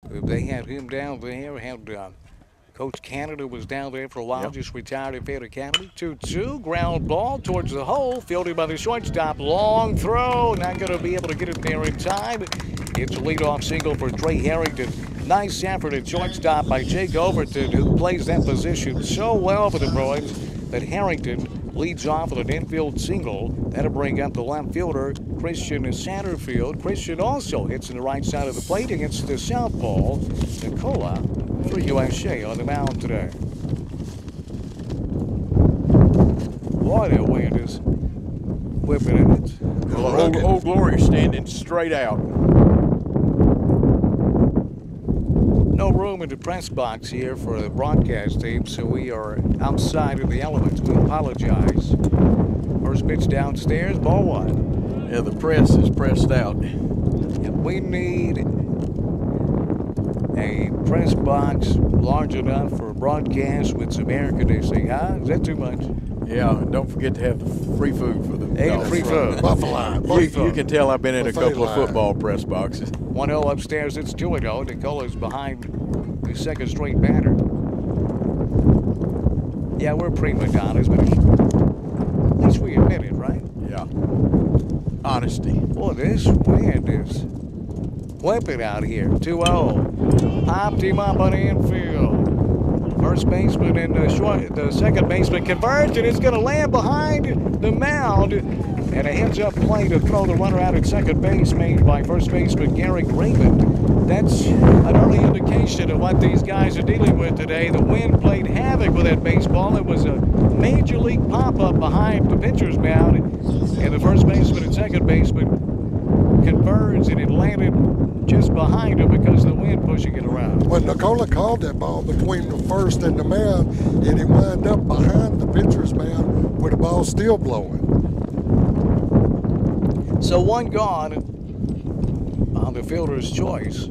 They had him down there. Coach Canada was down there for a while, Yep. just retired at Fayette Academy. 2-2, ground ball towards the hole, fielded by the shortstop. Long throw, not going to be able to get it there in time. It's a leadoff single for Trey Harrington. Nice effort at shortstop by Jake Overton, who plays that position so well for the Bruins. But Harrington leads off with an infield single. That'll bring up the left fielder, Christian Satterfield. Christian also hits in the right side of the plate against the southpaw, Nicola, for USJ on the mound today. Boy, that wind is whipping in it. Well, Old Glory standing straight out. No room in the press box here for the broadcast team, so we are outside of the elements. We apologize. First pitch downstairs, ball one. Yeah, the press is pressed out. And we need a press box large enough for a broadcast with some air conditioning, huh? Is that too much? Yeah, and don't forget to have the free food for the And dogs. free food. Buffalo. You can tell I've been in a Buffet couple of line. football press boxes. 1-0 upstairs, it's 2-0. Nicola's behind the second straight batter. Yeah, we're prima donnas, but at least we admit it, right? Yeah. Honesty. Boy, this wind is whipping out here. 2-0. Popped him up on the infield. First baseman and the second baseman converge, and it's going to land behind the mound. And a heads-up play to throw the runner out at second base made by first baseman Garrick Raymond. That's an early indication of what these guys are dealing with today. The wind played havoc with that baseball. It was a major league pop-up behind the pitcher's mound. And the first baseman and second baseman converged, and it landed just behind him because of the wind pushing it around. Well, Nicola called that ball between the first and the mound, and it wound up behind the pitcher's mound with the ball still blowing. So one gone on the fielder's choice.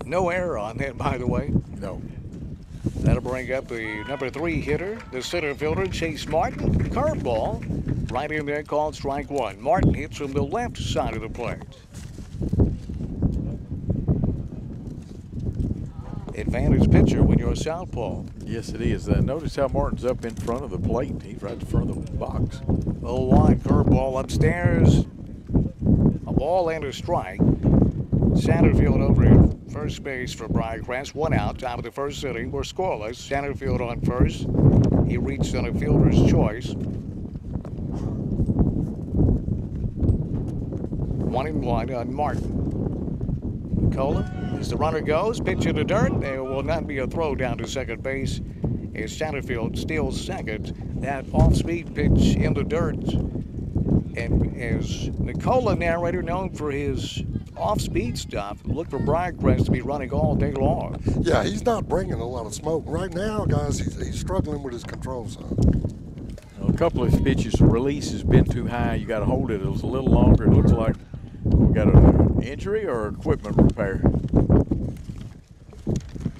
No error on that, by the way. No. That'll bring up the number 3 hitter, the center fielder, Chase Martin. Curveball right in there, called strike one. Martin hits from the left side of the plate. Advantage pitcher when you're a southpaw. Yes, it is. Notice how Martin's up in front of the plate. He's right in front of the box. 0-1, curveball upstairs. A ball and a strike. Satterfield over at first base for Briarcrest. 1 out, top of the first inning. We're scoreless. Satterfield on first. He reached on a fielder's choice. 1-1 on Martin. Nicola, as the runner goes, pitch in the dirt. There will not be a throw down to second base as Satterfield steals second. That off-speed pitch in the dirt. And as Nicola, narrator, known for his off-speed stuff, look for Briarcrest to be running all day long. Yeah, he's not bringing a lot of smoke. Right now, guys, he's struggling with his control zone. Well, a couple of pitches, the release has been too high. You got to hold it a little longer. It looks like we got an injury or equipment repair.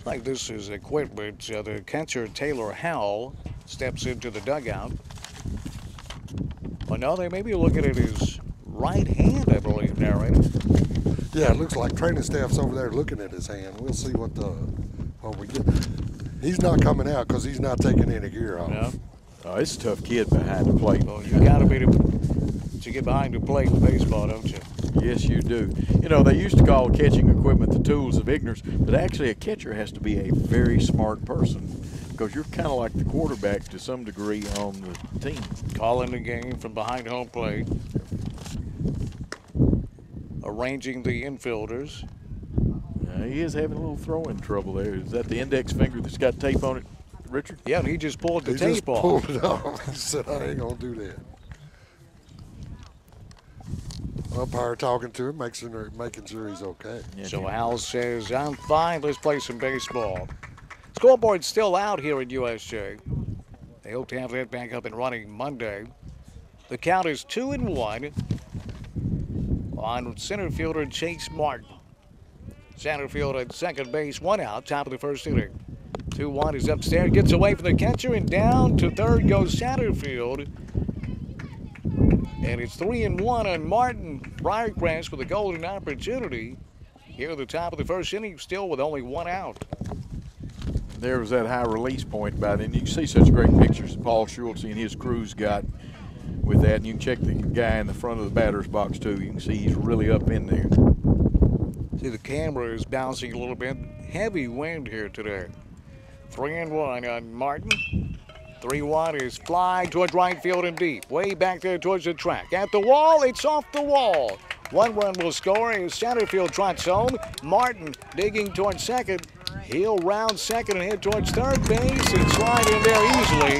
Like this is equipment. The catcher, Taylor Howell, steps into the dugout. Well, no, they may be looking at his right hand, I believe, narrator. Yeah, it looks like training staff's over there looking at his hand. We'll see what we get. He's not coming out because he's not taking any gear off. Yeah. Oh, it's a tough kid behind the plate. Well, you got to be to get behind the plate in baseball, don't you? Yes, you do. You know, they used to call catching equipment the tools of ignorance, but actually a catcher has to be a very smart person because you're kind of like the quarterback to some degree on the team. Calling the game from behind home plate. Arranging the infielders. He is having a little throwing trouble there. Is that the index finger that's got tape on it, Richard? Yeah, and he just pulled the He tape just off. pulled it off. He said, I ain't going to do that. Umpire talking to him, making sure he's okay. Yeah, So Hal says, I'm fine, let's play some baseball. Scoreboard's still out here at USJ. They hope to have that back up and running Monday. The count is 2-1 on center fielder Chase Martin. Satterfield at second base, 1 out, top of the first inning. 2-1 is upstairs, gets away from the catcher, and down to third goes Satterfield. And it's 3-1 on Martin. Briarcrest with a golden opportunity here at the top of the first inning, still with only 1 out. There was that high release point about it, and you can see such great pictures that Paul Schultz and his crew's got with that. And you can check the guy in the front of the batter's box too. You can see he's really up in there. See, the camera is bouncing a little bit. Heavy wind here today. 3-1 on Martin. 3-1 is fly towards right field and deep. Way back there towards the track. At the wall, it's off the wall. 1 run will score as center field trots home. Martin digging towards second. He'll round second and head towards third base and slide in there easily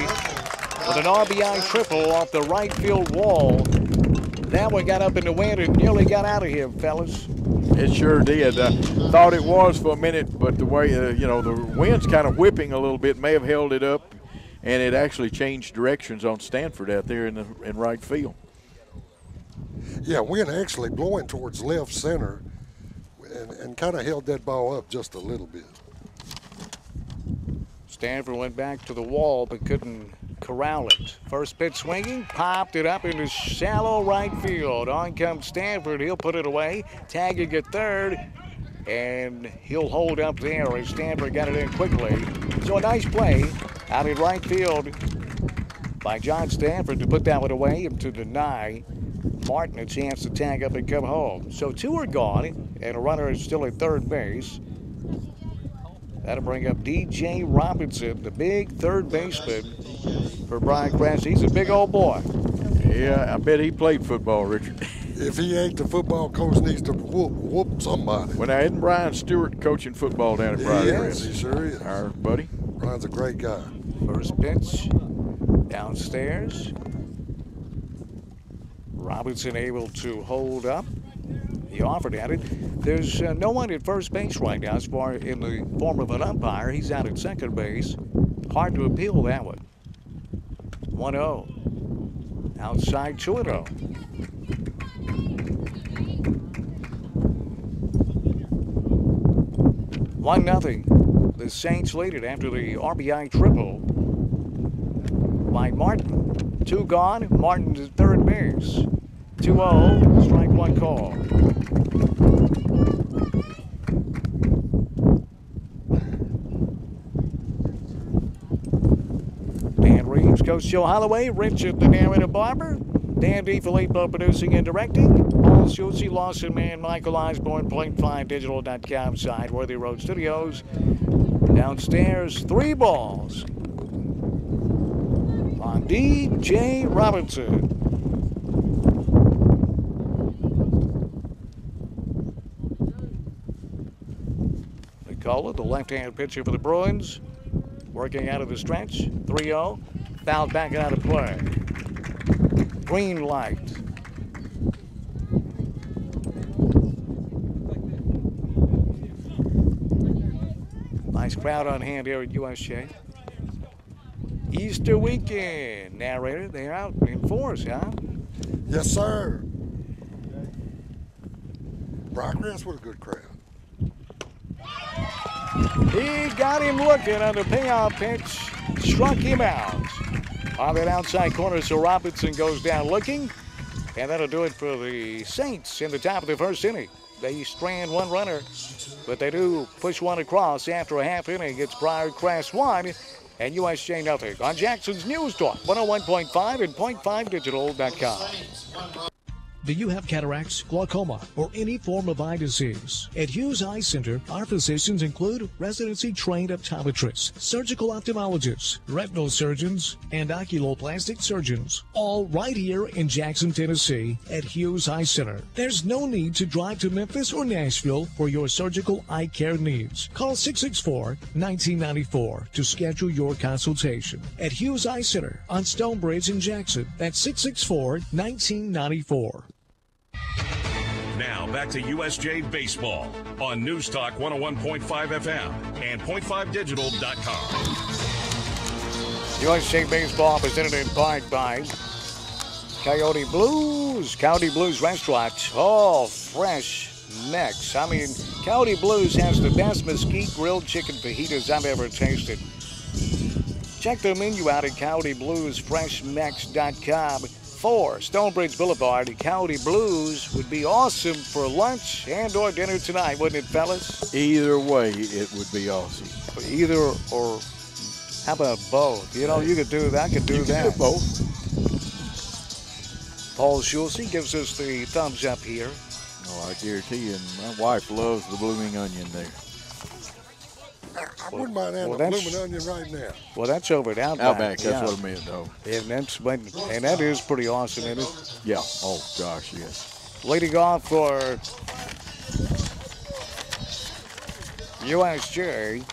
with an RBI triple off the right field wall. That one got up in the wind and nearly got out of here, fellas. It sure did. Thought it was for a minute, but the way, the wind's kind of whipping a little bit, may have held it up, and it actually changed directions on Stanford out there in right field. Yeah, wind actually blowing towards left center and kind of held that ball up just a little bit. Stanford went back to the wall but couldn't corral it. First pitch swinging, popped it up into shallow right field. On comes Stanford. He'll put it away. Tagging at third, and he'll hold up there as Stanford got it in quickly. So a nice play out in right field by John Stanford to put that one away and to deny Martin a chance to tag up and come home. So 2 are gone, and a runner is still at third base. That'll bring up DJ Robinson, the big third baseman for Briarcrest. He's a big old boy. Yeah, I bet he played football, Richard. If he ain't, the football coach needs to whoop somebody. Well, now, isn't Brian Stewart coaching football down at Briarcrest? Yes, he sure is. Our buddy. Brian's a great guy. First pitch downstairs. Robinson able to hold up. He offered at it. There's no one at first base right now as far in the form of an umpire. He's out at second base. Hard to appeal that one. 1-0. Outside 2-0. 1-0. The Saints lead it after the RBI triple by Martin. 2 gone. Martin's at third base. 2-0. Strike 1 call. Dan Reeves, Coach Joe Holloway, Richard the narrator Barber, Dan DiFilippo producing and directing, Paul Schultz, Lawson Man, Michael Osborne, Point5Digital.com, Sideworthy Road Studios. Downstairs, 3 balls on DJ Robinson. McCullough, the left-hand pitcher for the Bruins, working out of the stretch. 3-0, fouled back and out of play. Green light. Nice crowd on hand here at USJ. Easter weekend, narrator. They're out in force, huh? Yes, sir. Briarcrest with a good crowd. He got him looking on the payoff pitch, struck him out. On that outside corner, so Robinson goes down looking, and that'll do it for the Saints in the top of the first inning. They strand 1 runner, but they do push 1 across after a half inning. It's Briarcrest 1 and USJ nothing on Jackson's News Talk 101.5 and Point5Digital.com. Do you have cataracts, glaucoma, or any form of eye disease? At Hughes Eye Center, our physicians include residency-trained optometrists, surgical ophthalmologists, retinal surgeons, and oculoplastic surgeons, all right here in Jackson, Tennessee at Hughes Eye Center. There's no need to drive to Memphis or Nashville for your surgical eye care needs. Call 664-1994 to schedule your consultation. At Hughes Eye Center on Stonebridge in Jackson, that's 664-1994. Now back to USJ Baseball on News Talk 101.5 FM and Point5Digital.com. USJ Baseball presented in part by Coyote Blues. Coyote Blues Restaurant. Oh, fresh necks. I mean, Coyote Blues has the best mesquite grilled chicken fajitas I've ever tasted. Check their menu out at CoyoteBluesFreshMex.com. 4, Stonebridge Boulevard. The County Blues would be awesome for lunch and or dinner tonight, wouldn't it, fellas? Either way, it would be awesome. Either or, how about both? You know, you could do that, I could do that. You could do both. Paul Schultze gives us the thumbs up here. Oh, I guarantee you, and my wife loves the blooming onion there. I wouldn't mind having a blooming onion right now. Well, that's over at Outback. Outback, that's what I meant, though. And that is pretty awesome, isn't it? Yeah. Oh, gosh, yes. Leading off for USJ,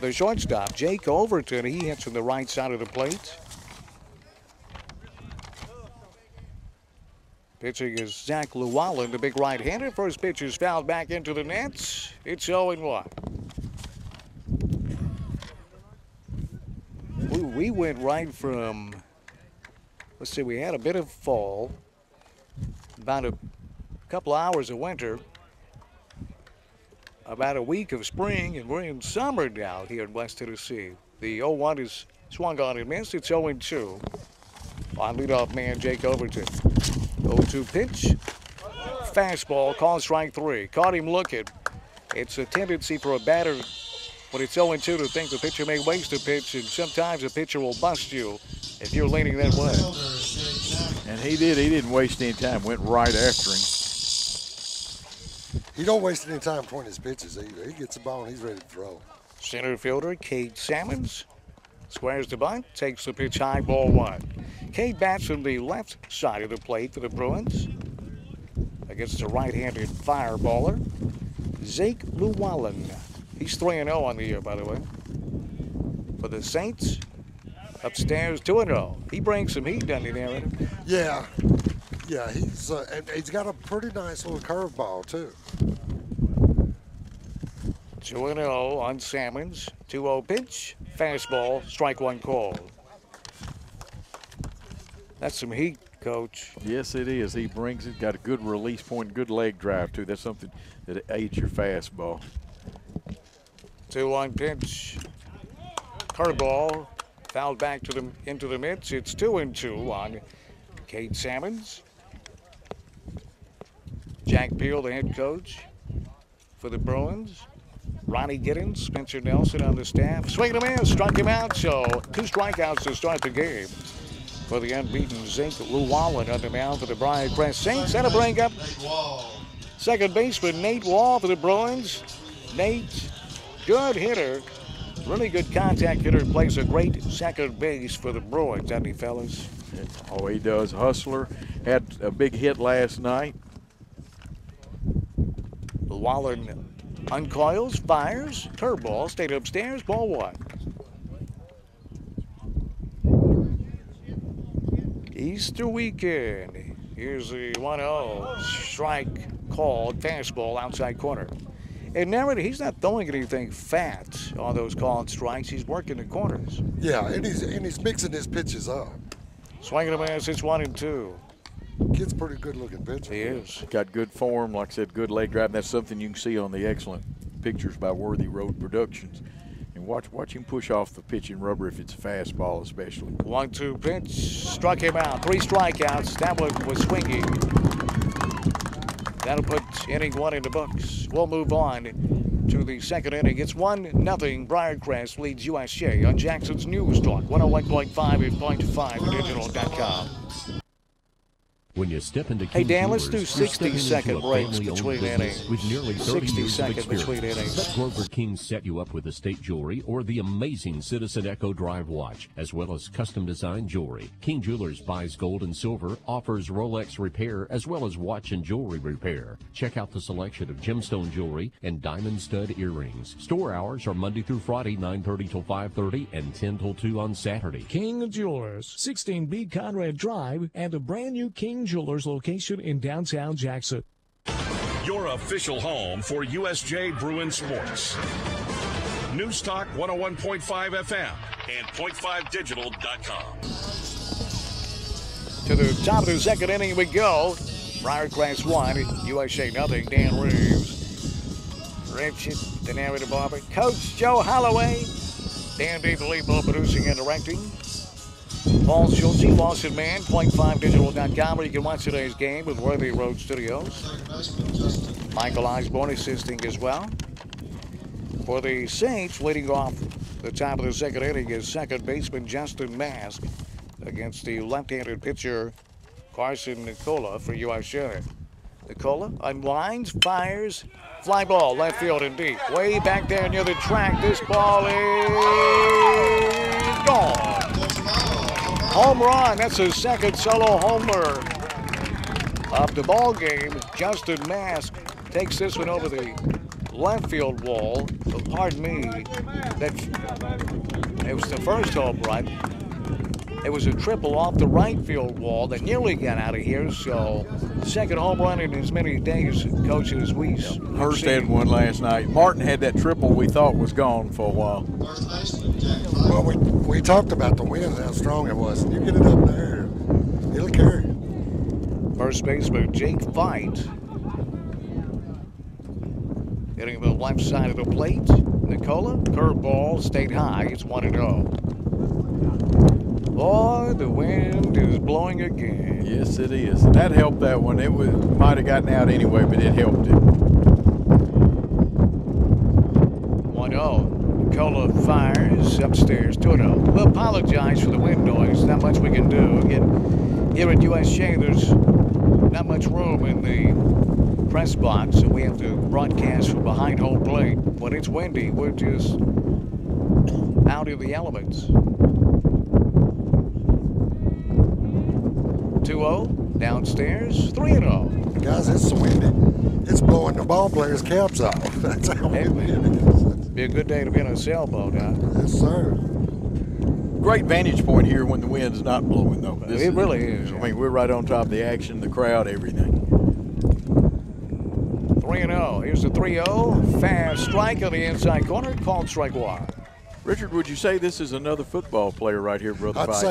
the shortstop, Jake Overton. He hits from the right side of the plate. Pitching is Zach Llewellyn, the big right-hander. First pitch is fouled back into the nets. It's 0-1. We went right from, let's see, we had a bit of fall, about a couple hours of winter, about a week of spring, and we're in summer now here in West Tennessee. The 0-1 is swung on and missed. It's 0-2 on leadoff man Jake Overton. 0-2 pitch. Fastball, called strike 3. Caught him looking. It's a tendency for a batter when it's 0-2 to think the pitcher may waste a pitch, and sometimes a pitcher will bust you if you're leaning that way. And he did. He didn't waste any time. Went right after him. He don't waste any time between his pitches either. He gets the ball and he's ready to throw. Center fielder Cade Salmons squares the bunt, takes the pitch high, ball 1. Cade bats from the left side of the plate for the Bruins against the right-handed fireballer, Zach Llewellyn. He's 3-0 on the year, by the way. For the Saints, upstairs 2-0. He brings some heat, doesn't he, Aaron? Yeah. Yeah, and he's got a pretty nice little curveball, too. 2-0 on Salmons. 2-0 pitch. Fastball, strike 1 call. That's some heat, Coach. Yes, it is. He brings it. Got a good release point, good leg drive, too. That's something that aids your fastball. 2-1 pitch. Curveball. Fouled back to into the mitts. It's 2-2 on Cade Salmons. Jack Peel, the head coach for the Bruins. Ronnie Giddens, Spencer Nelson on the staff. Swing and a miss, struck him out. So 2 strikeouts to start the game for the unbeaten Zach Llewellyn on the mound for the Briarcrest Saints. That'll bring up second baseman Nate Wall for the Bruins. Nate, good hitter, really good contact hitter, plays a great second base for the Bruins, doesn't he, fellas? Oh, he does. Hustler had a big hit last night. Llewellyn uncoils, fires, curveball, stayed upstairs, ball 1. Easter weekend. Here's the 1-0 strike called, fastball outside corner. And now he's not throwing anything fat on those called strikes. He's working the corners. Yeah, and he's mixing his pitches up. Swinging a miss, it's 1-2. Kid's a pretty good looking pitcher. He is. Got good form, like I said, good leg drive. And that's something you can see on the excellent pictures by Worthy Road Productions. And watch him push off the pitching rubber if it's a fastball, especially. 1-2 pitch, struck him out. 3 strikeouts. That one was swinging. That'll put inning 1 in the books. We'll move on to the second inning. It's 1-0. Briarcrest leads USJ on Jackson's News Talk 101.5 and 0.5 digital.com. When you step into Hey, King Dan, let's do Jewelers, you're stepping 60-second into a breaks family-owned between business innings. with nearly 30 60 years of seconds between experience. innings. Let Grover King set you up with estate jewelry or the amazing Citizen Echo Drive watch, as well as custom-designed jewelry. King Jewelers buys gold and silver, offers Rolex repair, as well as watch and jewelry repair. Check out the selection of gemstone jewelry and diamond stud earrings. Store hours are Monday through Friday, 9:30 till 5:30 and 10 till 2 on Saturday. King Jewelers, 16B Conrad Drive, and a brand new King Jewelers location in downtown Jackson. Your official home for USJ Bruin Sports. News Talk 101.5 FM and 0.5digital.com. To the top of the second inning we go. Briarcrest 1, USJ nothing. Dan Reeves, Richard, the narrator Barber, Coach Joe Holloway, Dan D, the lead ball producing and directing. Paul Schultz, Boston Man, 0.5digital.com, where you can watch today's game with Worthy Road Studios. Michael Osborne assisting as well. For the Saints, leading off the top of the second inning is second baseman Justin Mask against the left-handed pitcher Carson Nicola for USJ. Nicola unwinds, fires, fly ball, left field and deep. Way back there near the track, this ball is gone. Home run, that's his second solo homer of the ball game. Justin Mask takes this one over the left field wall. Oh, pardon me, it was the first home run. It was a triple off the right field wall that nearly got out of here. So, second home run in as many days, Coach, as we Hurst had one last night. Martin had that triple we thought was gone for a while. Well, we talked about the wind, how strong it was. You get it up in the air, it'll carry. First baseman Jake Fight hitting the left side of the plate. Nicola, curveball, stayed high. It's 1-0. Boy, the wind is blowing again. Yes, it is. That helped that one. It might have gotten out anyway, but it helped it. 1-0. Nicola fires upstairs, 2-0. We'll apologize for the wind noise. Not much we can do. Again, here at USJ, there's not much room in the press box, so we have to broadcast from behind home plate. When it's windy, we're just out in the elements. 2-0, downstairs, 3-0. Guys, it's windy. It's blowing the ball players' caps off. That's how windy it is. Be a good day to be on a sailboat, huh? Yes, sir. Great vantage point here when the wind's not blowing, though. It really is. I mean, we're right on top of the action, the crowd, everything. 3-0. Here's the 3-0. Fast strike on the inside corner, called strike one. Richard, would you say this is another football player right here, Brother I'd Fight?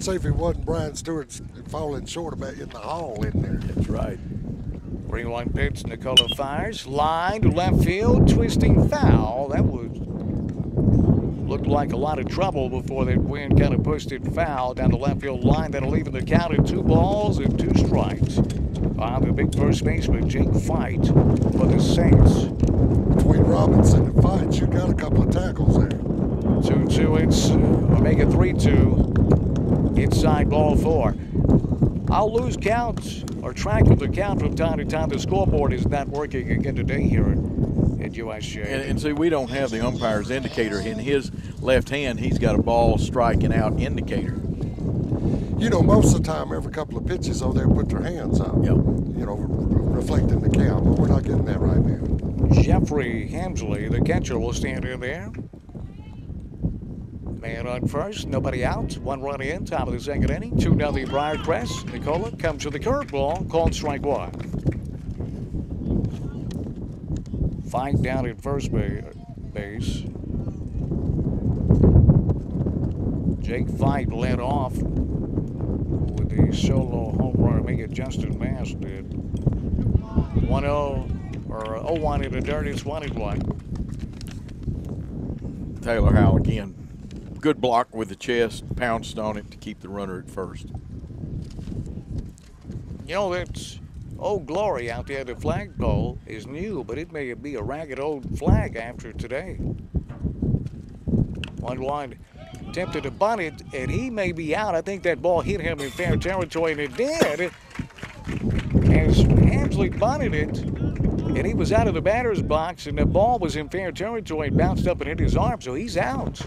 say if it wasn't Brian Stewart falling short about in the hall in there. That's right. 3-1 pitch. Nicola fires. Line to left field. Twisting foul. That looked like a lot of trouble before that wind kind of pushed it foul down the left field line. That'll leave the count at 2 balls and 2 strikes. The big first baseman, Jake Fight, for the Saints. Between Robinson and Fight, you got a couple of tackles there. 2-2, it's make it 3-2. Inside ball 4. I'll lose count or track of the count from time to time. The scoreboard is not working again today here at USJ. And see, we don't have the umpire's indicator. In his left hand, he's got a ball striking out indicator. You know, most of the time, every couple of pitches, they'll put their hands up. Yep. You know, reflecting the count, but we're not getting that right now. Jeffrey Hamsley, the catcher, will stand in there. Man on first, nobody out. 1 run in, top of the second inning. 2-0 Briarcrest. Nicola comes to the curveball, called strike one. Fight down at first base. Jake Fight led off with the solo home run. Make it Justin Mass did. 1-0 or 0-1 in the dirt. It's 1-1. Taylor Howell again. Good block with the chest, pounced on it to keep the runner at first. You know, that's Old Glory out there. The flagpole is new, but it may be a ragged old flag after today. 1-1. Attempted to bunt it, and he may be out. I think that ball hit him in fair territory, and it did. As Hamsley bunted it, and he was out of the batter's box, and the ball was in fair territory and bounced up and hit his arm, so he's out.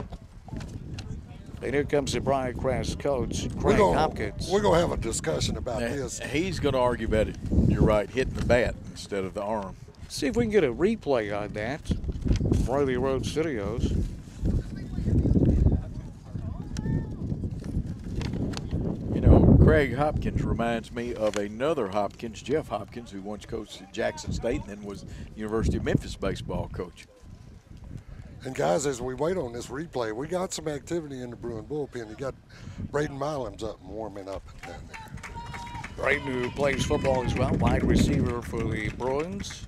And here comes the Briarcrest coach, Craig Hopkins. We're going to have a discussion about this. He's going to argue about it, you're right, hitting the bat instead of the arm. See if we can get a replay on that. Worthy Road Studios. You know, Craig Hopkins reminds me of another Hopkins, Jeff Hopkins, who once coached at Jackson State and then was University of Memphis baseball coach. And, guys, as we wait on this replay, we got some activity in the Bruin bullpen. You got Braden Milam's up and warming up down there. Braden, who plays football as well, wide receiver for the Bruins.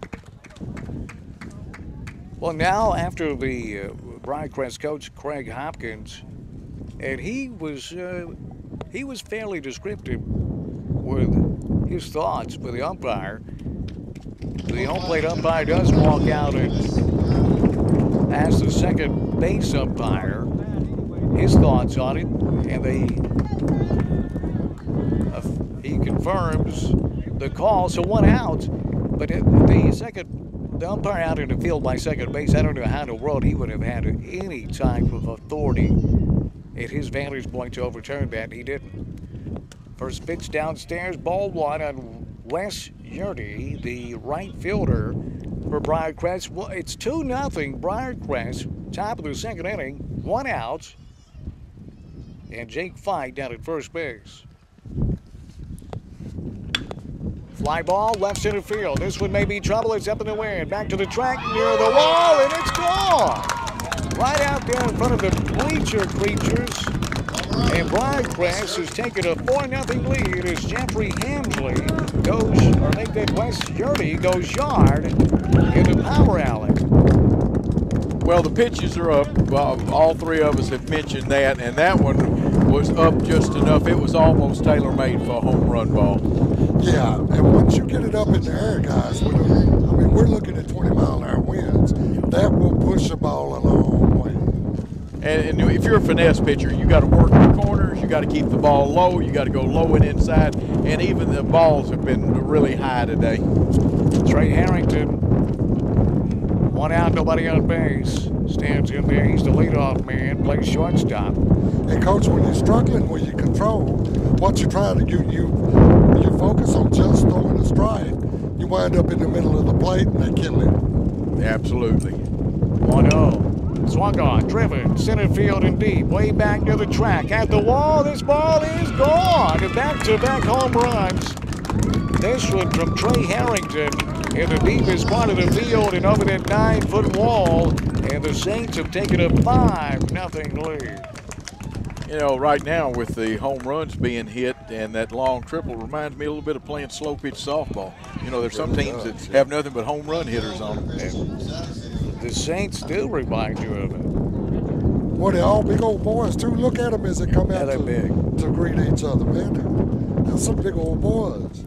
Well, now after the Briarcrest coach, Craig Hopkins, and he was fairly descriptive with his thoughts with the umpire. The home plate umpire does walk out and ask the second base umpire his thoughts on it, and he confirms the call, so 1 out. But the umpire out in the field by second base, I don't know how in the world he would have had any type of authority at his vantage point to overturn that. He didn't. First pitch downstairs, ball 1 on Wes Yurdy, the right fielder for Briarcrest. Well, it's 2-0 Briarcrest, top of the second inning, 1 out. And Jake Fight down at first base. Fly ball, left center field. This one may be trouble. It's up in the wind. Back to the track near the wall, and it's gone. Right out there in front of the bleacher creatures. And Briarcrest has taken a 4-0 lead as Jeffrey Hamsley Wes Yurdy goes yard in the power alley. Well, the pitches are up. Well, all three of us have mentioned that, and that one was up just enough. It was almost tailor-made for a home run ball. Yeah, and once you get it up in the air, guys, we're looking at 20-mile-an-hour winds. That will push the ball a long way. And if you're a finesse pitcher, you got to work the corners, you got to keep the ball low, you got to go low and inside, and even the balls have been really high today. Trey Harrington, 1 out, nobody on base. Stands in there. He's the leadoff man, plays shortstop. And Coach, when you're struggling with your control, what you're trying to do, you focus on just throwing a strike. You wind up in the middle of the plate and they kill it. Absolutely. 1-0. Swung on, driven, center field and deep, way back near the track. At the wall, this ball is gone. Back-to-back home runs. This one from Trey Harrington in the deepest part of the field and over that 9-foot wall. And the Saints have taken a 5-0 lead. You know, right now with the home runs being hit and that long triple reminds me a little bit of playing slow pitch softball. You know, there's some teams that have nothing but home run hitters on them. And the Saints do remind you of it. Well, they're all big old boys, too. Look at them as they come out to greet each other, man. They're some big old boys.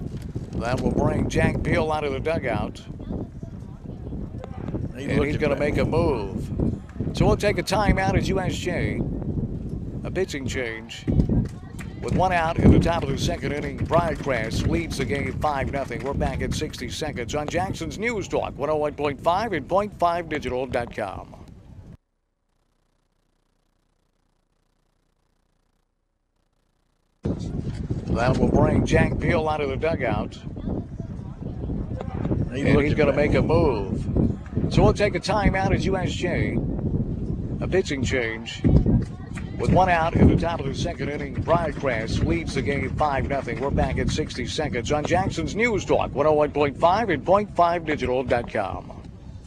That will bring Jack Peel out of the dugout. And he's going to make a move. So we'll take a timeout at USJ. A pitching change. With 1 out in the top of the second inning, Briarcrest leads the game 5-0. We're back at 60 seconds on Jackson's News Talk, 101.5 and .5digital.com. That will bring Jack Peel out of the dugout. And he's going to make a move. So we'll take a timeout at USJ. A pitching change. With 1 out in the top of the second inning, Briarcrest leads the game 5-0. We're back at 60 seconds on Jackson's News Talk, 101.5 and .5digital.com.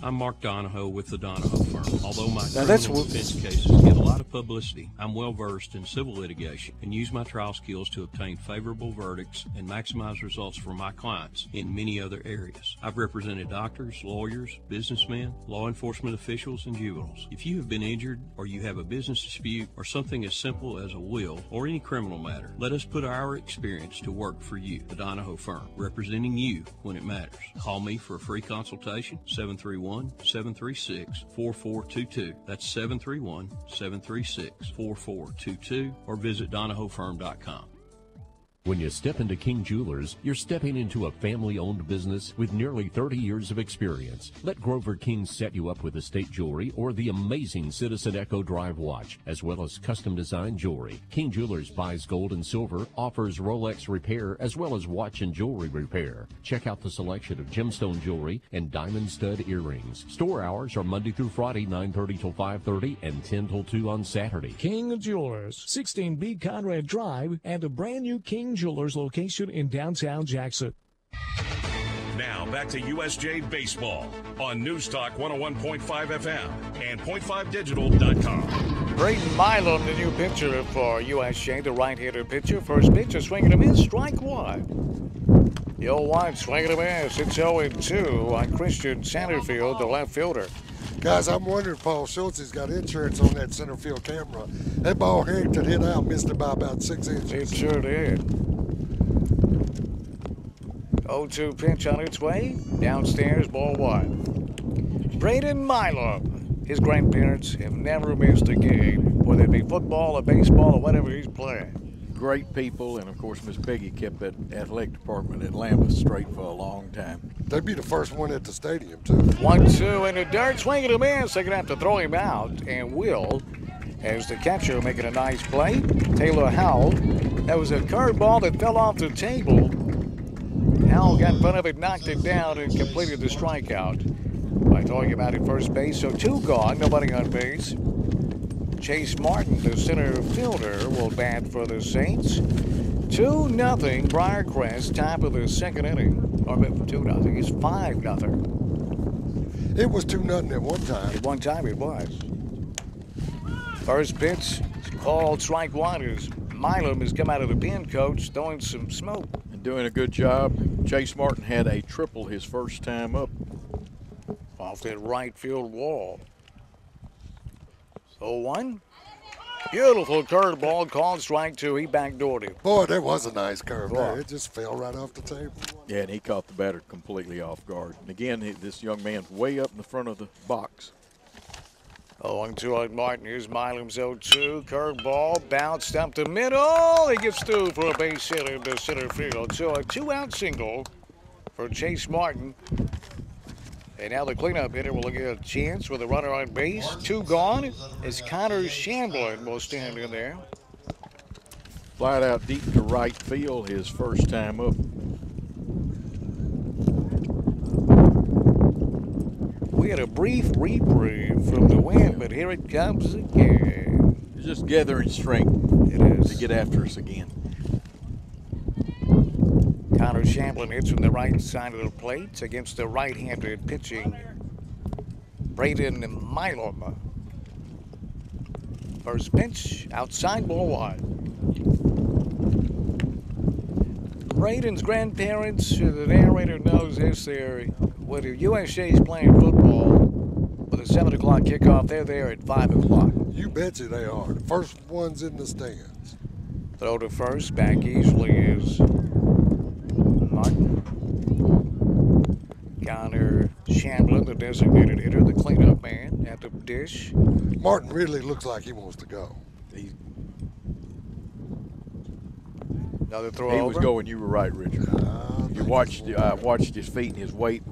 I'm Mark Donahoe with the Donahoe Firm. Although my criminal defense cases get a lot of publicity, I'm well versed in civil litigation and use my trial skills to obtain favorable verdicts and maximize results for my clients in many other areas. I've represented doctors, lawyers, businessmen, law enforcement officials, and juveniles. If you have been injured or you have a business dispute or something as simple as a will or any criminal matter, let us put our experience to work for you. The Donahoe Firm, representing you when it matters. Call me for a free consultation, 731-736-4422. That's 731-736-4422, or visit DonahoeFirm.com. When you step into King Jewelers, you're stepping into a family-owned business with nearly 30 years of experience. Let Grover King set you up with estate jewelry or the amazing Citizen Echo Drive watch, as well as custom-designed jewelry. King Jewelers buys gold and silver, offers Rolex repair, as well as watch and jewelry repair. Check out the selection of gemstone jewelry and diamond stud earrings. Store hours are Monday through Friday, 9:30 till 5:30 and 10 till 2 on Saturday. King Jewelers, 16B Conrad Drive, and a brand new King Jewelers location in downtown Jackson. Now back to USJ Baseball on News Talk 101.5 FM and .5digital.com. Braden Milam, the new pitcher for USJ, the right-hander pitcher. First pitch, a swing and a miss, strike one. The 0-1, swing and a miss. It's 0-2 on Christian Satterfield, the left fielder. Guys, I'm wondering if Paul Schultz has got insurance on that center field camera. That ball Harrington hit out, missed it by about 6 inches. It sure did. 0-2 pitch on its way. Downstairs, ball one. Braden Milo. His grandparents have never missed a game, whether it be football or baseball or whatever he's playing. Great people, and of course Miss Peggy kept that athletic department at Lambeth straight for a long time. They'd be the first one at the stadium, too. 1-2 in the dirt, swinging him in. So they're going to have to throw him out, and will, as the catcher making a nice play. Taylor Howell. That was a curveball that fell off the table. Howell got in front of it, knocked it down, and completed the strikeout by throwing him out at first base. So 2 gone, nobody on base. Chase Martin, the center fielder, will bat for the Saints. 2-0, Briarcrest, top of the second inning. Or 2-0, it's 5-0. It was 2-0 at one time. At one time it was. First pitch is called strike one as Milam has come out of the pen, coach, throwing some smoke. And doing a good job. Chase Martin had a triple his first time up. Off that right field wall. 0-1. Beautiful curveball called strike two. He backdoored him. Boy, that was a nice curve there. It just fell right off the table. Yeah, and he caught the batter completely off guard. And again, this young man's way up in the front of the box. 0-2 on Martin. Here's Milam's 0-2. Curveball bounced up the middle. He gets through for a base hit into center field. So a 2-out single for Chase Martin. And now the cleanup hitter will get a chance with a runner on base. 2 gone as Connor Shamblin will stand in there. Flied out deep to right field his first time up. We had a brief reprieve from the wind, but here it comes again. It's just gathering strength. It is. To get after us again. Connor Shamblin hits from the right side of the plate against the right-handed pitching Braden Milam. First pitch, outside, ball one. Braden's grandparents, the narrator knows this, they're when the USJ is playing football with a 7 o'clock kickoff, they're there at 5 o'clock. You betcha they are. The first ones in the stands. Throw to first, back easily is Martin. Connor Shamblin, the designated hitter, the cleanup man at the dish. Martin really looks like he wants to go. Another throw He over. was going. You were right, Richard. You watched his feet and his weight.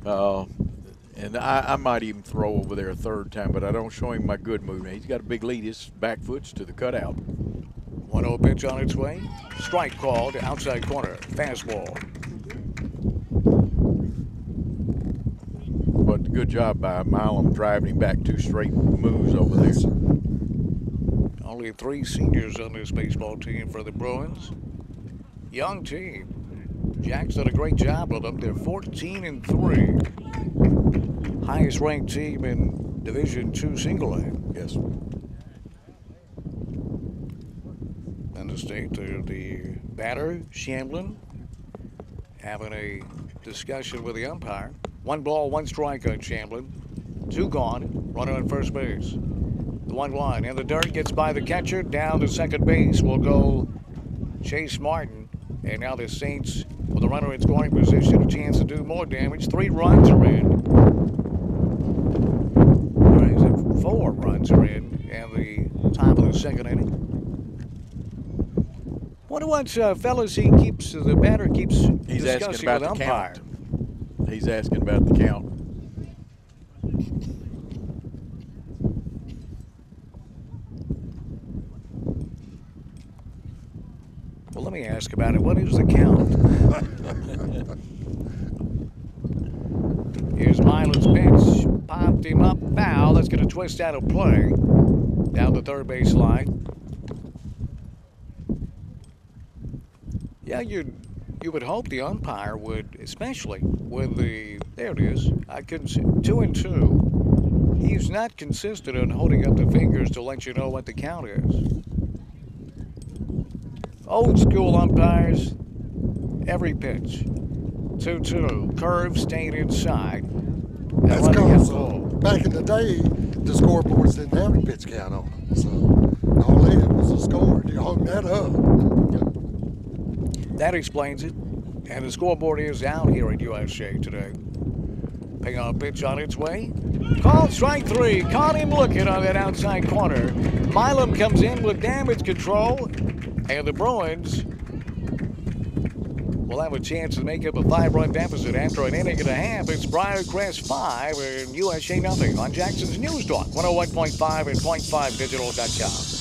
And I might even throw over there a third time, but I don't show him my good movement. He's got a big lead. His back foot's to the cutout. 1-0 pitch on its way. Strike called, outside corner, fastball. But good job by Milam driving him back 2 straight moves over there. Only 3 seniors on this baseball team for the Bruins. Young team. Jack's done a great job with them. They're 14-3. Highest ranked team in Division II single A. Yes. And the state, the batter, Shamblin, having a discussion with the umpire. 1 ball, 1 strike on Shamblin. 2 gone, runner on first base. The 1-1 in the dirt gets by the catcher. Down to second base will go Chase Martin. And now the Saints, with the runner in scoring position, a chance to do more damage. 3 runs are in. Or is it 4 runs are in the top of the second inning? Wonder what fellas the batter keeps He's discussing asking about with the umpire. count. He's asking about the count. Well, let me ask about it. What is the count? Here's Milan's pitch. Popped him up, foul. That's going to twist out of play. Down the third base line. Yeah, you would hope the umpire would, especially with there it is. I couldn't see. 2-2. He's not consistent on holding up the fingers to let you know what the count is. Old school umpires, every pitch. 2-2. Curve staying inside. That's called back in the day, the scoreboards didn't have the pitch count on them. So all they had was a score. You hung that up. That explains it. And the scoreboard is out here at USJ today. Payoff pitch on its way. Called strike 3. Caught him looking on that outside corner. Milam comes in with damage control. And the Bruins will have a chance to make up a 5-run deficit after an inning and a half. It's Briarcrest 5 and USJ nothing on Jackson's News Talk 101.5 and 0.5digital.com.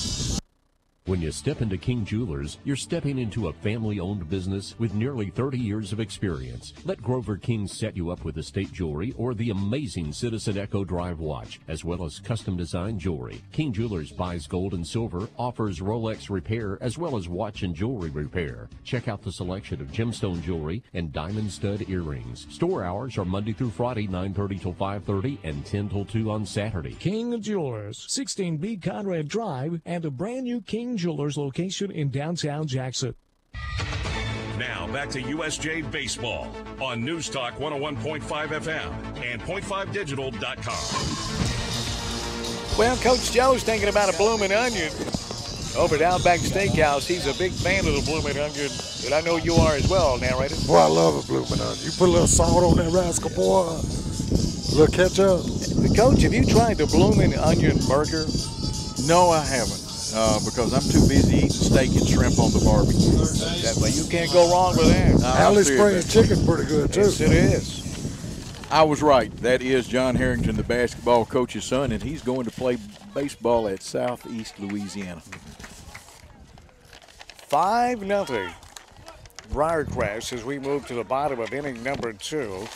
When you step into King Jewelers, you're stepping into a family-owned business with nearly 30 years of experience. Let Grover King set you up with estate jewelry or the amazing Citizen Echo Drive watch, as well as custom-designed jewelry. King Jewelers buys gold and silver, offers Rolex repair, as well as watch and jewelry repair. Check out the selection of gemstone jewelry and diamond stud earrings. Store hours are Monday through Friday, 9:30 till 5:30 and 10 till 2 on Saturday. King Jewelers, 16B Conrad Drive, and a brand new King Jewelers location in downtown Jackson. Now back to USJ Baseball on News Talk 101.5 FM and 0.5digital.com. Well, Coach Joe's thinking about a bloomin' onion over at Outback Steakhouse. He's a big fan of the bloomin' onion, and I know you are as well, narrator. Boy, I love a bloomin' onion. You put a little salt on that rascal, boy. A little ketchup. Coach, have you tried the bloomin' onion burger? No, I haven't. Because I'm too busy eating steak and shrimp on the barbecue. But you can't go wrong with that. Alley Springs chicken's pretty good, too. Yes, it is. I was right. That is John Harrington, the basketball coach's son, and he's going to play baseball at Southeast Louisiana. 5-0. Briarcrest as we move to the bottom of inning number 2.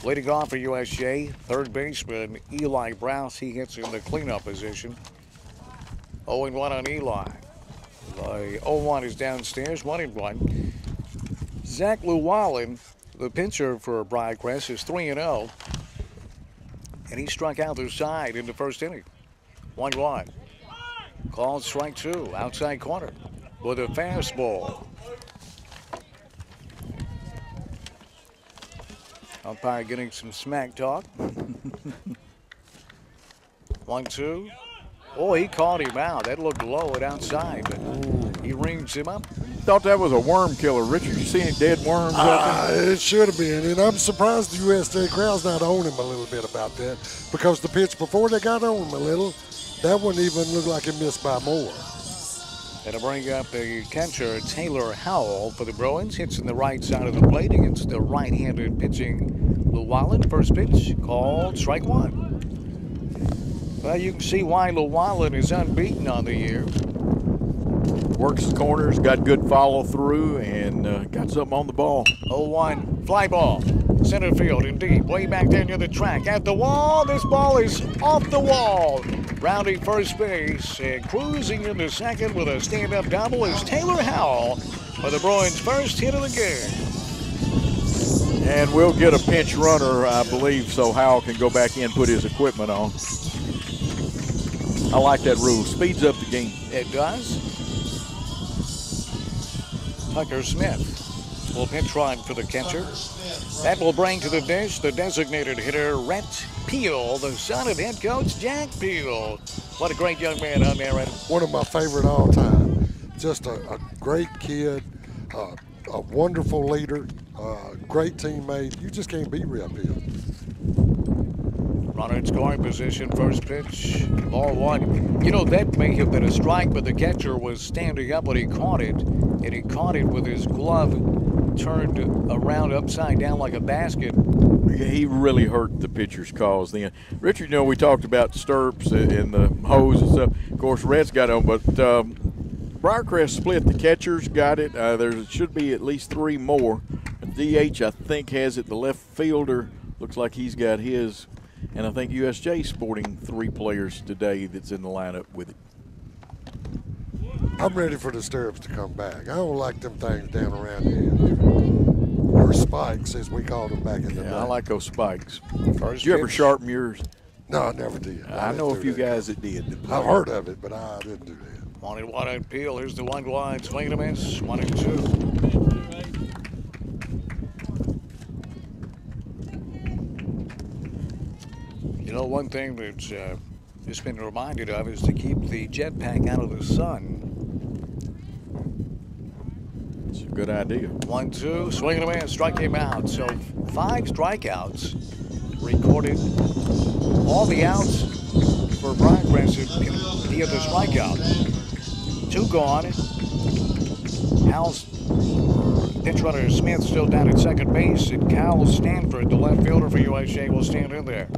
Leading off for USJ, third baseman Eli Browse. He hits in the cleanup position. 0-1 on Eli. 0-1 is downstairs, 1-1. Zach Llewellyn, the pitcher for Briarcrest, is 3-0. And he struck out the side in the first inning. 1-1. Called strike 2, outside corner with a fastball. Umpire getting some smack talk. 1-2. Oh, he called him out. That looked low and outside, but he rings him up. Thought that was a worm killer. Richard, you see any dead worms out there? It should have been, and I'm surprised the USJ crowd's not on him a little bit about that, because the pitch before they got on him a little, that one even looked like it missed by more. That'll bring up the catcher, Taylor Howell, for the Bruins. Hits in the right side of the plate against the right-handed pitching Llewellyn. First pitch called strike 1. Well, you can see why Llewellyn is unbeaten on the year. Works the corners, got good follow-through, and got something on the ball. 0-1, fly ball. Center field and deep, way back there near the track. At the wall, this ball is off the wall. Rounding first base and cruising into second with a stand-up double is Taylor Howell for the Bruins' first hit of the game. And we'll get a pinch runner, I believe, so Howell can go back in and put his equipment on. I like that rule. Speeds up the game. It does. Tucker Smith will pitch run for the catcher. That will bring to the dish the designated hitter, Rhett Peel, the son of head coach Jack Peel. What a great young man on there. One of my favorite all time. Just a great kid, a wonderful leader, great teammate. You just can't beat Rhett Peel. Runner in scoring position, first pitch, ball 1. You know, that may have been a strike, but the catcher was standing up when he caught it, and he caught it with his glove turned around upside down like a basket. He really hurt the pitcher's cause then. Richard, you know, we talked about stirrups and the hose and stuff. Of course, Rhett's got on, but Briarcrest split. The catcher's got it. There should be at least 3 more. DH, I think, has it. The left fielder looks like he's got his. And I think USJ sporting 3 players today that's in the lineup with it. I'm ready for the stirrups to come back. I don't like them things down around here. Or spikes, as we called them back in the day. I like those spikes. First did you ever pitch. sharpen yours? No, I never did. I know a few guys that did. I've heard of it, but I didn't do that. 1-1 on Peel. Here's the 1-1. Swing and a miss. 1-2. You So one thing that's just been reminded of is to keep the jetpack out of the sun. It's a good idea. 1-2, swing and a miss, strike him out. So 5 strikeouts recorded. All the outs for Briarcrest via the strikeout. 2 gone. Hal's pitch runner Smith still down at second base, and Cal Stanford, the left fielder for USJ, will stand in there.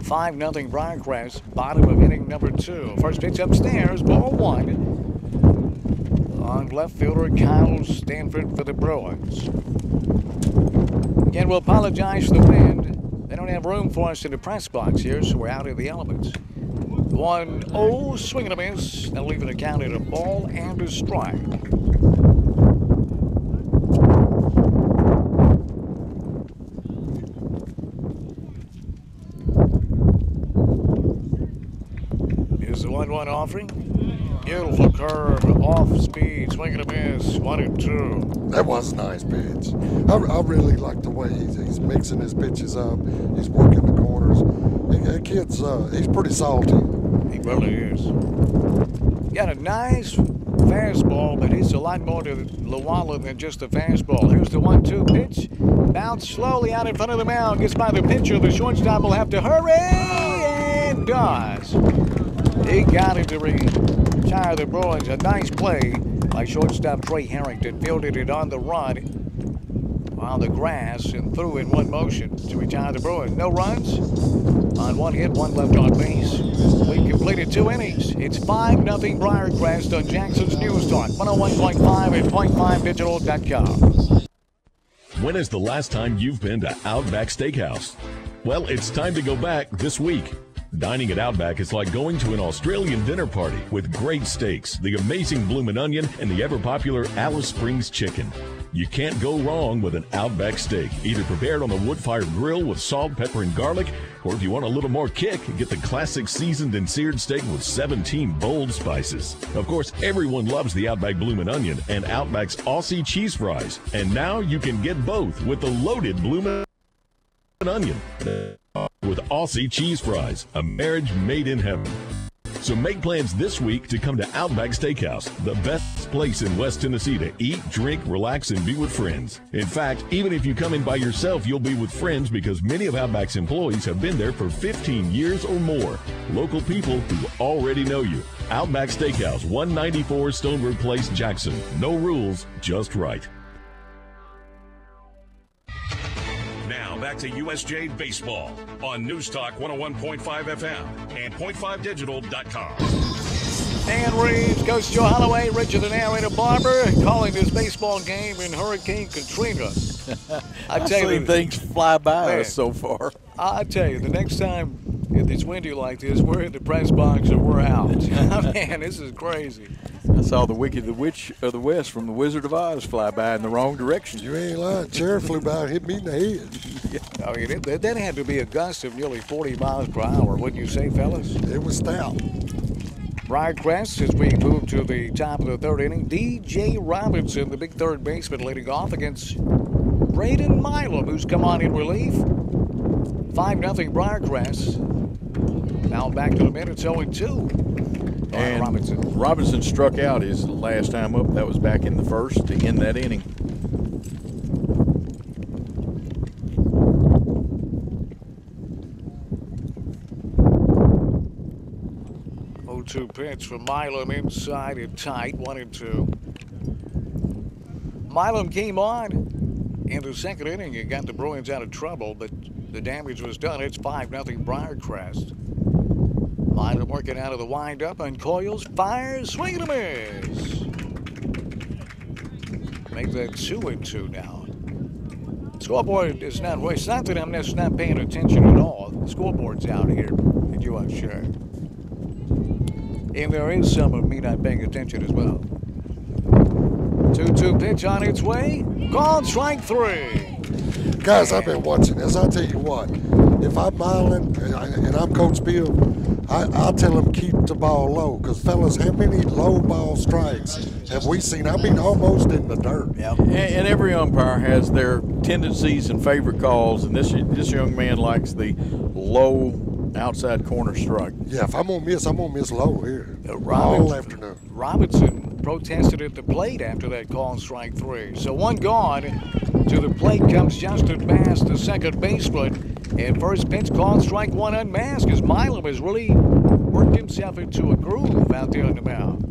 5-0 Briarcrest, bottom of inning number 2. First pitch upstairs, ball 1. On left fielder Kyle Stanford for the Bruins. Again, we'll apologize for the wind. They don't have room for us in the press box here, so we're out in the elements. 1-0, swing and a miss. They'll leave it a count at a ball and a strike. Here's the 1-1 offering. Beautiful curve, off speed, swing and a miss, 1-2. That was a nice pitch. I really like the way he's mixing his pitches up. He's working the corners. That kid's, he's pretty salty. He really is. Got a nice fastball, but he's a lot more to Lawala than just a fastball. Here's the 1-2 pitch. Bounce slowly out in front of the mound. Gets by the pitcher. The shortstop will have to hurry, and does. He got it to retire the Bruins. A nice play by shortstop Trey Harrington. Fielded it on the run on the grass and threw in one motion to retire the Bruins. No runs on 1 hit, 1 left on base. We completed 2 innings. It's 5-0 Briarcrest on Jackson's News Talk, 101.5 and .5digital.com. When is the last time you've been to Outback Steakhouse? Well, it's time to go back this week. Dining at Outback is like going to an Australian dinner party with great steaks, the amazing bloomin' onion, and the ever-popular Alice Springs chicken. You can't go wrong with an Outback steak, either prepared on the wood-fired grill with salt, pepper, and garlic, or if you want a little more kick, get the classic seasoned and seared steak with 17 bold spices. Of course, everyone loves the Outback bloomin' onion and Outback's Aussie cheese fries. And now you can get both with the loaded bloomin' onion with Aussie cheese fries, a marriage made in heaven. So make plans this week to come to Outback Steakhouse, the best place in West Tennessee to eat, drink, relax, and be with friends. In fact, even if you come in by yourself, you'll be with friends because many of Outback's employees have been there for 15 years or more. Local people who already know you. Outback Steakhouse, 194 Stoneberg Place, Jackson. No rules, just right. Now back to USJ Baseball on News Talk 101.5 FM and .5digital.com. Dan Reeves, Coach Joe Holloway, Richard and narrator Barber calling this baseball game in Hurricane Katrina. I've seen things fly by us so far. I tell you, the next time if it's windy like this, we're in the press box or we're out. Man, this is crazy. I saw the Wicked the Witch of the West from the Wizard of Oz fly by in the wrong direction. You ain't lying. Chair flew by and hit me in the head. I mean, that had to be a gust of nearly 40 miles per hour, wouldn't you say, fellas? It was stout. Briarcrest, as we move to the top of the 3rd inning, DJ Robinson, the big third baseman, leading off against Braden Milam, who's come on in relief. 5-0 Briarcrest. Now back to the minutes, 0-2. And Robinson. Robinson struck out his last time up. That was back in the 1st to end that inning. Two pitch from Milam inside and tight, 1-2. Milam came on in the 2nd inning and got the Bruins out of trouble, but the damage was done. It's 5-0 Briarcrest. Milam working out of the windup, uncoils, fires, swing and a miss. Make that 2-2 now. Scoreboard is not, it's not that I'm just not paying attention at all. The scoreboard's out here, and you are sure. And there is some of me not paying attention as well. 2-2 pitch on its way. Called strike 3. Guys, I've been watching this. I'll tell you what. If I'm miling and I'm Coach Bill, I'll tell him keep the ball low. Because, fellas, how many low ball strikes have we seen? I mean, almost in the dirt. Yep. And every umpire has their tendencies and favorite calls, and this young man likes the low outside corner strike. Yeah, if I'm gonna miss low here all afternoon. Robinson protested at the plate after that call on strike 3. So one gone. To the plate comes Justin Bass, the second baseman. And first pitch called strike 1 unmasked as Milam has really worked himself into a groove out there on the mound.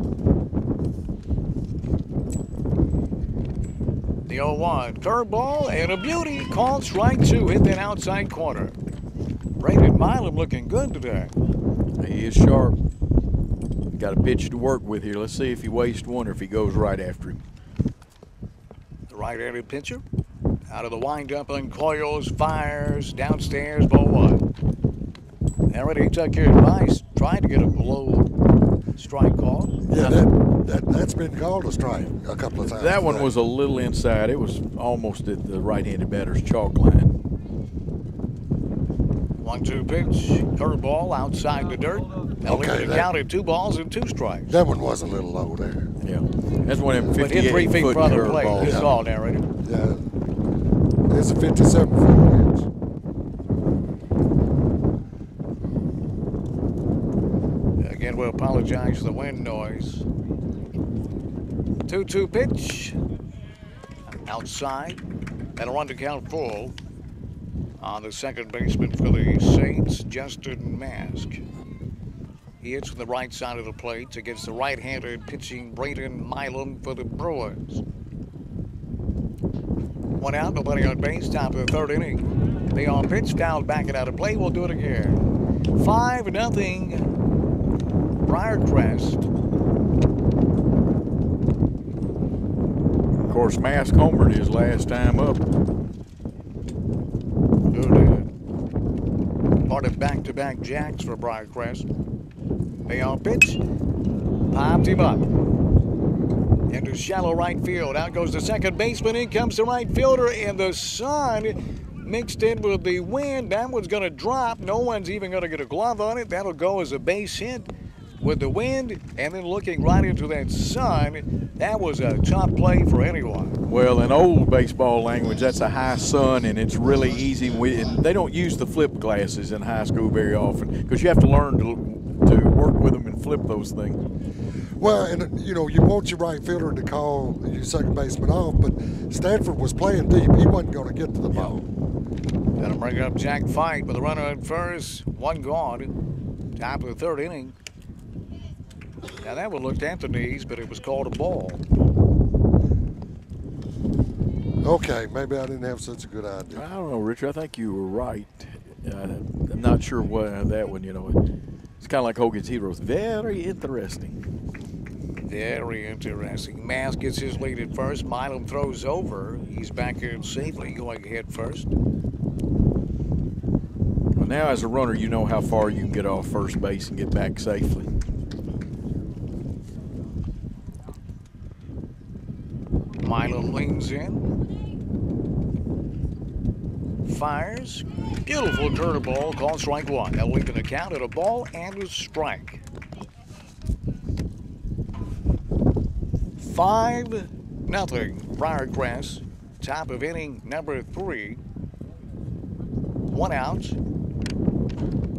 The 0-1 curveball and a beauty called strike 2, hit that outside corner. Braden Milam looking good today. He is sharp. Got a pitch to work with here. Let's see if he wastes one or if he goes right after him. The right-handed pitcher out of the windup uncoils, fires downstairs, ball 1. Already took your advice, tried to get a below strike call. Yeah, that's been called a strike a couple of times. That one was a little inside. It was almost at the right-handed batter's chalk line. 1-2 pitch, curveball outside the dirt. Now Okay, leaving the count at 2 balls and 2 strikes. That one was a little low there. Yeah, that's one of them 58-foot But hit 3 feet in front of the plate. curveballs. Good call, narrator. Yeah, it's a 57-foot pitch. Again, we'll apologize for the wind noise. 2-2 pitch. Outside. And a run to count full. On the second baseman for the Saints, Justin Mask. He hits from the right side of the plate against the right-handed pitching Braden Milam for the Brewers. 1 out, nobody on base, top of the 3rd inning. The on pitch, fouled back and out of play. We'll do it again. 5-0. Briarcrest. Of course, Mask homered his last time up. Part of back-to-back jacks for Briarcrest. The on pitch, popped him up. Into shallow right field. Out goes the second baseman. In comes the right fielder, and the sun mixed in with the wind. That one's going to drop. No one's even going to get a glove on it. That'll go as a base hit with the wind, and then looking right into that sun. That was a tough play for anyone. Well, in old baseball language, that's a high sun, and it's really easy. And they don't use the flip glasses in high school very often because you have to learn to work with them and flip those things. Well, and you know, you want your right fielder to call your second baseman off, but Stanford was playing deep. He wasn't going to get to the ball. That'll bring up Jack Fight with a runner at first. 1 gone. Top of the 3rd inning. Now that one looked at the knees, but it was called a ball. Okay, maybe I didn't have such a good idea. I don't know, Richard. I think you were right. I'm not sure what that one, you know. It's kind of like Hogan's Heroes. Very interesting. Very interesting. Mask gets his lead at first. Milam throws over. He's back in safely, going ahead first. Well, now as a runner, you know how far you can get off first base and get back safely. Milam leans in. Fires. Beautiful curveball called strike 1. That'll leave an count at a ball and a strike. 5-0. Briarcrest. Top of inning number 3. 1 out.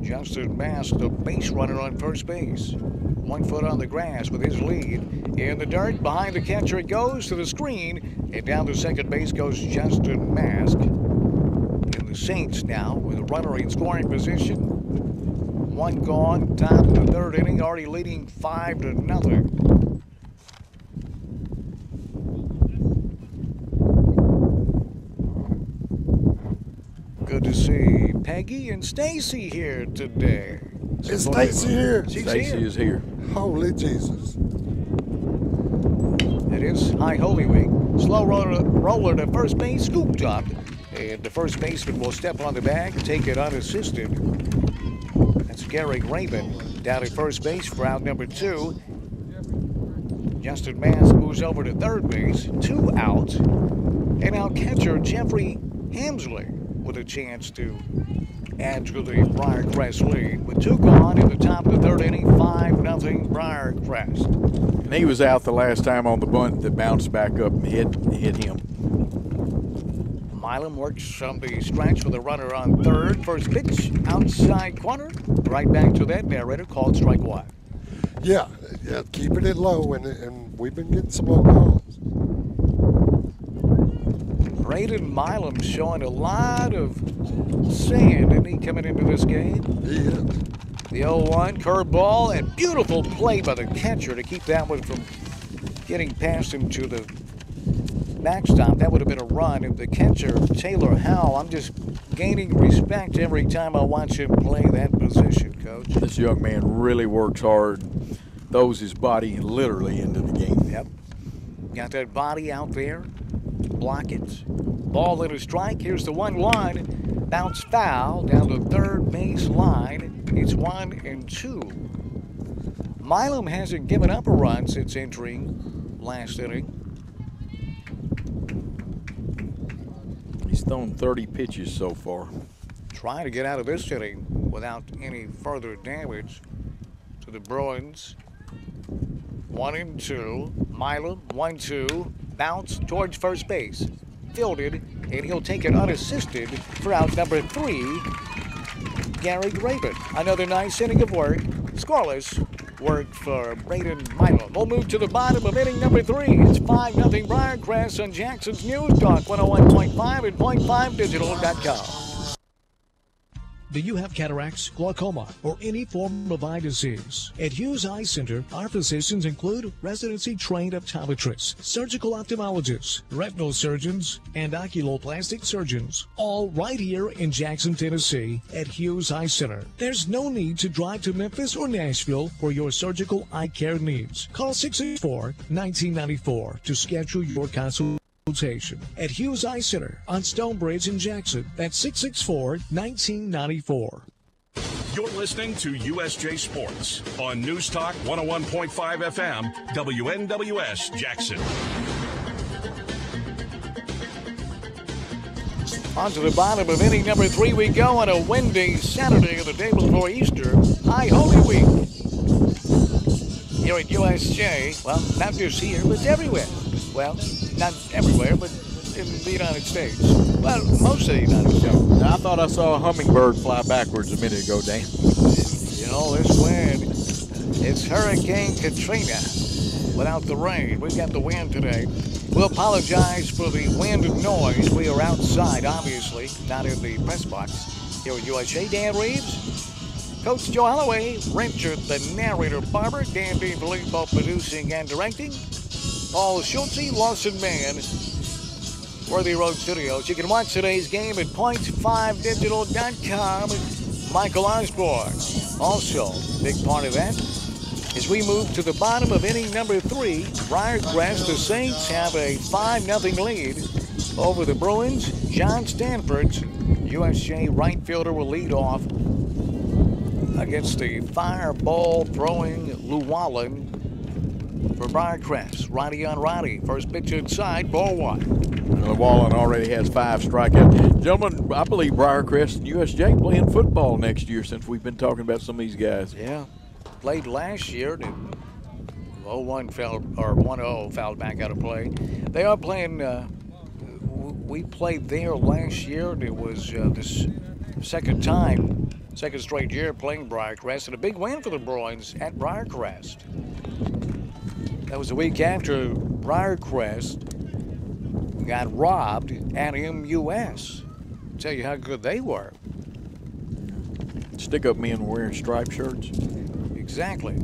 Justin Mask, the base runner on first base. 1 foot on the grass with his lead. In the dirt, behind the catcher, it goes to the screen. And down to second base goes Justin Mask. And the Saints now with a runner in scoring position. 1 gone, top of the 3rd inning, already leading 5-0. Good to see Peggy and Stacy here today. Is Stacy here? Stacy is here. Holy Jesus. It is High Holy Week. Slow roller to first base, scooped up. And the first baseman will step on the bag, take it unassisted. That's Gary Raven down at first base for out number 2. Justin Mask moves over to third base, 2 out. And now catcher Jeffrey Hamsley with a chance to add to the Briarcrest lead. With 2 gone in the top of the 3rd inning, 5-0 Briarcrest. And he was out the last time on the bunt that bounced back up and hit him. Milam works on the stretch with a runner on third. First pitch, outside corner. Right back to that narrator, called strike one. Yeah, keeping it low, and we've been getting some low calls. Braden Milam showing a lot of sand, isn't he, coming into this game? He is. The 0-1 curveball, and beautiful play by the catcher to keep that one from getting past him to the backstop. That would have been a run. If the catcher, Taylor Howell, I'm just gaining respect every time I watch him play that position, Coach. This young man really works hard, throws his body literally into the game. Yep. Got that body out there. Block it. Ball in a strike. Here's the 1-1. Bounce foul down the third base line. It's 1-2. Milam hasn't given up a run since entering last inning. He's thrown 30 pitches so far. Trying to get out of this inning without any further damage to the Bruins. 1-2. Milam, 1-2. Bounce towards first base. Fielded, and he'll take it unassisted for out number 3, Gary Graven. Another nice inning of work. Scoreless work for Braden Milam. We'll move to the bottom of inning number 3. It's 5-0 Briarcrest on Jackson's News Talk 101.5 and .5digital.com. Do you have cataracts, glaucoma, or any form of eye disease? At Hughes Eye Center, our physicians include residency-trained optometrists, surgical ophthalmologists, retinal surgeons, and oculoplastic surgeons, all right here in Jackson, Tennessee at Hughes Eye Center. There's no need to drive to Memphis or Nashville for your surgical eye care needs. Call 664-1994 to schedule your consultation. At Hughes Eye Center on Stonebridge in Jackson. That's 664-1994. You're listening to USJ Sports on News Talk 101.5 FM, WNWS Jackson. On to the bottom of inning number 3 we go on a windy Saturday of the day before Easter, High Holy Week. Here at USJ, well, not just here, but everywhere. Well, not everywhere, but in the United States. Well, most of the United States. I thought I saw a hummingbird fly backwards a minute ago, Dan. You know, this wind, it's Hurricane Katrina without the rain. We've got the wind today. We'll apologize for the wind and noise. We are outside, obviously, not in the press box. Here at USJ, Dan Reeves, Coach Joe Holloway, Richard, the narrator, Barber, Dan DeFilippo producing and directing. Paul Schultze, Lawson Mann, Worthy Road Studios. You can watch today's game at .5digital.com. Michael Osborne, also big part of that. As we move to the bottom of inning number 3, Briarcrest, the Saints have a 5-0 lead over the Bruins. John Stanford's USJ right fielder will lead off against the fireball throwing Llewellyn for Briarcrest. Righty on righty. First pitch inside, ball 1. Llewellyn already has 5 strikeouts. Gentlemen, I believe Briarcrest and USJ playing football next year since we've been talking about some of these guys. Yeah. Played last year. 0-1 fouled, or 1-0 fouled back out of play. They are playing, we played there last year. It was this second straight year playing Briarcrest, and a big win for the Bruins at Briarcrest. That was a week after Briarcrest got robbed at MUS. Tell you how good they were. Stick-up men wearing striped shirts. Exactly.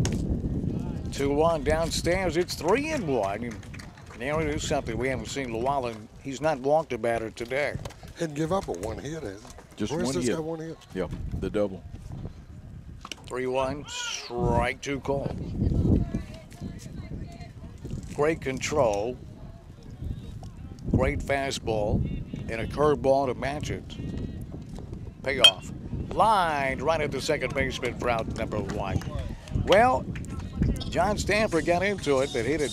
2-1 downstairs. It's 3-1. And now it is something we haven't seen Llewellyn. He's not walked a batter today. Didn't give up a 1 hit, has he? Just Where's one this hit. got 1 hit? Yep, the double. 3-1, strike 2 call. Great control, great fastball, and a curveball to match it. Payoff. Lined right at the second baseman for out number 1. Well, John Stanford got into it, but hit it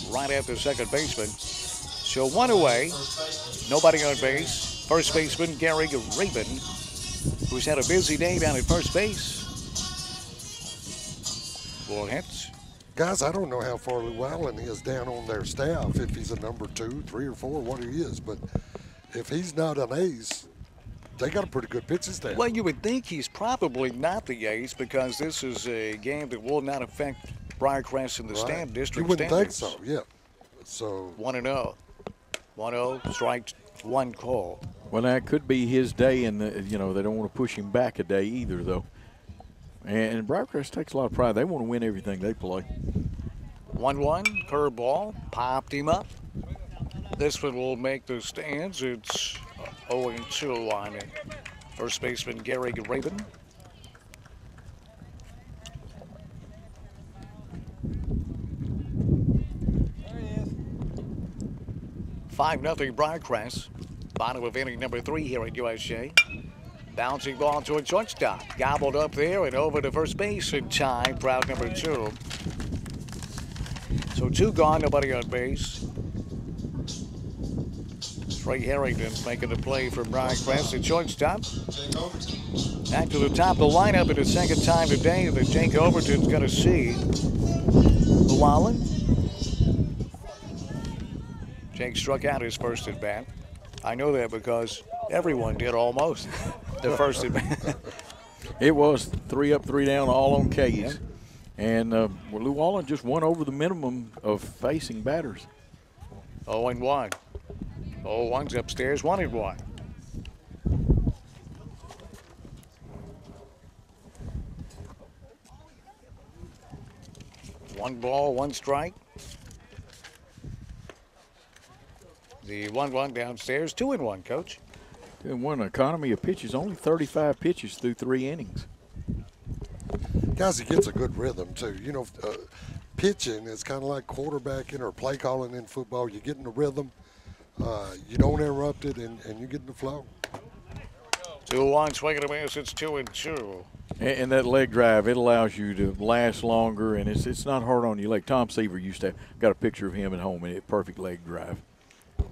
right at the second baseman. So 1 away, nobody on base. First baseman Gary Raven, who's had a busy day down at first base. 4 hits. Guys, I don't know how far Llewellyn is down on their staff, if he's a number 2, 3, or 4, what he is, but if he's not an ace, they got a pretty good pitching staff. Well, you would think he's probably not the ace because this is a game that will not affect Briarcrest in the stand district. You wouldn't standings. think so, yeah. So 1-0. 1-0, strike one call. Well, that could be his day, and they don't want to push him back a day either, though. And Briarcrest takes a lot of pride. They want to win everything they play. 1-1, curveball, popped him up. This one will make the stands. It's 0-2 on it. First baseman Gary Rabin. There he is. 5-0 Briarcrest. Bottom of inning number 3 here at USJ. Bouncing ball towards shortstop. Gobbled up there and over to first base in time. Proud number 2. So 2 gone, nobody on base. Trey Harrington making the play for Briarcrest at shortstop. Back to the top of the lineup in the second time today that Jake Overton's going to see. Llewellyn. Jake struck out his first at bat. I know that because everyone did almost their first at bat. It was 3 up, 3 down, all on K's. Yeah. And Llewellyn just won over the minimum of facing batters. 0-1. 0-1's upstairs, 1-1. One ball, 1 strike. The 1-1 downstairs, 2-1, Coach. 2-1 economy of pitches, only 35 pitches through 3 innings. Guys, he gets a good rhythm, too. Pitching is kind of like quarterbacking or play calling in football. You get in the rhythm, you don't interrupt it, and you get in the flow. 2-1, swing and a miss, it's 2-2. And that leg drive, it allows you to last longer, and it's not hard on your leg. Tom Seaver used to have, got a picture of him at home, and a perfect leg drive.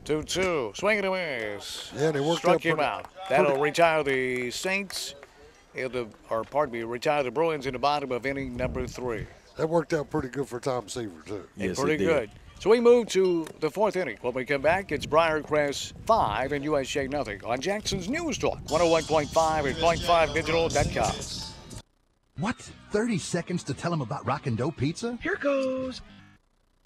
2-2, swing and a miss. Yeah, they worked Struck him out. That'll retire the Saints, retire the Bruins in the bottom of inning number 3. That worked out pretty good for Tom Seaver, too. Yes, pretty good. So we move to the 4th inning. When we come back, it's Briarcrest 5 and USJ nothing on Jackson's News Talk, 101.5 and 0.5digital.com. What? 30 seconds to tell them about Rockin' Dough Pizza? Here goes.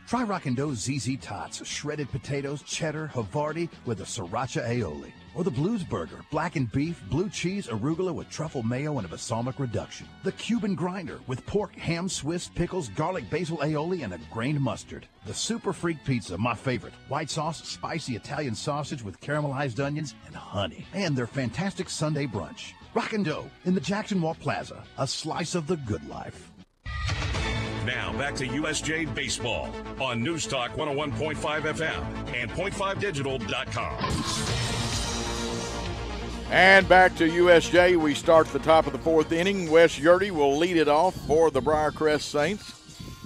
Try Rockin' Dough's ZZ Tots, shredded potatoes, cheddar, Havarti with a sriracha aioli. Or the Blues Burger, blackened beef, blue cheese, arugula with truffle mayo and a balsamic reduction. The Cuban Grinder with pork, ham, Swiss, pickles, garlic, basil aioli, and a grained mustard. The Super Freak Pizza, my favorite. White sauce, spicy Italian sausage with caramelized onions and honey. And their fantastic Sunday brunch. Rockin' Dough in the Jackson Walk Plaza, a slice of the good life. Now back to USJ Baseball on News Talk 101.5 FM and 0.5digital.com. And back to USJ. We start at the top of the 4th inning. Wes Yurdy will lead it off for the Briarcrest Saints.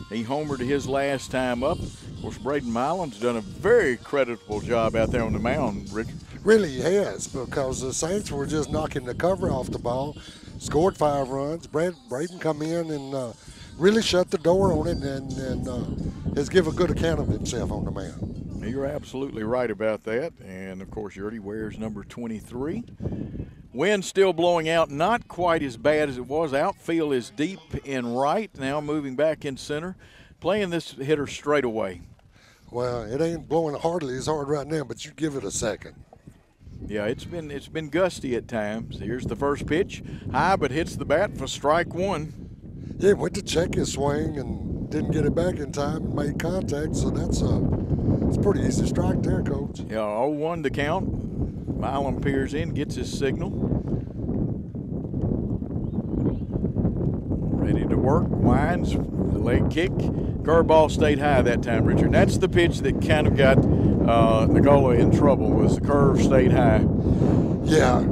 He homered his last time up. Of course, Braden Milan's done a very creditable job out there on the mound, Richard. Really he has, because the Saints were just knocking the cover off the ball, scored 5 runs. Braden come in and really shut the door on it and has given a good account of himself on the mound. You're absolutely right about that. And, of course, Yurdy wears number 23. Wind still blowing out, not quite as bad as it was. Outfield is deep in right, now moving back in center, playing this hitter straight away. Well, it ain't blowing hardly as hard right now, but you give it a second. Yeah, it's been gusty at times. Here's the first pitch, high but hits the bat for strike 1. Yeah, went to check his swing and didn't get it back in time and made contact, so it's a pretty easy strike there, Coach. Yeah, 0-1 to count. Milam peers in, gets his signal. Ready to work, winds, the leg kick. Curveball stayed high that time, Richard. That's the pitch that kind of got Nicola in trouble, was the curve stayed high. Yeah,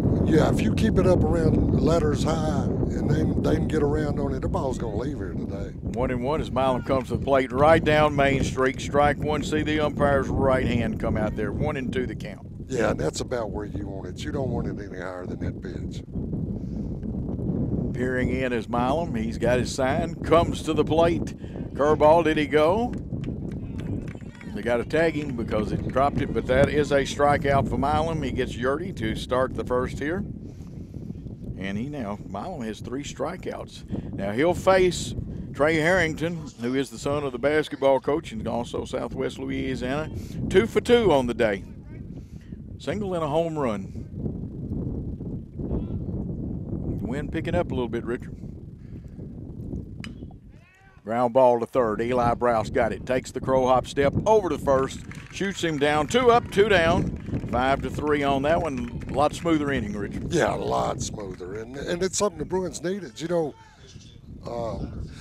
if you keep it up around letters high and they can get around on it, the ball's going to leave here today. 1-1 as Milam comes to the plate right down Main Street. Strike 1. See the umpire's right hand come out there. 1-2 the count. Yeah, and that's about where you want it. You don't want it any higher than that pitch. Peering in is Milam. He's got his sign. Comes to the plate. Curveball, did he go? They got to tag him because it dropped it, but that is a strikeout for Milam. He gets Yurdy to start the first here. And Milam has 3 strikeouts. Now he'll face Trey Harrington, who is the son of the basketball coach and also Southwest Louisiana. 2 for 2 on the day. Single and a home run. Wind picking up a little bit, Richard. Ground ball to third. Eli Browse got it. Takes the crow hop step over to first. Shoots him down. 2 up, 2 down. 5-3 on that one. A lot smoother inning, Richard. Yeah, a lot smoother. And it's something the Bruins needed. You know,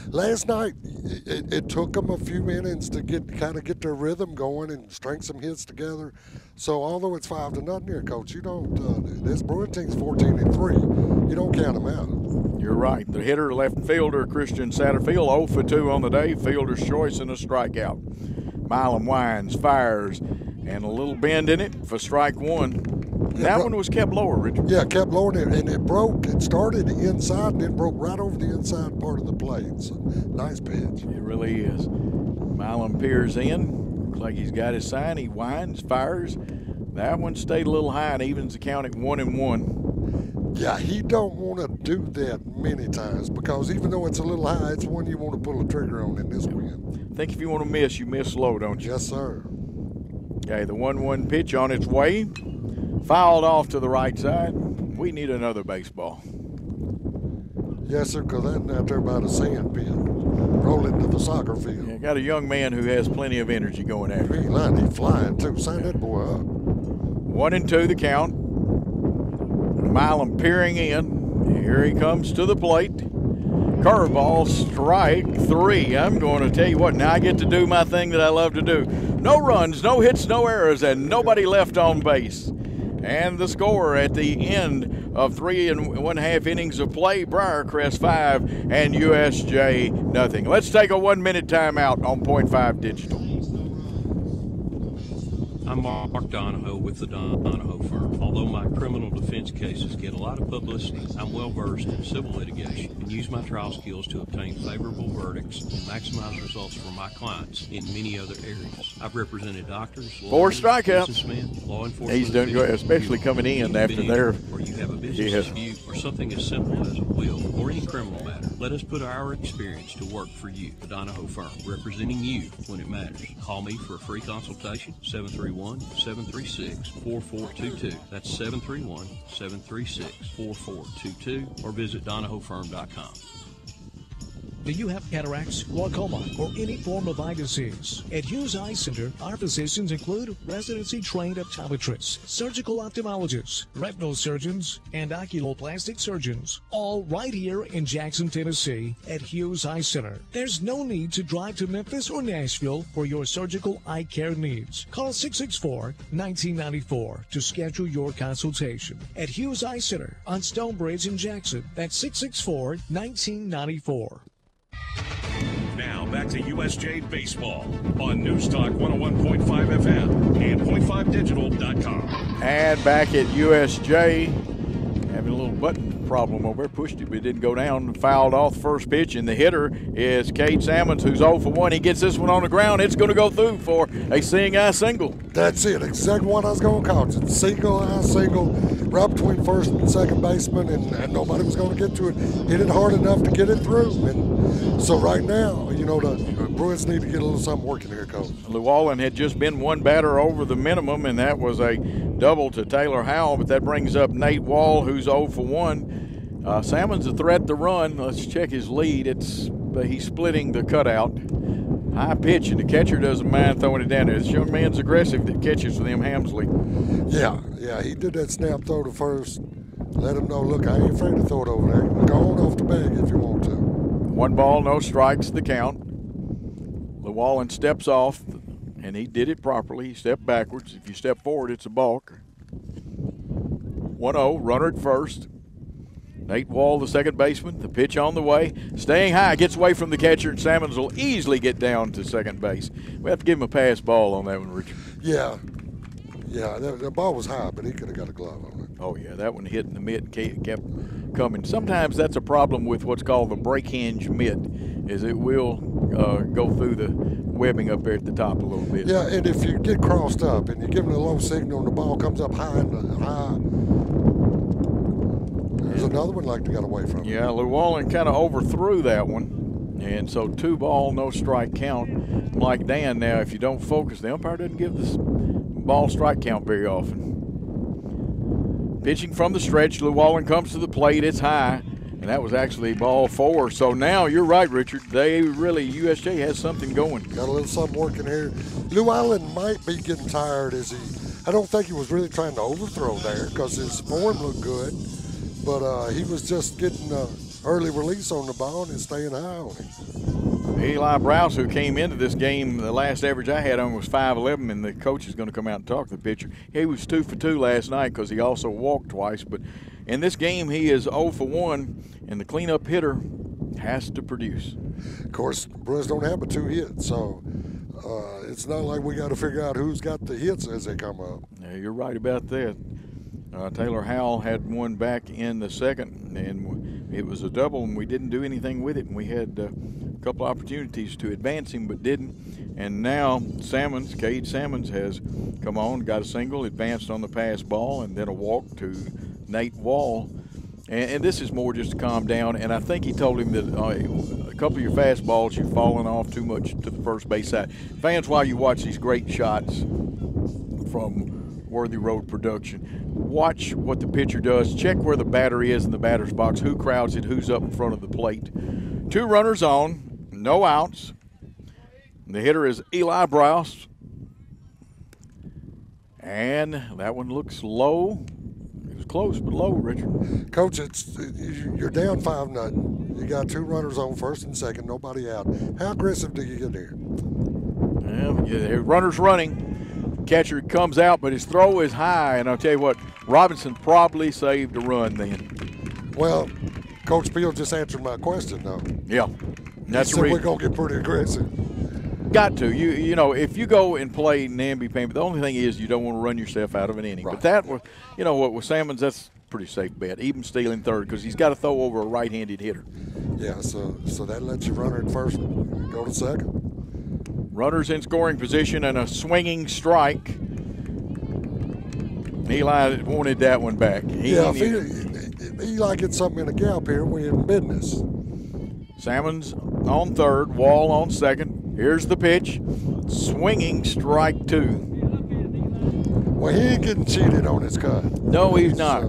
last night it took them a few innings to get their rhythm going and string some hits together. So although it's 5-0 here, Coach, you don't. This Bruin team's 14-3. You don't count them out. You're right. The hitter, left fielder Christian Satterfield, 0 for 2 on the day. Fielder's choice and a strikeout. Milam winds, fires, and a little bend in it for strike 1. That one was kept lower, Richard. Yeah, kept lower, and it broke. It started inside and then broke right over the inside part of the plate. So, nice pitch. It really is. Milam peers in. Looks like he's got his sign. He winds, fires. That one stayed a little high and evens the count at 1-1. Yeah, he don't want to do that many times because even though it's a little high, it's one you want to pull a trigger on in this win. I think if you want to miss, you miss low, don't you? Yes, sir. Okay, the 1-1 pitch on its way. Fouled off to the right side. We need another baseball. Yes, sir, because that's out there by the sand pit. Roll into the soccer field. Yeah, got a young man who has plenty of energy going after him. He's flying, too. Sign that boy up. 1-2 the count. Milam peering in. Here he comes to the plate. Curveball, strike 3. I'm going to tell you what, now I get to do my thing that I love to do. No runs, no hits, no errors, and nobody left on base. And the score at the end of 3 1/2 innings of play, Briarcrest 5 and USJ nothing. Let's take a 1-minute timeout on .5 Digital. I'm Mark Donahoe with the Donahoe firm. Although my criminal defense cases get a lot of publicity, I'm well versed in civil litigation and use my trial skills to obtain favorable verdicts and maximize results for my clients in many other areas. I've represented doctors, 4 lawyers, strikeouts. businessmen, law enforcement. He's doing good, especially coming in after their. Or you have a business dispute or something as simple as a will or any criminal matter. Let us put our experience to work for you, the Donahoe firm, representing you when it matters. Call me for a free consultation, 731-736-4422. That's 731-736-4422, or visit DonahoeFirm.com. Do you have cataracts, glaucoma, or any form of eye disease? At Hughes Eye Center, our physicians include residency-trained optometrists, surgical ophthalmologists, retinal surgeons, and oculoplastic surgeons, all right here in Jackson, Tennessee at Hughes Eye Center. There's no need to drive to Memphis or Nashville for your surgical eye care needs. Call 664-1994 to schedule your consultation. At Hughes Eye Center on Stonebridge in Jackson, that's 664-1994. Now back to USJ Baseball on News Talk 101.5 FM and .5digital.com. And back at USJ, having a little button problem over there. Pushed it, but it didn't go down. Fouled off the first pitch, and the hitter is Cade Salmons, who's 0 for 1. He gets this one on the ground. It's going to go through for a seeing eye single. That's it. Exactly what I was going to call it. Single eye single, right between first and second baseman, and nobody was going to get to it. Hit it hard enough to get it through. And so right now, you know, the Bruins need to get a little something working here, Coach. Llewellyn had just been one batter over the minimum, and that was a double to Taylor Howell, but that brings up Nate Wall, who's 0 for 1. Salmon's a threat to run. Let's check his lead. He's splitting the cutout. High pitch, and the catcher doesn't mind throwing it down there. This young man's aggressive that catches for them, Hamsley. Yeah, he did that snap throw to first. Let him know, look, I ain't afraid to throw it over there. Go on off the bag if you want to. 1 ball, no strikes, the count. Llewellyn steps off, and he did it properly. He stepped backwards. If you step forward, it's a balk. 1-0, runner at first. Nate Wall, the second baseman, the pitch on the way. Staying high, gets away from the catcher, and Salmons will easily get down to second base. We have to give him a pass ball on that one, Richard. Yeah, the ball was high, but he could have got a glove on it. Oh, yeah, that one hit in the mitt, kept coming. Sometimes that's a problem with what's called the break hinge mitt, is it will go through the webbing up there at the top a little bit. Yeah, and if you get crossed up and you're giving a low signal and the ball comes up high there's another one like to get away from it. Yeah, Llewellyn kind of overthrew that one. And so 2 ball, no strike count. Like Dan, now if you don't focus, the umpire doesn't give this ball strike count very often. Pitching from the stretch, Llewellyn comes to the plate. It's high, and that was actually ball 4. So now you're right, Richard. They really, USJ has something going. Got a little something working here. Llewellyn might be getting tired I don't think he was really trying to overthrow there because his form looked good. But he was just getting early release on the ball and staying high on it. Eli Browse, who came into this game, the last average I had on was 5.11, and the coach is going to come out and talk to the pitcher. He was 2 for 2 last night because he also walked twice. But in this game, he is 0 for 1, and the cleanup hitter has to produce. Of course, Bruins don't have but 2 hits, so it's not like we got to figure out who's got the hits as they come up. Yeah, you're right about that. Taylor Howell had one back in the second, and it was a double, and we didn't do anything with it. And we had a couple opportunities to advance him, but didn't. And now Cade Sammons has come on, got a single, advanced on the pass ball, and then a walk to Nate Wall. And this is more just to calm down. And I think he told him that a couple of your fastballs, you've fallen off too much to the first base side. Fans, while you watch these great shots from Worthy Road Production, watch what the pitcher does. Check where the batter is in the batter's box, who crowds it, who's up in front of the plate. 2 runners on, no outs. The hitter is Eli Browse. And that one looks low. It was close, but low, Richard. Coach, you're down 5-0. You got 2 runners on, first and second, nobody out. How aggressive do you get here? Yeah, runner's running. Catcher comes out, but his throw is high, and I'll tell you what, Robinson probably saved a run then. Well, Coach Beal just answered my question, though. Yeah, that's he said we're going to get pretty aggressive. Got to. You know, if you go and play Namby Payne, the only thing is you don't want to run yourself out of an inning. Right. But that was, you know what, with Sammons, that's a pretty safe bet. Even stealing third because he's got to throw over a right-handed hitter. Yeah, so that lets you runner at first, go to second. Runners in scoring position and a swinging strike. Eli wanted that one back. If Eli gets something in a gap here, we're in business. Sammons on third, Wall on second. Here's the pitch. Swinging strike 2. Well, he ain't getting cheated on his cut. No, he's not.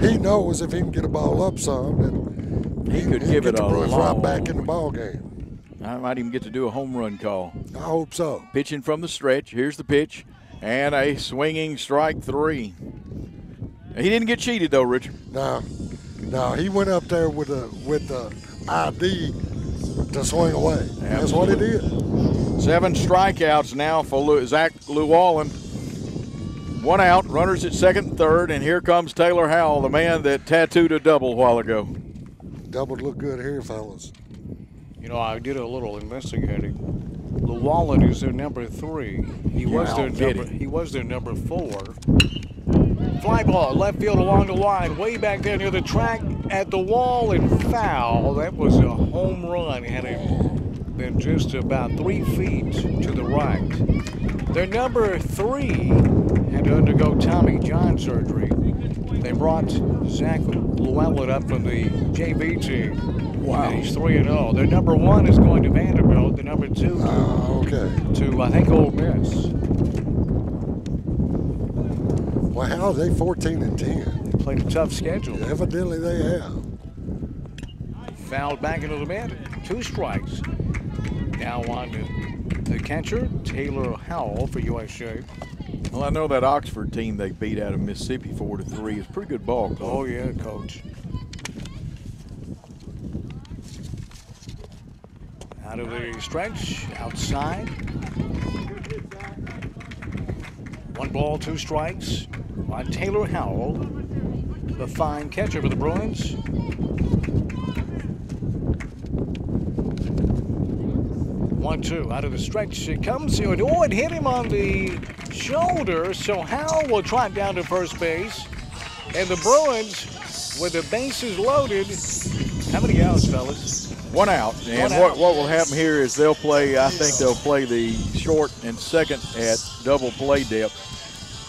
He knows if he can get a ball up some, then he could give it a long right back in the ball game. I might even get to do a home run call. I hope so. Pitching from the stretch. Here's the pitch. And a swinging strike 3. He didn't get cheated, though, Richard. No, he went up there with the ID to swing away. Absolutely. That's what he did. 7 strikeouts now for Zach Llewellyn. 1 out, runners at second and third, and here comes Taylor Howell, the man that tattooed a double a while ago. Double look good here, fellas. You know, I did a little investigating. Llewellyn is their number 3. He was their number 4. Fly ball, left field along the line, way back there near the track at the wall and foul. That was a home run. Had it been just about 3 feet to the right. Their number 3 had to undergo Tommy John surgery. They brought Zach Llewellyn up from the JV team. Wow. And he's 3-0. Their number 1 is going to Vanderbilt. The number 2 to I think Ole Miss. Well, how are they 14-10? They played a tough schedule. Yeah, evidently they have. Fouled back into the mid. 2 strikes. Now on to the catcher, Taylor Howell for USJ. Well, I know that Oxford team they beat out of Mississippi 4-3 is a pretty good ball club. Oh yeah, Coach. Out of the stretch, outside. 1 ball, 2 strikes by Taylor Howell, the fine catcher for the Bruins. 1-2 out of the stretch. It comes here. Oh, it hit him on the shoulder, so Howell will trot down to first base. And the Bruins with the bases loaded. How many outs, fellas? 1 out. And what will happen here is I think they'll play the short and second at double play depth.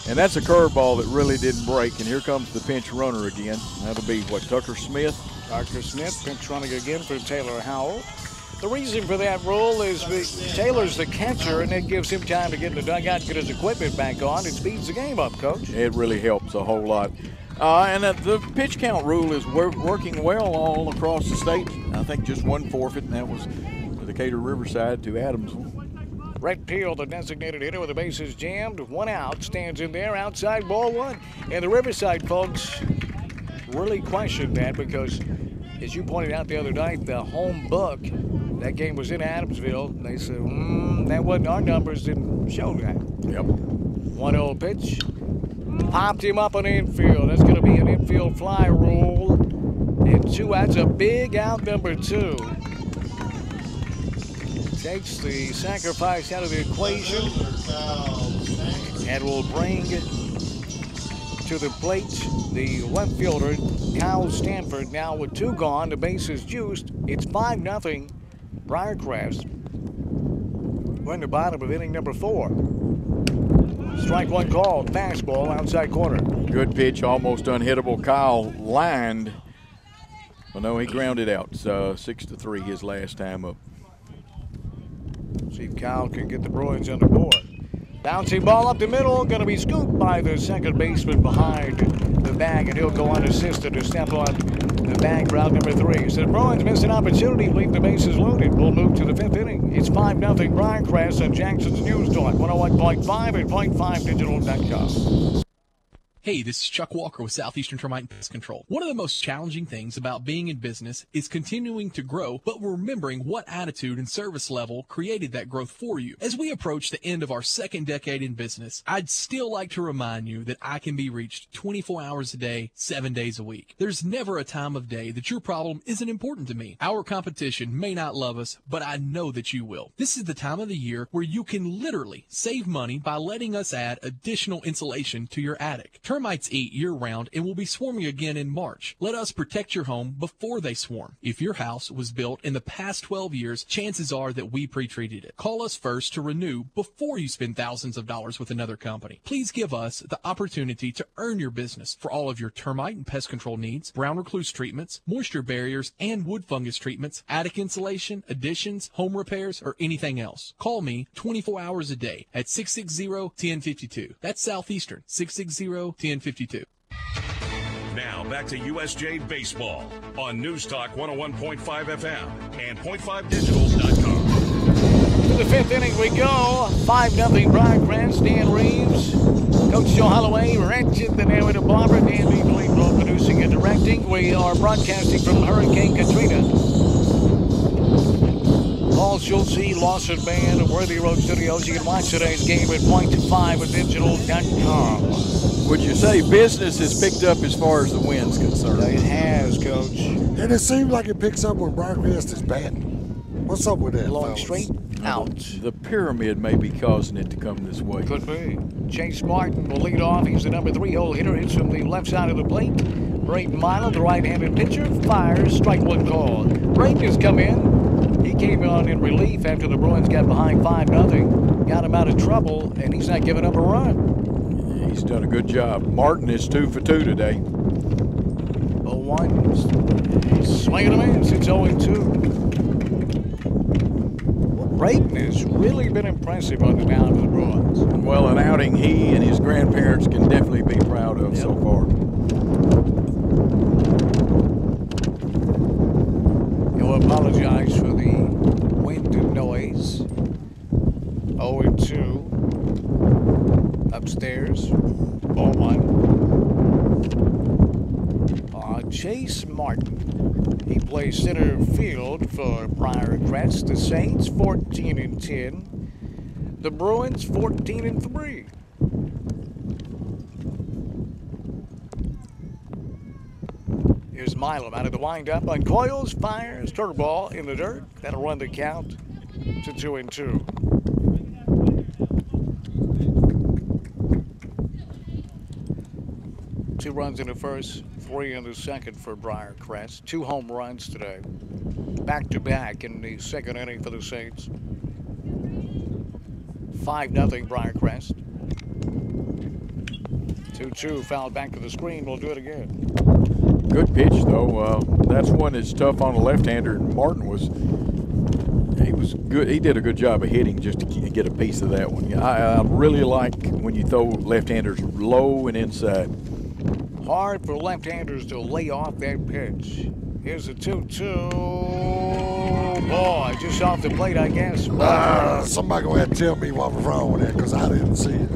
And that's a curveball that really didn't break. And here comes the pinch runner again. That'll be, Tucker Smith? Tucker Smith, pinch running again for Taylor Howell. The reason for that rule is Taylor's the catcher, and it gives him time to get in the dugout, get his equipment back on. It speeds the game up, Coach. It really helps a whole lot. And the pitch count rule is working well all across the state. I think just one forfeit, and that was the Decatur Riverside to Adamsville. Brett Peel, the designated hitter with the bases jammed. 1 out, stands in there, outside ball 1. And the Riverside folks really questioned that because, as you pointed out the other night, the home book, that game was in Adamsville. They said, that wasn't, our numbers didn't show that. Yep. 1-0 pitch. Popped him up on the infield. That's going to be an infield fly rule. And 2 outs, a big out, number 2. Takes the sacrifice out of the equation and will bring to the plate the left fielder, Kyle Stanford. Now with 2 gone, the base is juiced. It's 5-0 Briarcrest. We're in the bottom of inning number 4. Strike 1 called, fastball outside corner. Good pitch, almost unhittable. Kyle lined. Well, no, he grounded out. 6-3 his last time up. See if Kyle can get the Bruins on the board. Bouncing ball up the middle, going to be scooped by the second baseman behind the bag, and he'll go unassisted to step on the bag, route number 3. So the Bruins miss an opportunity to leave the bases loaded. We'll move to the 5th inning. It's 5-0 Briarcrest on Jackson's News Talk, 101.5 and .5digital.com. Hey, this is Chuck Walker with Southeastern Termite and Pest Control. One of the most challenging things about being in business is continuing to grow, but remembering what attitude and service level created that growth for you. As we approach the end of our 2nd decade in business, I'd still like to remind you that I can be reached 24 hours a day, 7 days a week. There's never a time of day that your problem isn't important to me. Our competition may not love us, but I know that you will. This is the time of the year where you can literally save money by letting us add additional insulation to your attic. Termites eat year-round and will be swarming again in March. Let us protect your home before they swarm. If your house was built in the past 12 years, chances are that we pre-treated it. Call us first to renew before you spend thousands of dollars with another company. Please give us the opportunity to earn your business for all of your termite and pest control needs, brown recluse treatments, moisture barriers, and wood fungus treatments, attic insulation, additions, home repairs, or anything else. Call me 24 hours a day at 660-1052. That's Southeastern, 660-1052. Now back to USJ Baseball on News Talk 101.5 FM and .5digital.com. To the 5th inning we go. 5-0 Briarcrest. Dan Reeves, Coach Joe Holloway, Ratchet, the narrator Barbara, Dan Beagley, producing and directing. We are broadcasting from Hurricane Katrina. Paul Schultz, Lawson Band, Worthy Road Studios. You can watch today's game at .5digital.com. Would you say business has picked up as far as the wind's concerned? It has, Coach. And it seems like it picks up when Briarcrest is batting. What's up with that, Long fellas? straight out. The pyramid may be causing it to come this way. Could be. Chase Martin will lead off. He's the number 3-hole hitter. Hits from the left side of the plate. Braden Milo, the right-handed pitcher, fires. Strike 1 called. Braden has come in. He came on in relief after the Bruins got behind 5-0. Got him out of trouble, and he's not giving up a run. He's done a good job. Martin is 2 for 2 today. 0-1. Swinging a miss. It's 0-2. Braden has really been impressive on the mound for the Bruins. Well, an outing he and his grandparents can definitely be proud of so far. He'll apologize for the wind and noise. 0-2. Upstairs. 0-1. Chase Martin. He plays center field for Briarcrest. The Saints 14-10. The Bruins 14-3. Here's Milam out of the windup, uncoils, fires, curveball in the dirt. That'll run the count to 2-2. 2 runs in the first, 3 in the second for Briarcrest. 2 home runs today. Back-to-back in the second inning for the Saints. 5-0 Briarcrest. 2-2 fouled back to the screen. We'll do it again. Good pitch, though. That's one that's tough on the left-hander. Martin was good. He did a good job of hitting just to get a piece of that one. I really like when you throw left-handers low and inside. Hard for left-handers to lay off that pitch. Here's a 2-2. Boy, just off the plate, I guess. Somebody go ahead and tell me what was wrong with that, because I didn't see it.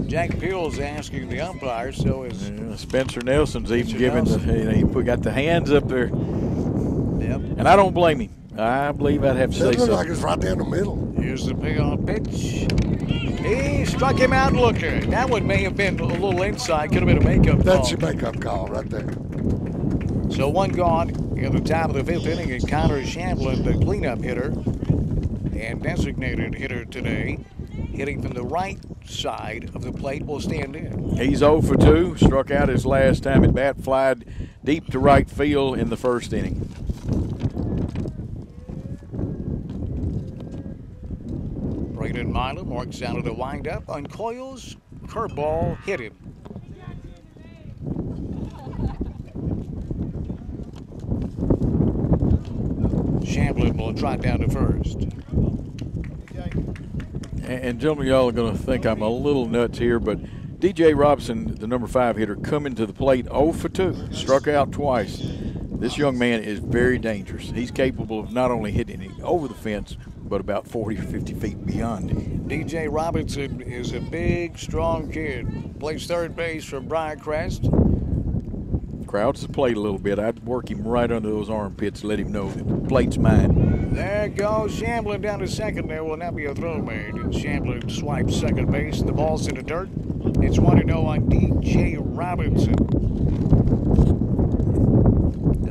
Jack Peel's asking the umpire, so is Spencer Nelson's even giving he got the hands up there. Yep. And I don't blame him. I believe I'd have to say It something. looked like it's right there in the middle. Here's the payoff pitch. He struck him out looking. That one may have been a little inside. Could have been a makeup call. That's your makeup call right there. So 1 gone in the top of the 5th inning, and Connor Shamblin, the cleanup hitter and designated hitter today, hitting from the right side of the plate, will stand in. He's 0 for 2. Struck out his last time at bat, flied deep to right field in the first inning. Braden Milam works out of the windup, uncoils, curveball, hit him. Shamblin will trot down to first. And gentlemen, y'all are going to think I'm a little nuts here, but DJ Robinson, the number 5 hitter, coming to the plate 0 for 2, struck out twice. This young man is very dangerous. He's capable of not only hitting it over the fence, but about 40 or 50 feet beyond it. DJ Robinson is a big, strong kid. Plays third base for Briarcrest. Crowds the plate a little bit. I'd work him right under those armpits, let him know that the plate's mine. There goes Shamblin down to second. There will not be a throw made. And Shamblin swipes second base. The ball's in the dirt. It's 1-0 on DJ Robinson.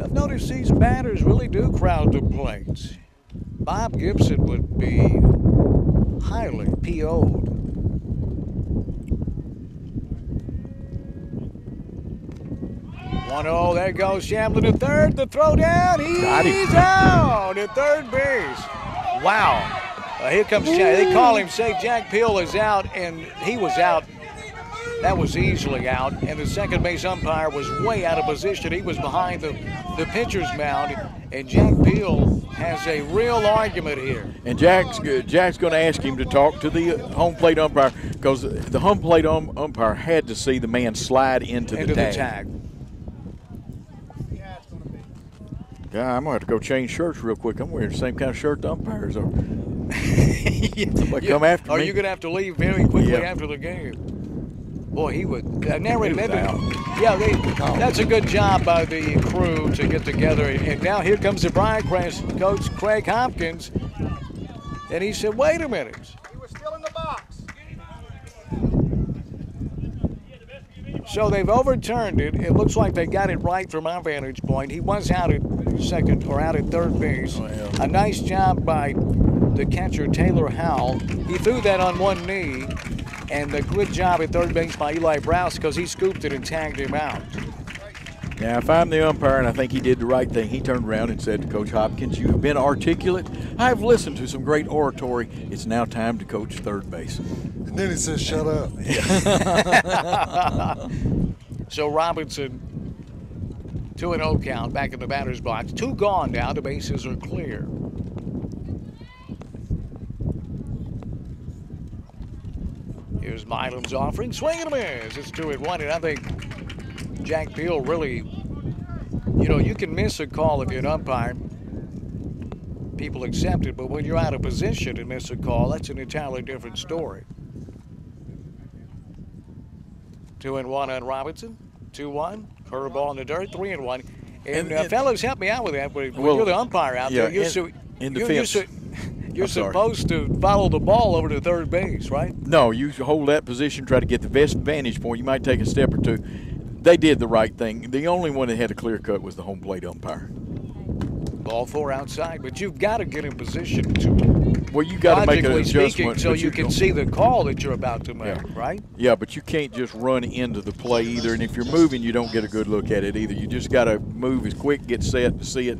I've noticed these batters really do crowd the plate. Bob Gibson would be highly PO'd. 1-0, there goes Shamblin to third, the throw down, he's out at third base. Wow. Here comes Jack. They call him, say Jack Peel is out, and he was out. That was easily out, and the second base umpire was way out of position. He was behind the pitcher's mound, and Jack Peel has a real argument here. And Jack's going to ask him to talk to the home plate umpire, because the home plate umpire had to see the man slide into the tag. God, I'm going to have to go change shirts real quick. I'm wearing the same kind of shirt the umpires are. Somebody come after me. Are you going to have to leave very quickly after the game? Boy, he would. That's a good job by the crew to get together. And now here comes the Briarcrest coach, Craig Hopkins. And he said, wait a minute. He was still in the box. So they've overturned it. It looks like they got it right from our vantage point. He was out at second or out at third base. Oh, yeah. A nice job by the catcher, Taylor Howell. He threw that on one knee. And a good job at third base by Eli Browse, because he scooped it and tagged him out. Now, if I'm the umpire, and I think he did the right thing, he turned around and said to Coach Hopkins, you have been articulate. I've listened to some great oratory. It's now time to coach third base. And then he says, shut up. So Robinson, 2-0 count, back in the batter's box. 2 gone now. The bases are clear. Here's Milam's offering. Swing and a miss. It's 2-1. And I think Jack Peel really, you can miss a call if you're an umpire. People accept it. But when you're out of position and miss a call, that's an entirely different story. 2-1 on Robinson. 2-1. Curveball in the dirt. 3-1. And fellas, help me out with that. When you're the umpire out there, you're supposed to follow the ball over to third base, right? No, you hold that position, try to get the best vantage point. You might take a step or two. They did the right thing. The only one that had a clear cut was the home plate umpire. Ball 4 outside, but you've got to get in position to Well, you got to make an adjustment. Speaking, so you can see the call that you're about to make, right? Yeah, but you can't just run into the play either. And if you're moving, you don't get a good look at it either. You just got to move as quick, get set to see it.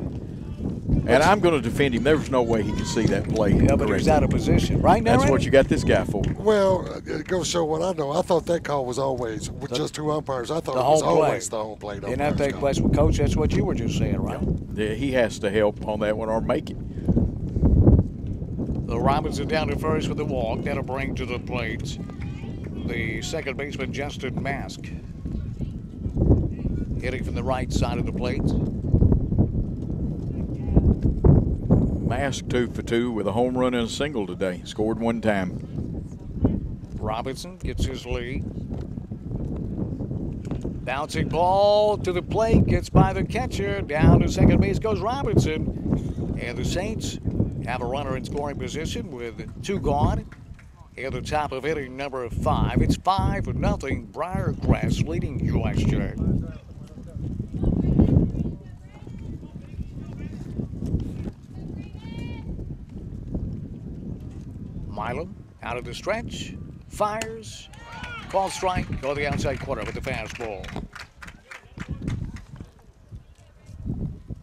And I'm going to defend him. There's no way he can see that play. Yeah, but he's out of position. Right now, that's what you got this guy for. Well, it goes to show what I know. I thought that call was always with just two umpires. I thought it was always the home plate. And that take place with Coach. That's what you were just saying, right? Yeah, he has to help on that one or make it. The Robinson down to first with the walk. That'll bring to the plate the second baseman, Justin Mask. Hitting from the right side of the plate. Mask 2 for 2 with a home run and a single today. Scored one time. Robinson gets his lead. Bouncing ball to the plate, gets by the catcher. Down to second base goes Robinson. And the Saints have a runner in scoring position with 2 gone. At the top of inning number 5. It's 5-0. Briarcrest leading USJ. Milam out of the stretch, fires, call strike, go to the outside corner with the fastball.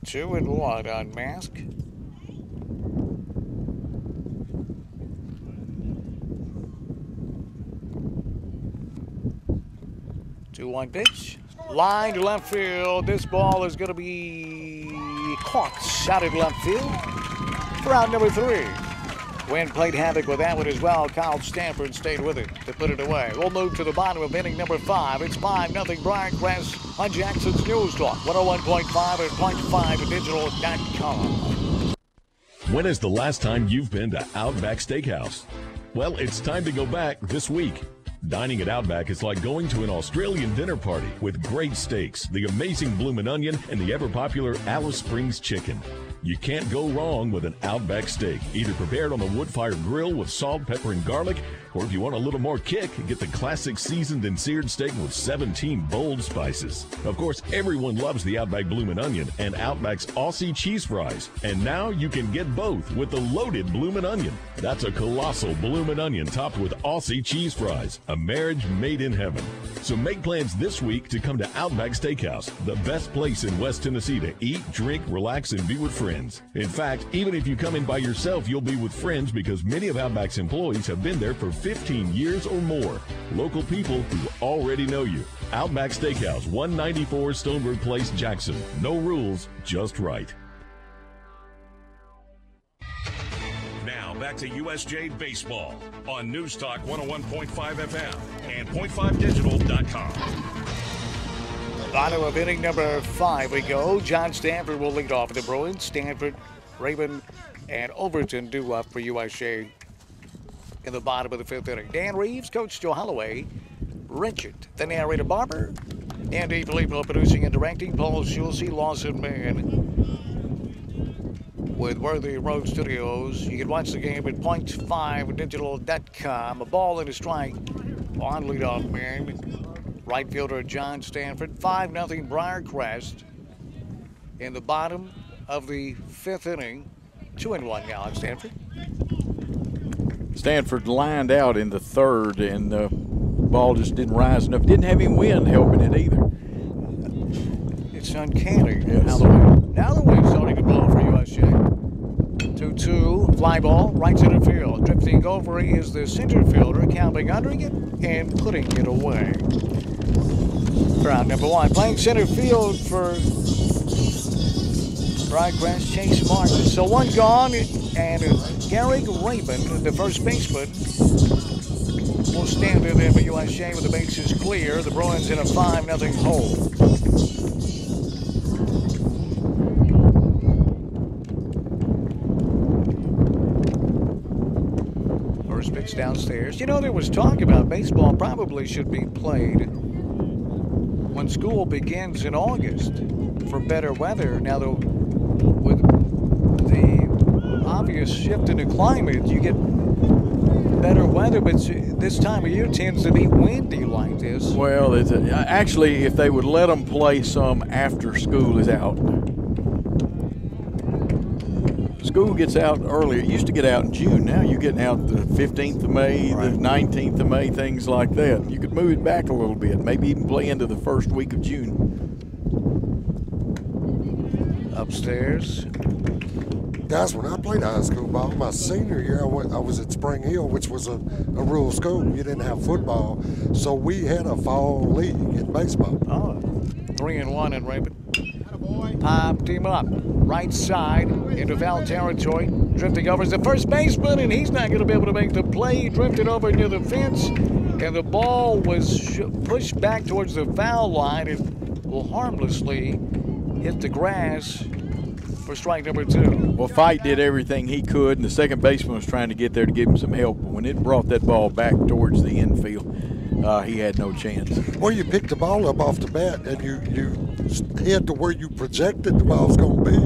2-1 on Mask. Two-one pitch, line to left field. This ball is going to be caught, shot at left field for out number 3. Wynn played havoc with that one as well. Kyle Stanford stayed with it to put it away. We'll move to the bottom of inning number 5. It's 5-0 Briarcrest on Jackson's News Talk. 101.5 and 0.5digital.com. When is the last time you've been to Outback Steakhouse? Well, it's time to go back this week. Dining at Outback is like going to an Australian dinner party with great steaks, the amazing bloomin' onion, and the ever-popular Alice Springs chicken. You can't go wrong with an Outback steak, either prepared on the wood-fired grill with salt, pepper, and garlic, or if you want a little more kick, get the classic seasoned and seared steak with 17 bold spices. Of course, everyone loves the Outback Bloomin' Onion and Outback's Aussie cheese fries. And now you can get both with the loaded Bloomin' Onion. That's a colossal Bloomin' Onion topped with Aussie cheese fries, a marriage made in heaven. So make plans this week to come to Outback Steakhouse, the best place in West Tennessee to eat, drink, relax, and be with friends. In fact, even if you come in by yourself, you'll be with friends because many of Outback's employees have been there for 15 years or more. Local people who already know you. Outback Steakhouse, 194 Stoneberg Place, Jackson. No rules, just right. Now back to USJ Baseball on News Talk 101.5 FM and 0.5digital.com. Bottom of inning number 5 we go. John Stanford will lead off for the Bruins. Stanford, Raven, and Overton do up for USJ in the bottom of the 5th inning. Dan Reeves, Coach Joe Holloway, Richard, the narrator Barber, Andy Filippo producing and directing, Paul Schulze, Lawson Mann with Worthy Road Studios. You can watch the game at 0.5digital.com. A ball and a strike on leadoff man. Right fielder John Stanford. 5-0 Briarcrest in the bottom of the 5th inning. 2-1 now on Stanford. Stanford lined out in the 3rd, and the ball just didn't rise enough. Didn't have any wind helping it either. It's uncanny. Yes. Now the wind's starting to blow for USJ. 2-2, fly ball, right center field. Drifting over is the center fielder, counting under it and putting it away. Crowd number 1 playing center field for Briarcrest, Chase Martin. So 1 gone, and Gary Raven, the first baseman, will stand there for USJ with the bases clear. The Bruins in a 5-0 hole. First pitch downstairs. You know, there was talk about baseball probably should be played when school begins in August for better weather. Now, with the obvious shift in the climate, you get better weather, but this time of year tends to be windy like this. Well, actually, if they would let them play some after school is out. school gets out earlier. It used to get out in June. Now you're getting out the 15th of May, the 19th of May, things like that. You could move it back a little bit, maybe even play into the first week of June. Upstairs. Guys, when I played high school ball, my senior year, I was at Spring Hill, which was a rural school. You didn't have football, so we had a fall league in baseball. Oh, 3-1 in Raven. Popped him up. Right side into foul territory. Drifting over as the first baseman, and he's not going to be able to make the play. He drifted over near the fence, and the ball was pushed back towards the foul line. It will harmlessly hit the grass for strike number 2. Well, Fight did everything he could, and the second baseman was trying to get there to give him some help. When it brought that ball back towards the infield, he had no chance. Well, you picked the ball up off the bat, and you head to where you projected the ball's going to be,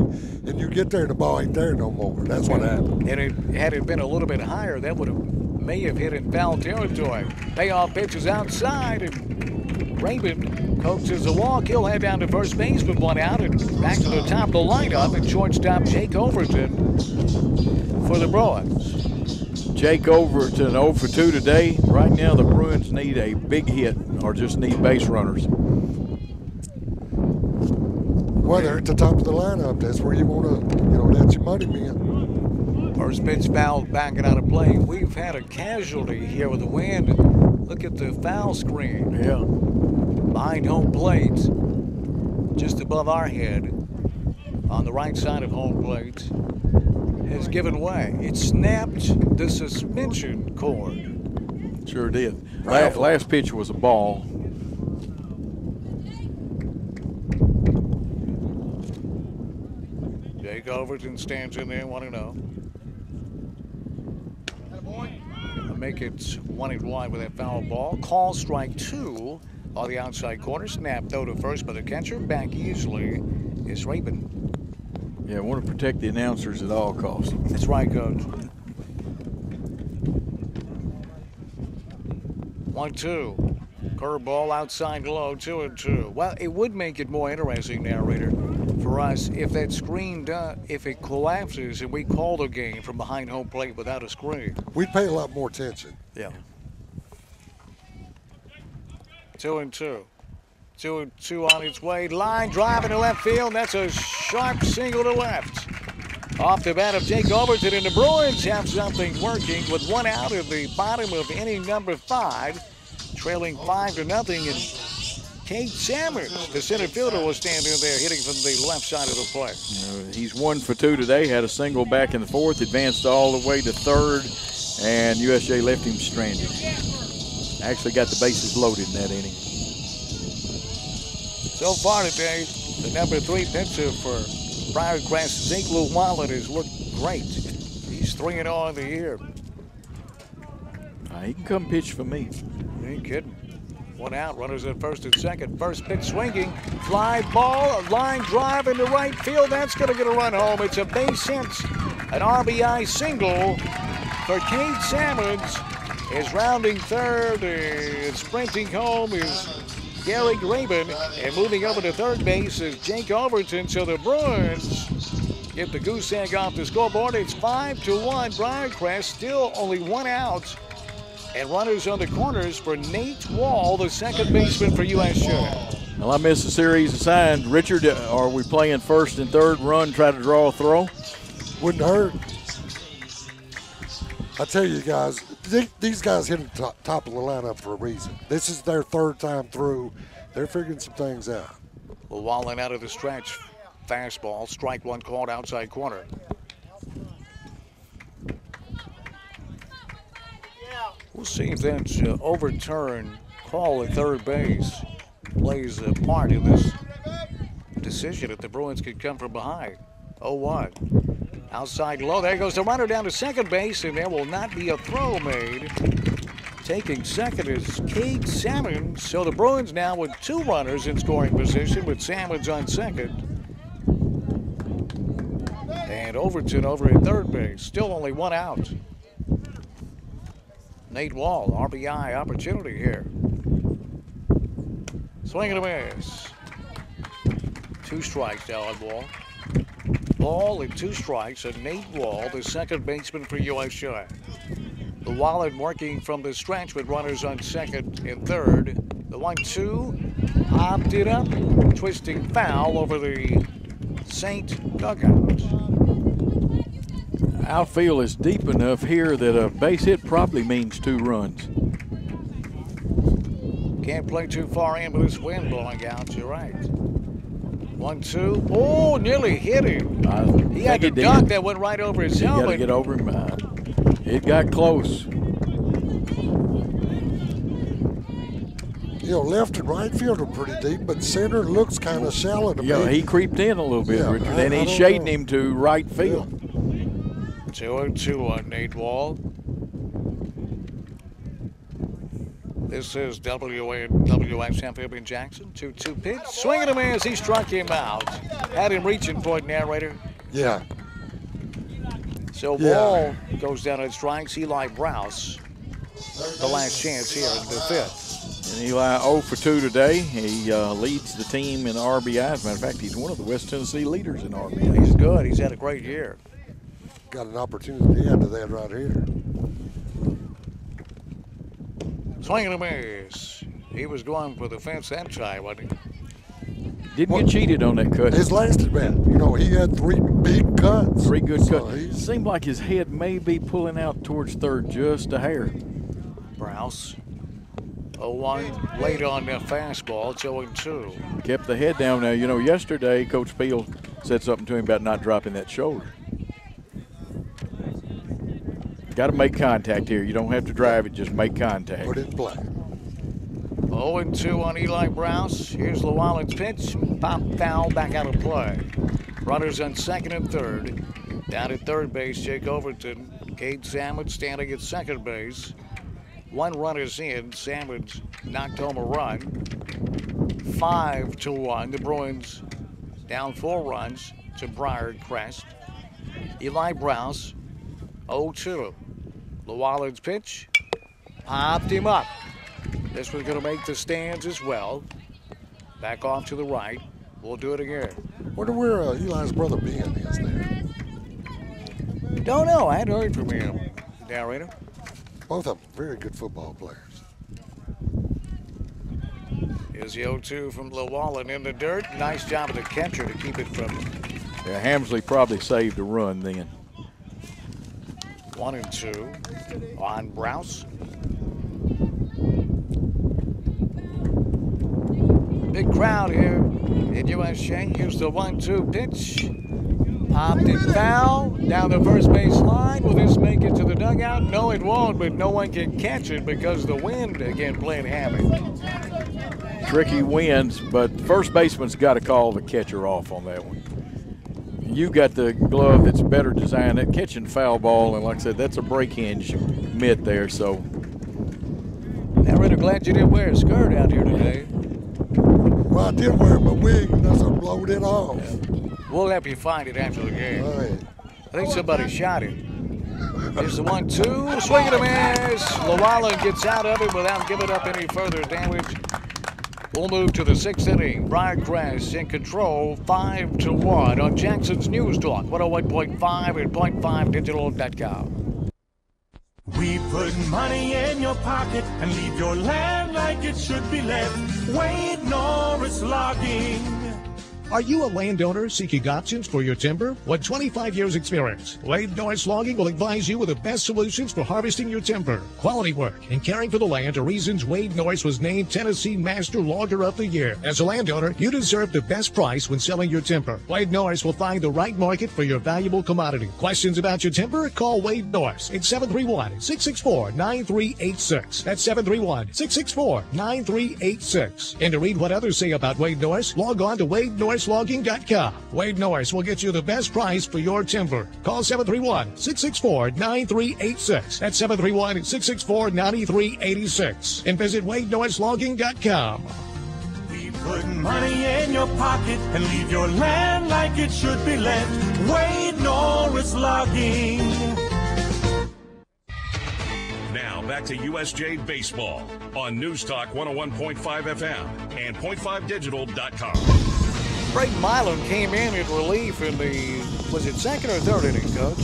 and you get there and the ball ain't there no more. That's what happened. And had it been a little bit higher, that may have hit in foul territory. Payoff pitch is outside, and Raven coaches a walk. He'll head down to first base with one out, and back to the top of the lineup, and shortstop Jake Overton for the Bruins. Jake Overton 0 for 2 today. Right now, the Bruins need a big hit or just need base runners. Well, they're at the top of the lineup. That's where you want to, that's your money man. First pitch foul, backing out of play. We've had a casualty here with the wind. Look at the foul screen. Yeah. Behind home plate, just above our head, on the right side of home plate, has given way. It snapped the suspension cord. Sure did. Last pitch was a ball. Jake Overton stands in there, 1-0. Make it 1-1 with that foul ball. Call strike 2 on the outside corner. Snap though to first by the catcher. Back easily is Raven. Yeah, I want to protect the announcers at all costs. That's right, Coach. 1-2. Curveball outside low, 2-2. Well, it would make it more interesting, narrator, for us if that screen if it collapses and we call the game from behind home plate without a screen. We'd pay a lot more attention. Yeah. 2-2. 2-2 on its way. Line drive into left field. That's a sharp single to left. Off the bat of Jake Overton, and the Bruins have something working with one out at the bottom of inning number 5, trailing 5-0. And Kate Sammons, the center fielder, was standing there hitting from the left side of the plate. He's 1 for 2 today. Had a single back in the 4th, advanced all the way to 3rd, and USJ left him stranded. Actually got the bases loaded in that inning. So far today, the number 3 pitcher for Briarcrest, Zeke Llewellyn, has looked great. He's 3-0 on the year. He can come pitch for me. You ain't kidding. One out, runners at first and second. First pitch swinging, fly ball, a line drive into right field. That's going to get a run home. It's a base hit, an RBI single for Kate Sammons. Is rounding third and sprinting home is Gary Graben, and moving over to third base is Jake Overton. So the Bruins get the goose egg off the scoreboard. It's 5-1. Briarcrest still only one out. And runners on the corners for Nate Wall, the second baseman for USJ. Well, I missed the series assigned. Richard, are we playing first and third run, try to draw a throw? Wouldn't hurt. I tell you guys, these guys hit the top of the lineup for a reason. This is their 3rd time through. They're figuring some things out. Llewellyn out of the stretch. Fastball, strike 1 called outside corner. We'll see if that overturned call at third base plays a part in this decision if the Bruins could come from behind. 0-1. Outside low. There goes the runner down to second base, and there will not be a throw made. Taking second is Kate Sammons. So the Bruins now with 2 runners in scoring position with Sammons on second. And Overton over at third base. Still only 1 out. Nate Wall, RBI opportunity here. Swing and a miss. 2 strikes, Alan Wall. ball and 2 strikes, and Nate Wall, the second baseman for USJ. Llewellyn working from the stretch with runners on second and third. The 1-2, popped it up, twisting foul over the Saint dugout. Outfield is deep enough here that a base hit probably means 2 runs. Can't play too far in with this wind blowing out. You're right. 1-2. Oh, nearly hit him. He had a duck that went right over his helmet. Got to get over him. It got close. You know, left and right field are pretty deep, but center looks kind of shallow to me. Yeah, he creeped in a little bit, Richard, and he's shading him to right field. 2-2 on Nate Wall. This is WSFM in Jackson. 2-2 pitch. Swinging him as he struck him out. Had him reaching for it, narrator. Yeah. So Wall goes down on strikes. Eli Browse, the last chance here in the 5th. And Eli 0 for 2 today. He leads the team in RBI. As a matter of fact, he's one of the West Tennessee leaders in RBI. He's good. He's had a great year. Got an opportunity to add to that right here. Swinging a miss. He was going for the fence that time, wasn't he? Didn't get cheated on that cut. His last at bat, you know, he had 3 big cuts. 3 good cuts. Seemed like his head may be pulling out towards third just a hair. Browse. 0-1 late on that fastball. It's 0-2. Kept the head down. Now, you know, yesterday Coach Peel said something to him about not dropping that shoulder. Got to make contact here. You don't have to drive it, just make contact. Put it in play. 0-2 on Eli Browse. Here's Llewellyn's pitch. Pop foul, back out of play. Runners on second and third. Down at third base, Jake Overton. Cade Salmon standing at second base. 1 runner's in. Salmon's knocked home a run. 5-1. The Bruins down 4 runs to Briarcrest. Eli Browse, 0-2. Llewellyn's pitch. Popped him up. This one's going to make the stands as well. Back off to the right. We'll do it again. Wonder where Eli's brother Ben is there. Don't know. I hadn't heard from him. Narrator. Both of them very good football players. Here's the 0-2 from Llewellyn in the dirt. Nice job of the catcher to keep it from. Yeah, Hamsley probably saved a run then. 1-2 on Browse. Big crowd here in USJ. Here's the 1-2 pitch. Popped it foul down the first base line. Will this make it to the dugout? No, it won't, but no one can catch it because the wind again playing havoc. Tricky winds, but first baseman's got to call the catcher off on that one. You got the glove that's better designed at catching foul ball, and like I said, that's a break hinge mitt there. So, I'm really glad you didn't wear a skirt out here today. Well, I did wear my wig, and that's what blowed it off. We'll help you find it after the game. Right. I think somebody shot him. Here's the 1-2, swing and a miss. Llewellyn gets out of it without giving up any further damage. We'll move to the 6th inning. Briarcrest in control, 5-1 on Jackson's News Talk, 101.5 and .5digital.com. We put money in your pocket and leave your land like it should be left. Wade Norris Logging. Are you a landowner seeking options for your timber? With 25 years experience, Wade Norris Logging will advise you with the best solutions for harvesting your timber. Quality work and caring for the land are reasons Wade Norris was named Tennessee Master Logger of the Year. As a landowner, you deserve the best price when selling your timber. Wade Norris will find the right market for your valuable commodity. Questions about your timber? Call Wade Norris at 731-664-9386. That's 731-664-9386. And to read what others say about Wade Norris, log on to WadeNorrisLogging.com. Wade Norris will get you the best price for your timber. Call 731-664-9386. That's 731-664-9386. And visit WadeNorrisLogging.com. We put money in your pocket and leave your land like it should be left. Wade Norris Logging. Now back to USJ Baseball on News Talk 101.5 FM and .5digital.com. Braden Milam came in relief in the, was it second or third inning, Coach?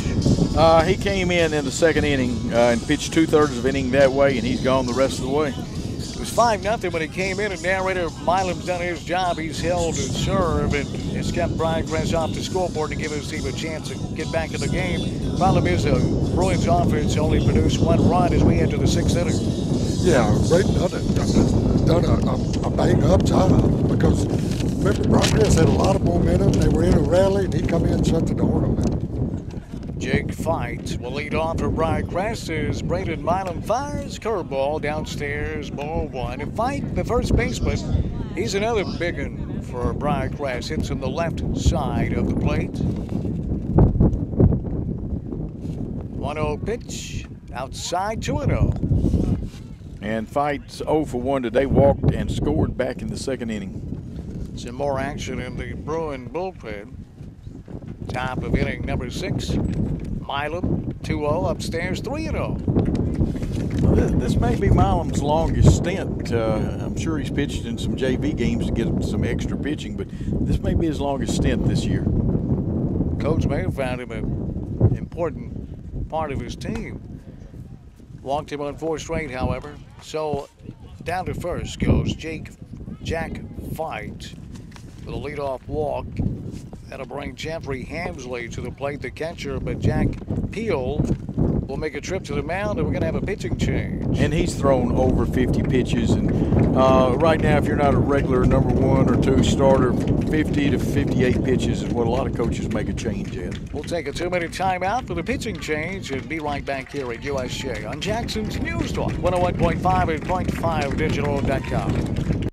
He came in the second inning and pitched 2/3 of inning that way, and he's gone the rest of the way. It was 5-0 when he came in, and narrator Milam's done his job. He's held and served, and it's kept Briarcrest off the scoreboard to give his team a chance to get back in the game. Problem is, the Bruins offense only produced 1 run as we head to the 6th inning. Yeah, Braden done a bang-up job because, remember, Briarcrest had a lot of momentum. They were in a rally, and he come in and shut the door on it. Jake Fight will lead off for Briarcrest as Braden Milam fires curveball downstairs, ball 1. And Fight, the first baseman, he's another big one for Briarcrest. Hits on the left side of the plate. 1-0 pitch, outside 2-0. And Fight's 0 for 1 today, walked and scored back in the second inning. Some more action in the Bruin bullpen. Top of inning number 6. Milam 2-0 upstairs, 3-0. This may be Milam's longest stint. I'm sure he's pitched in some JV games to get some extra pitching, but this may be his longest stint this year. Coach may have found him an important part of his team. Walked him on 4 straight, however. So down to first goes Jack Fight with a leadoff walk. That'll bring Jeffrey Hamsley to the plate, the catcher, but Jack Peel will make a trip to the mound, and we're going to have a pitching change. And he's thrown over 50 pitches, and right now, if you're not a regular number 1 or 2 starter, 50 to 58 pitches is what a lot of coaches make a change at. We'll take a 2-minute timeout for the pitching change and be right back here at USJ on Jackson's News Talk 101.5 and 0.5digital.com.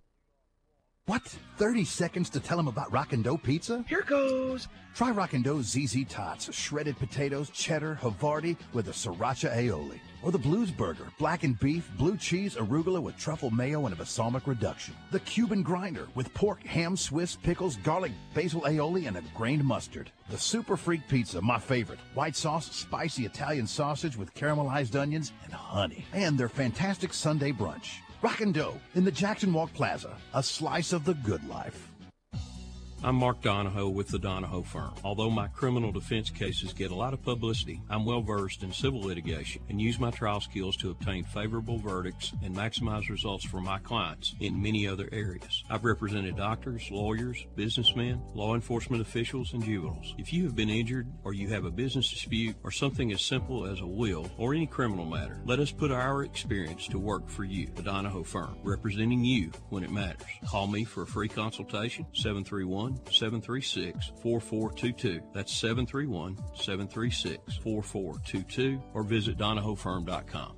What? 30 seconds to tell them about Rockin' Dough Pizza? Here goes. Try Rockin' Dough's ZZ Tots, shredded potatoes, cheddar, Havarti with a sriracha aioli. Or the Blues Burger, blackened beef, blue cheese, arugula with truffle mayo and a balsamic reduction. The Cuban Grinder with pork, ham, Swiss, pickles, garlic, basil aioli, and a grained mustard. The Super Freak Pizza, my favorite. White sauce, spicy Italian sausage with caramelized onions and honey. And their fantastic Sunday brunch. Rockin' Dough in the Jackson Walk Plaza, a slice of the good life. I'm Mark Donahoe with the Donahoe Firm. Although my criminal defense cases get a lot of publicity, I'm well versed in civil litigation and use my trial skills to obtain favorable verdicts and maximize results for my clients in many other areas. I've represented doctors, lawyers, businessmen, law enforcement officials, and juveniles. If you have been injured or you have a business dispute or something as simple as a will or any criminal matter, let us put our experience to work for you. The Donahoe Firm, representing you when it matters. Call me for a free consultation, 731-736-4422. That's 731-736-4422, or visit DonahoeFirm.com.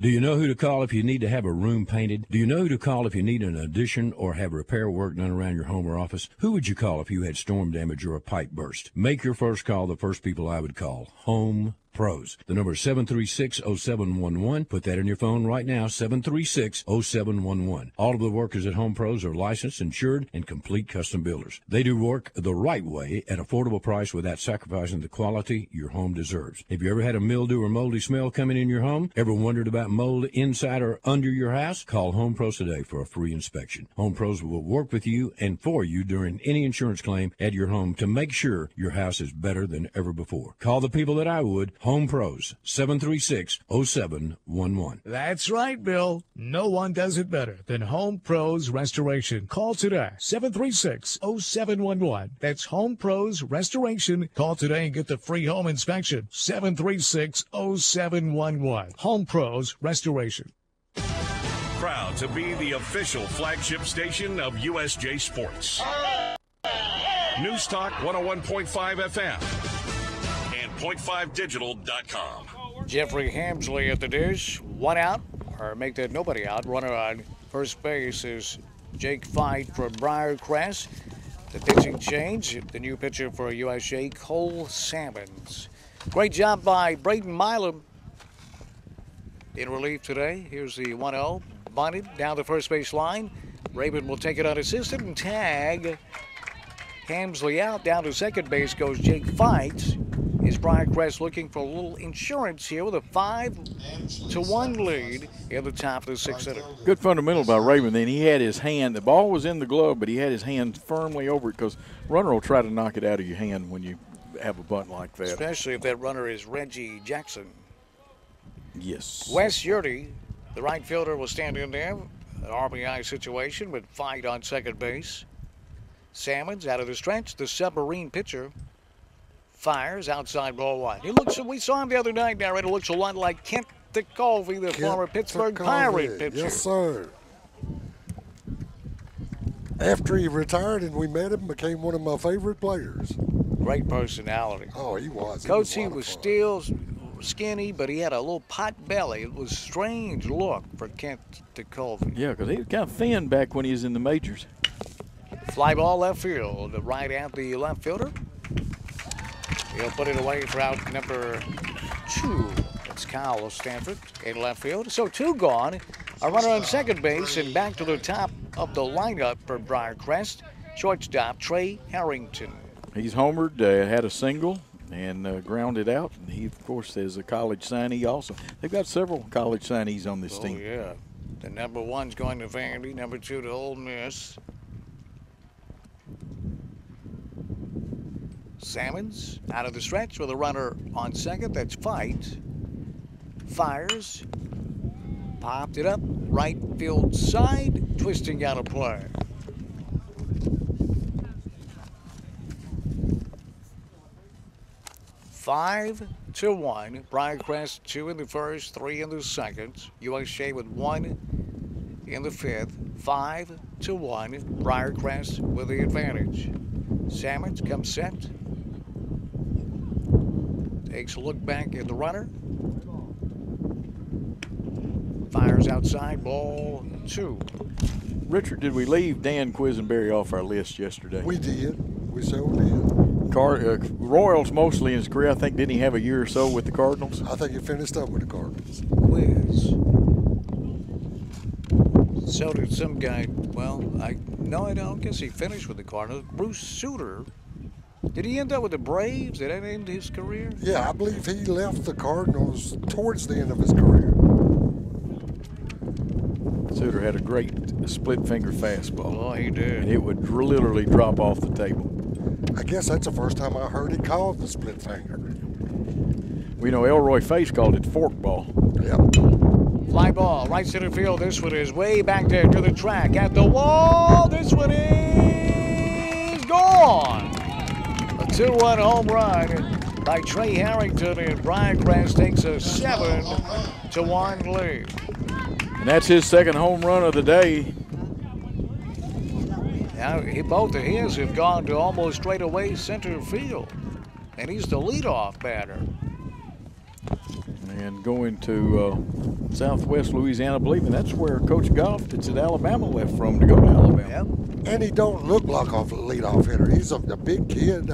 Do you know who to call if you need to have a room painted? Do you know who to call if you need an addition or have repair work done around your home or office? Who would you call if you had storm damage or a pipe burst? Make your first call the first people I would call. Home Pros. The number is 736-0711. Put that in your phone right now, 736-0711. All of the workers at Home Pros are licensed, insured, and complete custom builders. They do work the right way at affordable price without sacrificing the quality your home deserves. Have you ever had a mildew or moldy smell coming in your home? Ever wondered about mold inside or under your house? Call Home Pros today for a free inspection. Home Pros will work with you and for you during any insurance claim at your home to make sure your house is better than ever before. Call the people that I would. Home Pros, 736-0711. That's right, Bill. No one does it better than Home Pros Restoration. Call today, 736-0711. That's Home Pros Restoration. Call today and get the free home inspection, 736-0711. Home Pros Restoration. Proud to be the official flagship station of USJ Sports. News Talk 101.5 FM. 0.5digital.com. Jeffrey Hamsley at the dish. 1 out, or make that nobody out. Runner on first base is Jake Fight for Briarcrest. The pitching change, the new pitcher for USJ, Cole Salmons. Great job by Braden Milam in relief today. Here's the 1-0. Bunted down the first base line. Raven will take it unassisted and tag. Hamsley out. Down to second base goes Jake Fights. Is Briarcrest looking for a little insurance here with a 5-1 lead in the top of the sixth inning. Good fundamental by Raven. Then he had his hand. The ball was in the glove, but he had his hand firmly over it because runner will try to knock it out of your hand when you have a bunt like that. Especially if that runner is Reggie Jackson. Yes. Wes Yurdy, the right fielder, will stand in there. An RBI situation with Fight on second base. Salmons out of the stretch. The submarine pitcher fires outside ball one. He looks. We saw him the other night. Now it looks a lot like Kent DeColvey, the former Pittsburgh Pirate pitcher. Yes, sir. After he retired and we met him, became one of my favorite players. Great personality. Oh, he was. Coach, he was still skinny, but he had a little pot belly. It was a strange look for Kent DeColvey. Yeah, because he was kind of thin back when he was in the majors. Fly ball left field. Right at the left fielder. He'll put it away for out number 2. That's Kyle of Stanford in left field. So 2 gone. A runner on second base and back to the top of the lineup for Briarcrest. Shortstop Trey Harrington. He's homered, had a single, and grounded out. And he, of course, is a college signee also. They've got several college signees on this team. Oh, yeah. The number 1's going to Vandy, number 2 to Ole Miss. Salmons out of the stretch with a runner on second. That's Fight. Fires. Popped it up. Right field side. Twisting out of play. Five to 1. Briarcrest 2 in the first, 3 in the second. USJ with 1 in the fifth. 5-1. Briarcrest with the advantage. Salmons comes set. Takes a look back at the runner. Fires outside, ball 2. Richard, did we leave Dan Quisenberry off our list yesterday? We did. We so did. Royals mostly in his career. I think, didn't he have a year or so with the Cardinals? I think he finished up with the Cardinals. Quiz. So did some guy. Well, I don't guess he finished with the Cardinals. Bruce Sutter. Did he end up with the Braves? Did that end his career? Yeah, I believe he left the Cardinals towards the end of his career. Sutter had a great split finger fastball. Oh, he did. And it would literally drop off the table. I guess that's the first time I heard he called the split finger. We know Elroy Face called it forkball. Yep. Fly ball, right center field. This one is way back there to the track. At the wall, this one is gone. A 2-1 home run by Trey Harrington, and Briarcrest takes a 7-1 lead. And that's his second home run of the day. Now, both of his have gone to almost straightaway center field, and he's the leadoff batter. And going to Southwest Louisiana, I believe, and that's where Coach Goff that's at Alabama left from to go to Alabama. Yep. And he don't look like a leadoff hitter. He's a big kid,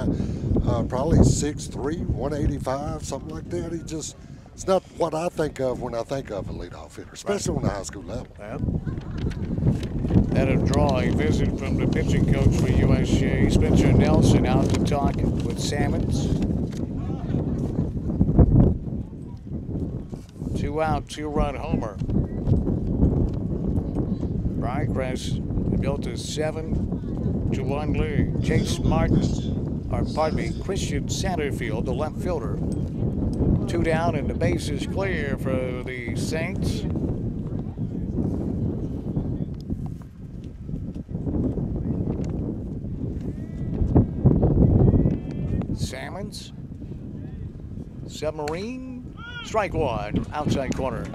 probably 6'3", 185, something like that. It's not what I think of when I think of a leadoff hitter, especially on the high school level. Yep. That a draw, a visit from the pitching coach for USJ, Spencer Nelson, out to talk with Salmons. 2-out, 2-run homer. Briarcrest built a 7-1 lead. Chase Martin, Christian Satterfield, the left fielder. 2 down and the base is clear for the Saints. Salmons. Submarine. Strike 1. Outside corner.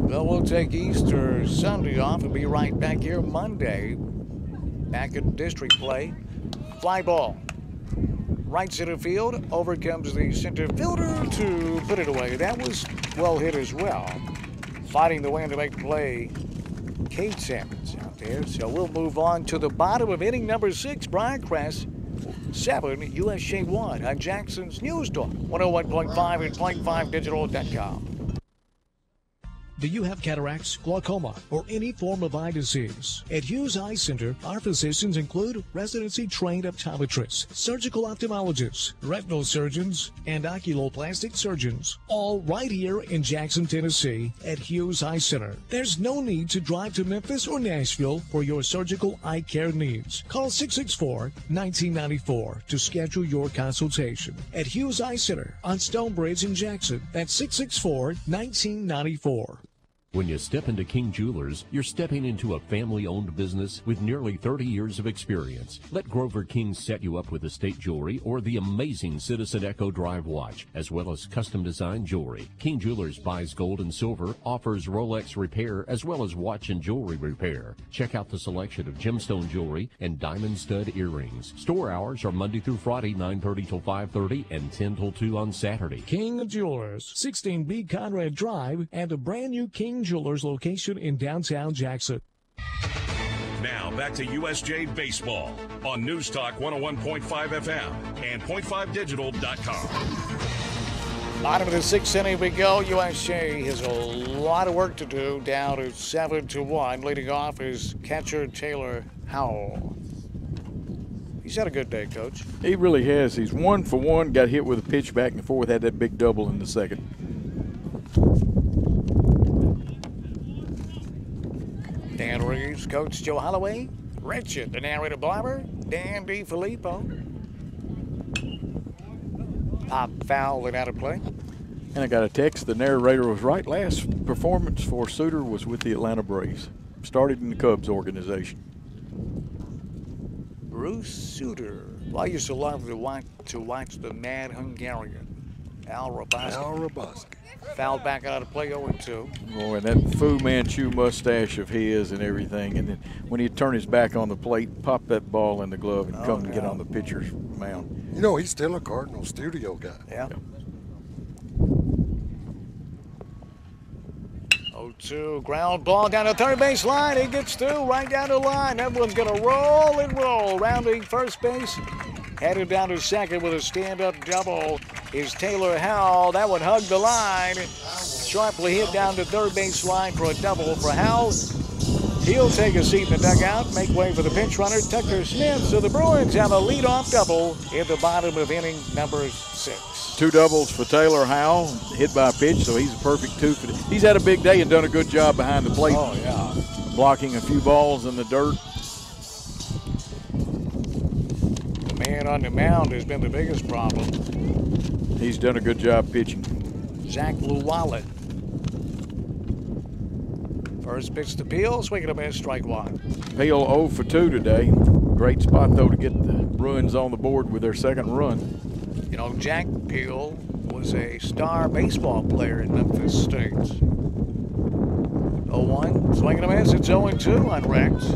Well, we'll take Easter Sunday off and be right back here Monday. Back in district play. Fly ball. Right center field. Over comes the center fielder to put it away. That was well hit as well. Fighting the way to make play. Kate Salmons out there. So we'll move on to the bottom of inning number 6. Briarcrest 7, USJ 1 on Jackson's News Talk, 101.5 and .5digital.com. Do you have cataracts, glaucoma, or any form of eye disease? At Hughes Eye Center, our physicians include residency-trained optometrists, surgical ophthalmologists, retinal surgeons, and oculoplastic surgeons, all right here in Jackson, Tennessee at Hughes Eye Center. There's no need to drive to Memphis or Nashville for your surgical eye care needs. Call 664-1994 to schedule your consultation. At Hughes Eye Center on Stonebridge in Jackson, that's 664-1994. When you step into King Jewelers, you're stepping into a family-owned business with nearly 30 years of experience. Let Grover King set you up with estate jewelry or the amazing Citizen Echo Drive watch, as well as custom-designed jewelry. King Jewelers buys gold and silver, offers Rolex repair, as well as watch and jewelry repair. Check out the selection of gemstone jewelry and diamond stud earrings. Store hours are Monday through Friday, 9:30 till 5:30 and 10 till 2 on Saturday. King Jewelers, 16B Conrad Drive, and a brand new King Jewelers location in downtown Jackson. Now back to USJ Baseball on News Talk 101.5 FM and .5digital.com. Bottom of the 6th inning we go. USJ has a lot of work to do, down to 7-1. Leading off is catcher Taylor Howell. He's had a good day, Coach. He really has. He's 1 for 1, got hit with a pitch back and forth, had that big double in the second. Dan Reeves, Coach Joe Holloway, Richard, the narrator Blobber, Dan DiFilippo. Pop foul and out of play. And I got a text, the narrator was right. Last performance for Suter was with the Atlanta Braves. Started in the Cubs organization. Bruce Suter. Well, I used to love to watch the Mad Hungarian, Al Raboski. Fouled back out of play 0-2. Boy, and that Fu Manchu mustache of his and everything. And then when he'd turn his back on the plate, pop that ball in the glove and come and get on the pitcher's mound. You know, he's still a Cardinal studio guy. Yeah. 0-2, ground ball down the third base line. He gets through right down the line. That one's going to roll and roll. Rounding first base. Headed down to second with a stand-up double is Taylor Howell. That one hugged the line. Sharply hit down to third base line for a double for Howell. He'll take a seat in the dugout, make way for the pinch runner, Tucker Smith. So the Bruins have a leadoff double in the bottom of inning number 6. 2 doubles for Taylor Howell, hit by a pitch, so he's a perfect 2 for he's had a big day and done a good job behind the plate. Oh, yeah. Blocking a few balls in the dirt. Man on the mound has been the biggest problem. He's done a good job pitching. Zach Llewellyn. First pitch to Peel, swing and a miss, strike 1. Peel 0 for 2 today. Great spot, though, to get the Bruins on the board with their second run. You know, Jack Peel was a star baseball player in Memphis State. 0-1, swing and a miss, it's 0-2 on Rex.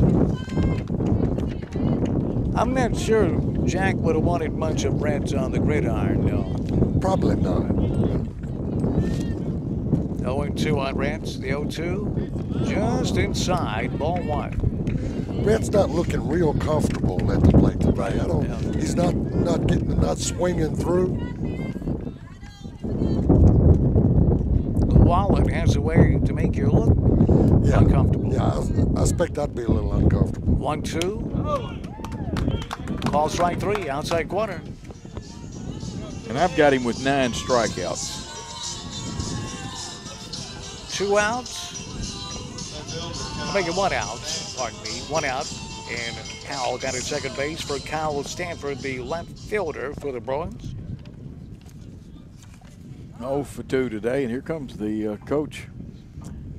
I'm not sure Jack would have wanted much of Reds on the gridiron, no. Probably not. 0-2 on Reds, the 0-2 just inside, ball 1. Red's not looking real comfortable at the plate today. He's not swinging through. Llewellyn has a way to make you look uncomfortable. Yeah, I expect I'd be a little uncomfortable. 1-2. Ball strike 3, outside corner. And I've got him with 9 strikeouts. 2 outs. I'm making 1 out. Pardon me, 1 out. And Howell got at second base for Kyle Stanford, the left fielder for the Bruins. 0 for 2 today, and here comes the coach.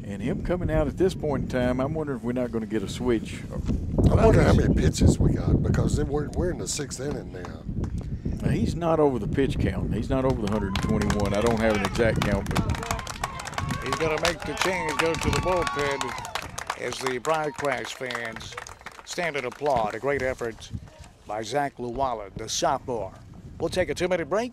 And him coming out at this point in time, I'm wondering if we're not going to get a switch. I wonder how many pitches we got, because we're in the 6th inning now. Now, he's not over the pitch count. He's not over the 121. I don't have an exact count, but he's going to make the change, go to the bullpen as the Briarcrest fans stand and applaud. A great effort by Zach Llewellyn, the sophomore. We'll take a 2-minute break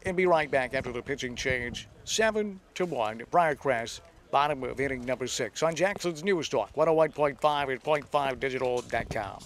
and be right back after the pitching change. 7-1, Briarcrest, bottom of inning number 6 on Jackson's News Talk, 101.5 and .5digital.com.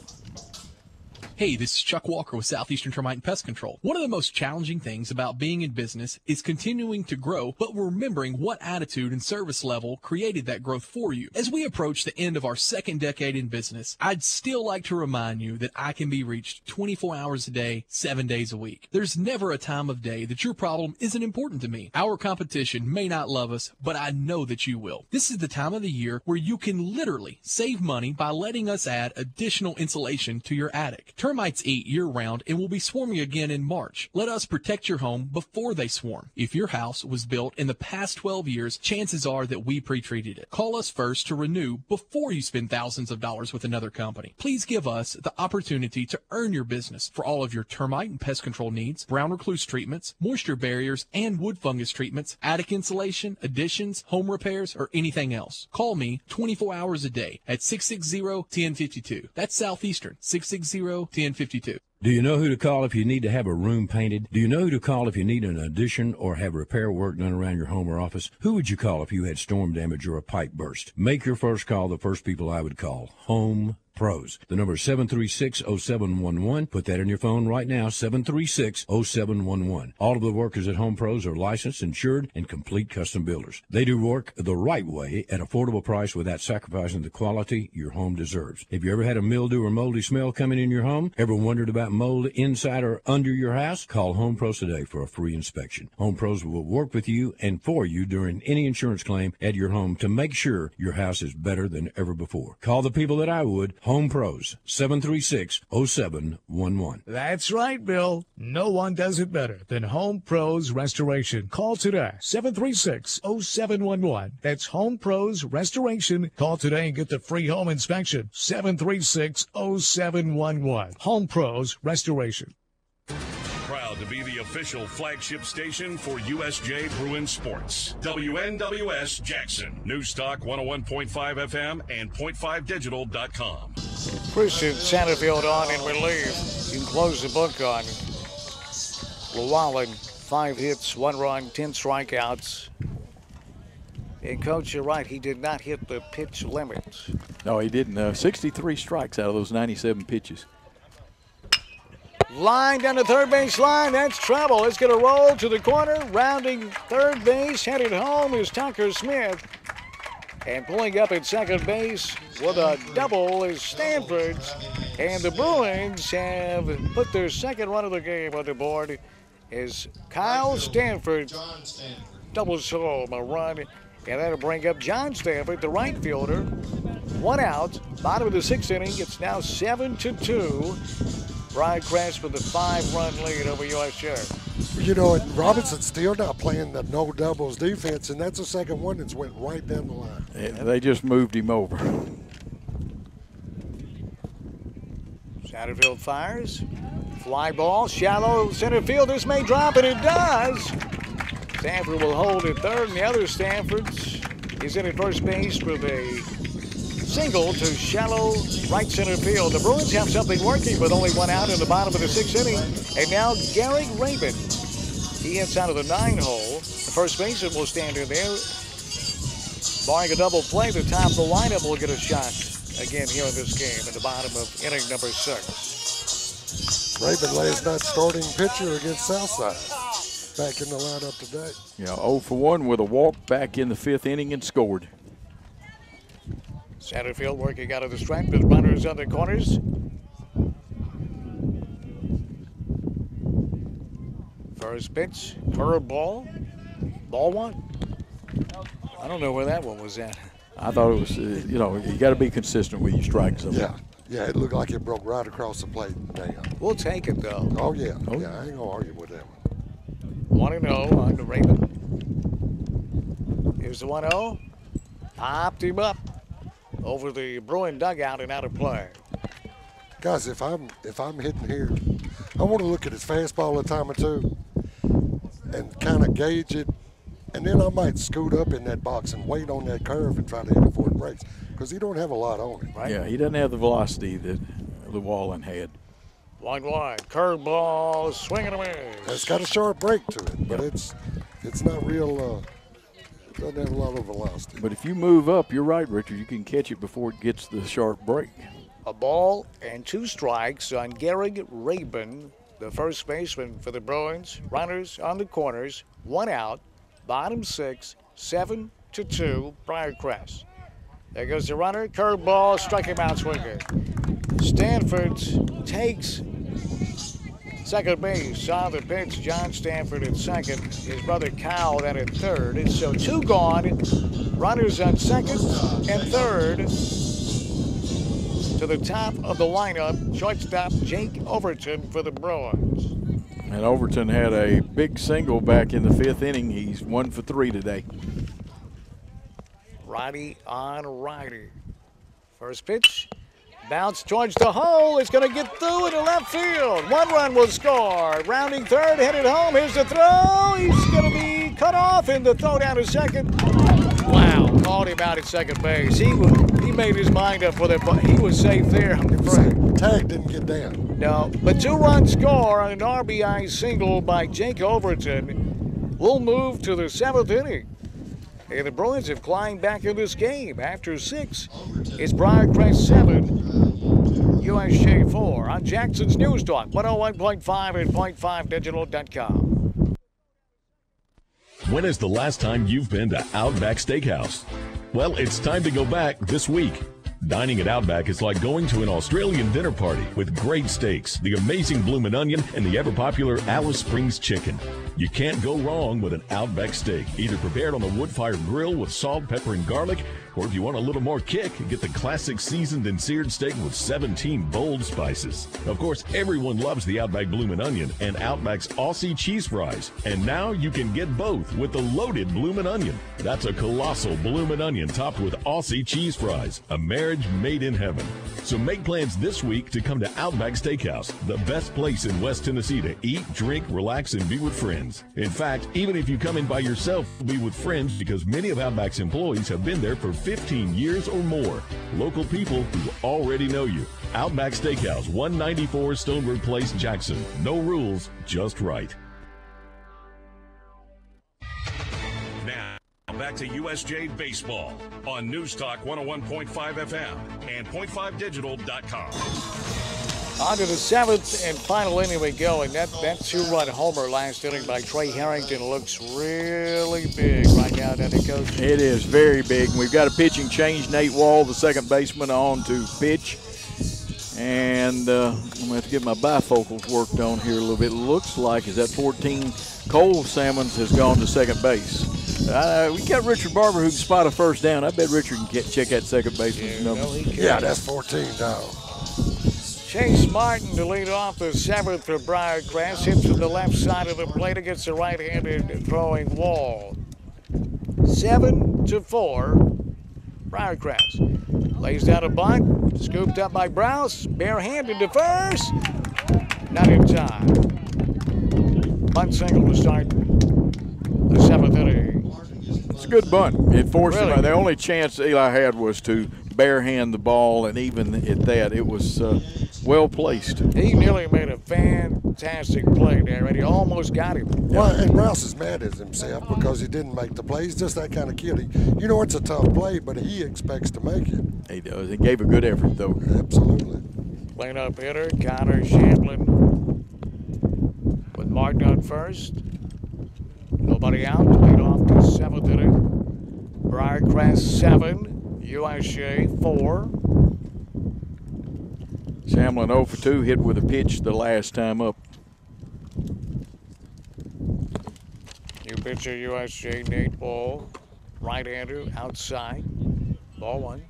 Hey, this is Chuck Walker with Southeastern Termite and Pest Control. One of the most challenging things about being in business is continuing to grow, but remembering what attitude and service level created that growth for you. As we approach the end of our second decade in business, I'd still like to remind you that I can be reached 24 hours a day, 7 days a week. There's never a time of day that your problem isn't important to me. Our competition may not love us, but I know that you will. This is the time of the year where you can literally save money by letting us add additional insulation to your attic. Termites eat year-round and will be swarming again in March. Let us protect your home before they swarm. If your house was built in the past 12 years, chances are that we pre-treated it. Call us first to renew before you spend thousands of dollars with another company. Please give us the opportunity to earn your business for all of your termite and pest control needs, brown recluse treatments, moisture barriers, and wood fungus treatments, attic insulation, additions, home repairs, or anything else. Call me 24 hours a day at 660-1052. That's Southeastern, 660-1052. Do you know who to call if you need to have a room painted? Do you know who to call if you need an addition or have repair work done around your home or office? Who would you call if you had storm damage or a pipe burst? Make your first call the first people I would call. Home Pros. The number is 736-0711. Put that in your phone right now, 736-0711. All of the workers at Home Pros are licensed, insured, and complete custom builders. They do work the right way at affordable price without sacrificing the quality your home deserves. Have you ever had a mildew or moldy smell coming in your home? Ever wondered about mold inside or under your house? Call Home Pros today for a free inspection. Home Pros will work with you and for you during any insurance claim at your home to make sure your house is better than ever before. Call the people that I would. Home Pros, 736-0711. That's right, Bill. No one does it better than Home Pros Restoration. Call today, 736-0711. That's Home Pros Restoration. Call today and get the free home inspection, 736-0711. Home Pros Restoration. Proud to be the official flagship station for USJ Bruin Sports. WNWS Jackson. News Talk 101.5 FM and .5digital.com. Christian Satterfield on in relief. You can close the book on Llewellyn. 5 hits, 1 run, 10 strikeouts. And, Coach, you're right. He did not hit the pitch limit. No, he didn't. 63 strikes out of those 97 pitches. Line down the third base line. That's trouble. It's going to roll to the corner. Rounding third base, headed home is Tucker Smith. And pulling up at second base with a double is Stanford. And the Bruins have put their second run of the game on the board as Kyle Stanford doubles home a run. And that'll bring up John Stanford, the right fielder. 1 out. Bottom of the 6th inning. It's now 7-2. Briarcrest with a 5-run lead over USJ. You know, and Robinson's still not playing the no doubles defense, and that's the second one that's went right down the line. Yeah, they just moved him over. Satterfield fires. Fly ball, shallow center field. This may drop, and it does. Stanford will hold at third, and the other Stanford's is in at first base with a single to shallow right center field. The Bruins have something working with only 1 out in the bottom of the 6th inning. And now Garrick Rabin. He hits out of the 9-hole. The first baseman will stand in there. Barring a double play, the top of the lineup will get a shot again here in this game at the bottom of inning number 6. Rabin last night starting pitcher against Southside. Back in the lineup today. Yeah, 0 for 1 with a walk back in the 5th inning and scored. Satterfield working out of the stripe with runners on the corners. First pitch, curve ball. Ball 1. I don't know where that one was at. I thought it was, you know, you got to be consistent with your strikes. Yeah, it looked like it broke right across the plate. Damn. We'll take it, though. Oh, yeah. Oh. Yeah, I ain't going to argue with that one. 1-0 on the Raven. Here's the 1-0. Popped him up over the Bruin dugout and out of play. Guys, if I'm hitting here, I want to look at his fastball a time or two and kind of gauge it, and then I might scoot up in that box and wait on that curve and try to hit it before it breaks, because he don't have a lot on it, right? Yeah, he doesn't have the velocity that Llewellyn had. 1-1, curveball, swing and a miss. It's got a sharp break to it, but it's not real. It doesn't have a lot of velocity. But if you move up, you're right, Richard. You can catch it before it gets the sharp break. A ball and 2 strikes on Gehrig Rabin, the first baseman for the Bruins. Runners on the corners, 1 out, bottom 6, 7-2, Briarcrest. There goes the runner, curveball, struck him out swinging. Stanford takes second base. Saw the pitch, John Stanford at second. His brother Kyle then at third. And so 2 gone. Runners on second and third. To the top of the lineup, shortstop Jake Overton for the Bruins. And Overton had a big single back in the 5th inning. He's 1 for 3 today. Righty on righty. First pitch, bounce towards the hole. It's going to get through into left field. 1 run will score. Rounding third, headed home. Here's the throw. He's going to be cut off in the throw down to second. Wow, called him out at second base. He made his mind up for that. He was safe there. Tag didn't get down. No, but 2-run score on an RBI single by Jake Overton. We'll move to the 7th inning. And the Bruins have climbed back in this game. After 6, it's Briarcrest 7, USJ 4 on Jackson's News Talk, 101.5 and .5digital.com. When is the last time you've been to Outback Steakhouse? Well, it's time to go back this week. Dining at Outback is like going to an Australian dinner party with great steaks, the amazing bloomin' onion, and the ever-popular Alice Springs chicken. You can't go wrong with an Outback steak, either prepared on a wood-fired grill with salt, pepper, and garlic, or if you want a little more kick, get the classic seasoned and seared steak with 17 bold spices. Of course, everyone loves the Outback bloomin' onion and Outback's Aussie cheese fries. And now you can get both with the loaded bloomin' onion. That's a colossal bloomin' onion topped with Aussie cheese fries, a marriage made in heaven. So make plans this week to come to Outback Steakhouse, the best place in West Tennessee to eat, drink, relax, and be with friends. In fact, even if you come in by yourself, be with friends because many of Outback's employees have been there for 15 years or more. Local people who already know you. Outback Steakhouse, 194 Stoneburg Place, Jackson. No rules, just right. Now, back to USJ Baseball on News Talk 101.5 FM and .5digital.com. On to the 7th and final inning we go, and that 2-run homer last inning by Trey Harrington looks really big right now, doesn't it, Coach? It is very big. We've got a pitching change. Nate Wall, the second baseman, on to pitch. And I'm going to have to get my bifocals worked on here a little bit. It looks like, is that 14, Cole Salmons has gone to second base. We got Richard Barber who can spot a first down. I bet Richard can check that second baseman's number. No, he can. Yeah, that's 14 down. Chase Martin to lead off the 7th for Briarcrest. Hits to the left side of the plate against the right-handed throwing Wall. 7-4, Briarcrest. Lays down a bunt. Scooped up by Browse. Barehanded to first. Not in time. Bunt single to start the 7th inning. It's a good bunt. It forced Really? him. The only chance Eli had was to barehand the ball, and even at that, it was well placed. He nearly made a fantastic play there, and he almost got him. Well, and Rouse is mad at himself because he didn't make the play. He's just that kind of kid. You know, it's a tough play, but he expects to make it. He does. He gave a good effort, though. Absolutely. Cleanup hitter, Connor Shamblin with Martin on first. Nobody out. Lead off to 7th inning. Briarcrest 7, USJ 4. Shamlin 0 for 2, hit with a pitch the last time up. New pitcher, USJ, Nate Ball. Right-hander, outside. Ball 1.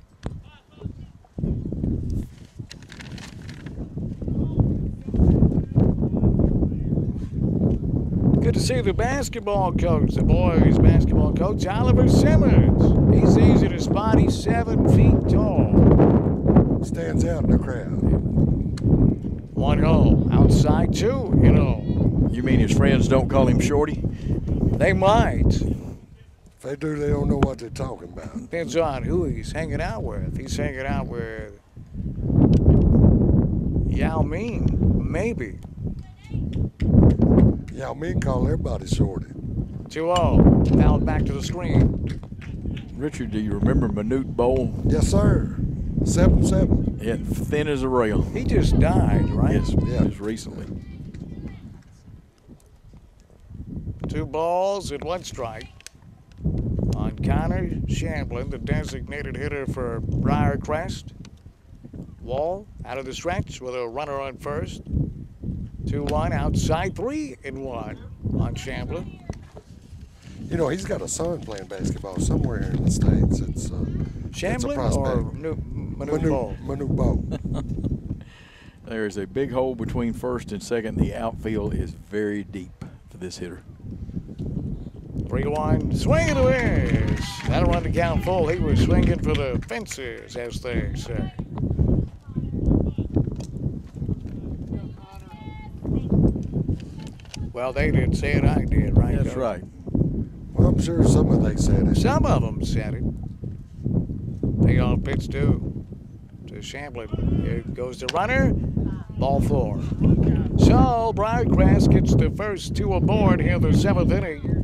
Good to see the basketball coach, the boys' basketball coach, Oliver Simmons. He's easy to spot. He's 7 feet tall. Stands out in the crowd. 1-0. Outside 2-0. You mean his friends don't call him Shorty? They might. If they do, they don't know what they're talking about. Depends on who he's hanging out with. He's hanging out with Yao Ming, maybe. Yao Ming call everybody Shorty. 2-0. Fouled back to the screen. Richard, do you remember Manute Bowl? Yes, sir. 7-7. Yeah, thin as a rail. He just died, right? Yes, Yeah. just recently. 2 balls and 1 strike on Connor Shamblin, the designated hitter for Briarcrest. Wall out of the stretch with a runner on first. 2-1 outside, 3-1 on Shamblin. You know, he's got a son playing basketball somewhere here in the States. It's Shamblin prospect. or Manu Bo. There's a big hole between first and second. The outfield is very deep for this hitter. 3-1, swing and a miss. That'll run the count full. He was swinging for the fences, as they say. Well, they didn't say it, I did, right? That's right. Well, I'm sure some of they said it. Some of them said it. They all pitch to Shamblin. Here goes the runner. Ball 4. So Briarcrest gets the first 2 aboard here in the 7th inning.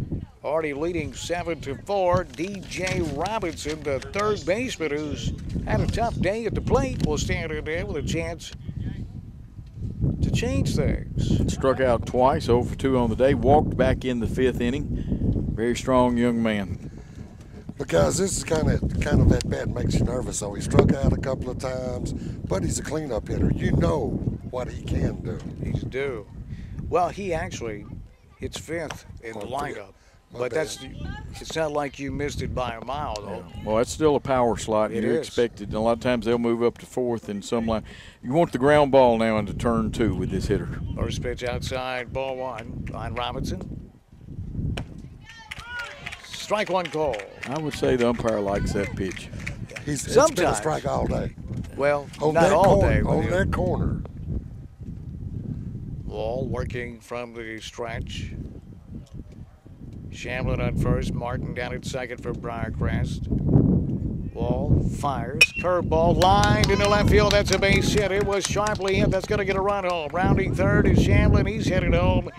Already leading 7-4. DJ Robinson, the third baseman who's had a tough day at the plate, will stand in there with a chance to change things. Struck out twice, 0 for 2 on the day. Walked back in the 5th inning. Very strong young man. But guys, this is kind of that bad, makes you nervous. So he struck out a couple of times, but he's a cleanup hitter. You know what he can do. He's due. Well, he actually hits 5th in the lineup. But it's not like you missed it by a mile, though. Yeah. Well, that's still a power slot. You're expected. And a lot of times they'll move up to 4th in some line. You want the ground ball now into turn 2 with this hitter. First pitch outside, ball 1 on Robinson. Strike 1 call. I would say the umpire likes that pitch. It's been a strike all day. Well, on not all day. On that corner. Wall working from the stretch. Shamblin on first, Martin down at second for Briarcrest. Wall fires, curveball lined into left field. That's a base hit. It was sharply hit. That's going to get a run home. Rounding third is Shamblin. He's headed home.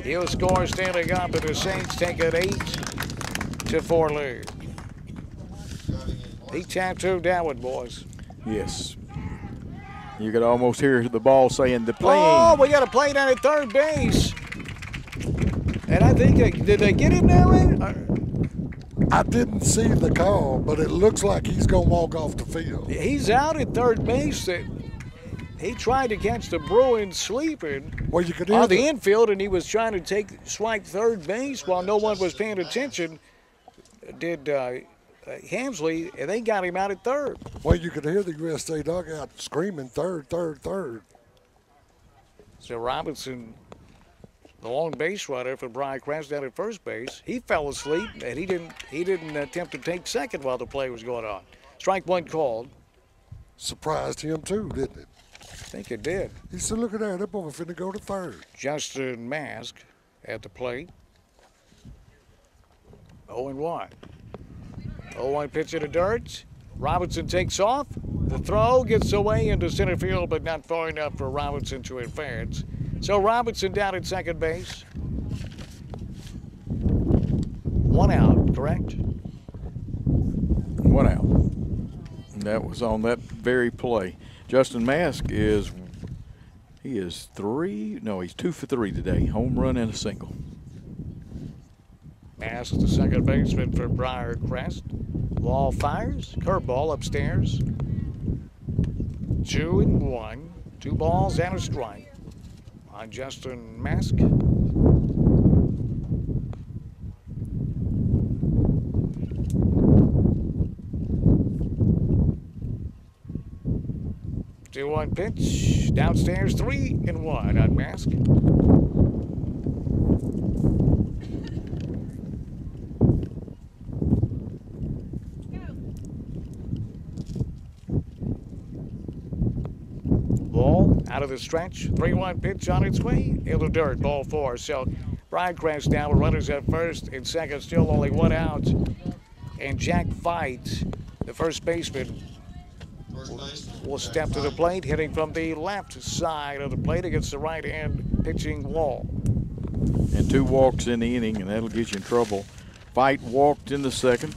He'll score standing up, and the Saints take an 8-4 lead. He tattooed that one, boys. Yes. You could almost hear the ball saying the plane. Oh, we got a play down at third base. And I think, did they get him now? I didn't see the call, but it looks like he's going to walk off the field. He's out at third base. He tried to catch the Bruins sleeping on the infield, and he was trying to swipe third base while no one was paying attention. Did Hamsley, and they got him out at third. Well, you could hear the USJ dugout screaming third, third, third. So Robinson, the long base runner for Briarcrest down at first base, he fell asleep, and he didn't attempt to take second while the play was going on. Strike 1 called. Surprised him too, didn't it? I think it did. He said, look at that, that boy finna go to third. Justin Mask at the plate. 0-1. 0-1 pitch to the dirt. Robinson takes off. The throw gets away into center field, but not far enough for Robinson to advance. So Robinson down at second base. 1 out, correct? 1 out. And that was on that very play. Justin Mask he's 2 for 3 today. Home run and a single. Mask, the second baseman for Briarcrest. Wall fires. Curveball upstairs. 2-1. 2 balls and a strike on Justin Mask. Two 1 pitch. Downstairs 3-1 on Mask. Ball out of the stretch. 3-1 pitch on its way in the dirt. Ball 4. So Briarcrest down with runners at first and second. Still only 1 out. And Jack Veit, the first baseman, will step to the plate, hitting from the left side of the plate against the right-hand pitching Wall. And 2 walks in the inning, and that'll get you in trouble. Veit walked in the second.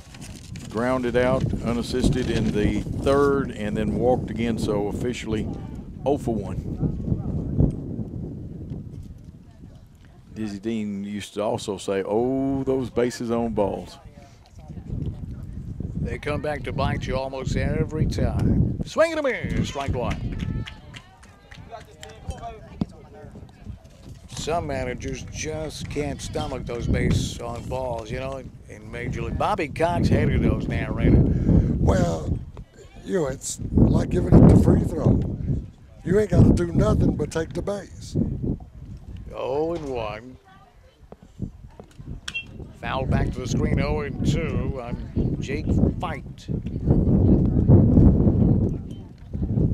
grounded out unassisted in the third and then walked again, so officially 0 for 1. Dizzy Dean used to also say, oh, those bases on balls. They come back to bite you almost every time. Swing and a miss, strike one. Some managers just can't stomach those base on balls, you know, in Major League. Bobby Cox hated those now, right? Well, you know, it's like giving it the free throw. You ain't got to do nothing but take the base. 0-1. Foul back to the screen, 0-2 on Jake Fight.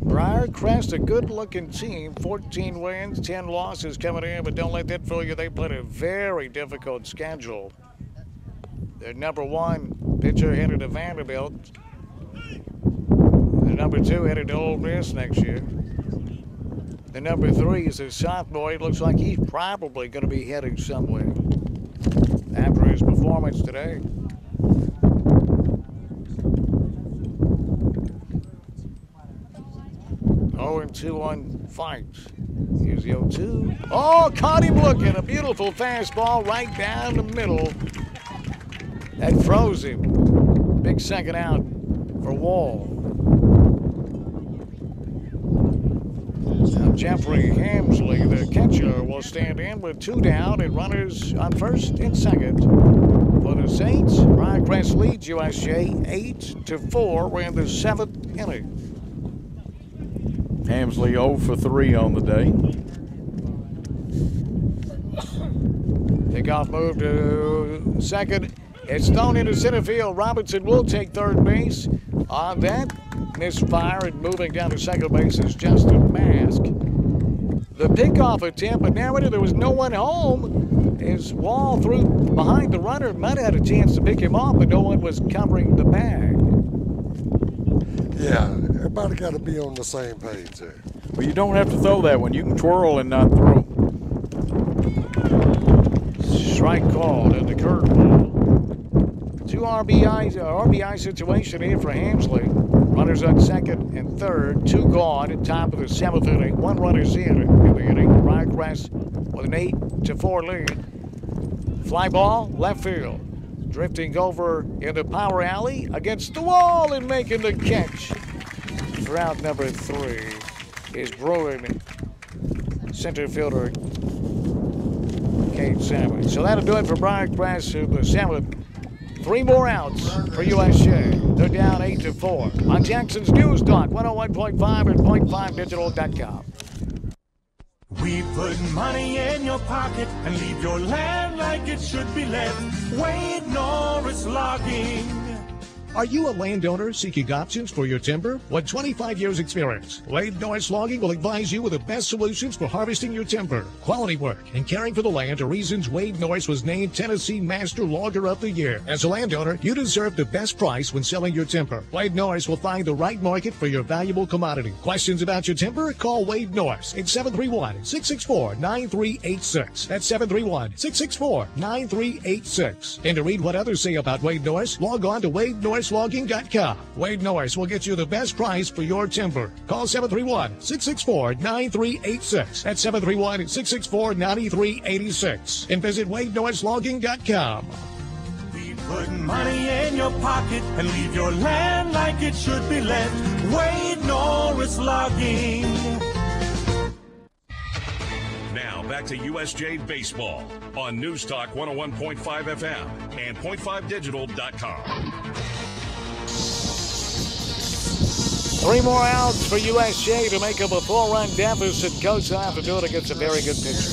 Briarcrest, a good-looking team, 14 wins, 10 losses coming in, but don't let that fool you. They played a very difficult schedule. Their number 1 pitcher headed to Vanderbilt. The number 2 headed to Ole Miss next year. The number 3 is a sophomore. It looks like he's probably going to be heading somewhere after his performance today. Oh, and 2 on Fight. Here's the 0-2. Oh, caught him looking. A beautiful fastball right down the middle. That froze him. Big second out for Wall. Now Jeffrey Hamsley, the catcher, will stand in with 2 down and runners on first and second. For the Saints, Briarcrest leads USJ 8-4. We're in the 7th inning. Hamsley 0 for 3 on the day. Takeoff move to second. It's thrown into center field. Robinson will take third base. On that misfire and moving down to second base is Justin Mask. The pickoff attempt, but now there was no one home. His Wall threw behind the runner. Might have had a chance to pick him off, but no one was covering the bag. Yeah, everybody got to be on the same page there. Well, you don't have to throw that one. You can twirl and not throw. Strike called at the curveball. 2 RBI situation here for Hamsley. Runners on second and third, 2 gone at top of the 7th inning. 1 runner's in the inning. Briarcrest with an 8-4 lead. Fly ball, left field. Drifting over in the power alley against the wall and making the catch. For out number 3 is Bruin center fielder Kate Salmon. So that'll do it for Briarcrest in the 7th. 3 more outs for USJ. They're down 8-4 on Jackson's News Talk 101.5 and .5digital.com. We put money in your pocket and leave your land like it should be left. Wade Norris Logging. Are you a landowner seeking options for your timber? With 25 years experience, Wade Norris Logging will advise you with the best solutions for harvesting your timber. Quality work and caring for the land are reasons Wade Norris was named Tennessee Master Logger of the Year. As a landowner, you deserve the best price when selling your timber. Wade Norris will find the right market for your valuable commodity. Questions about your timber? Call Wade Norris at 731-664-9386. That's 731-664-9386. And to read what others say about Wade Norris, log on to WadeNorrisLogging.com. Wade Norris will get you the best price for your timber. Call 731-664-9386. That's 731-664-9386. And visit WadeNorrisLogging.com. We put money in your pocket and leave your land like it should be left. Wade Norris Logging. Now back to USJ Baseball on News Talk 101.5 FM and .5digital.com. 3 more outs for USJ to make up a 4-run deficit. Coach will have to do it against a very good pitcher.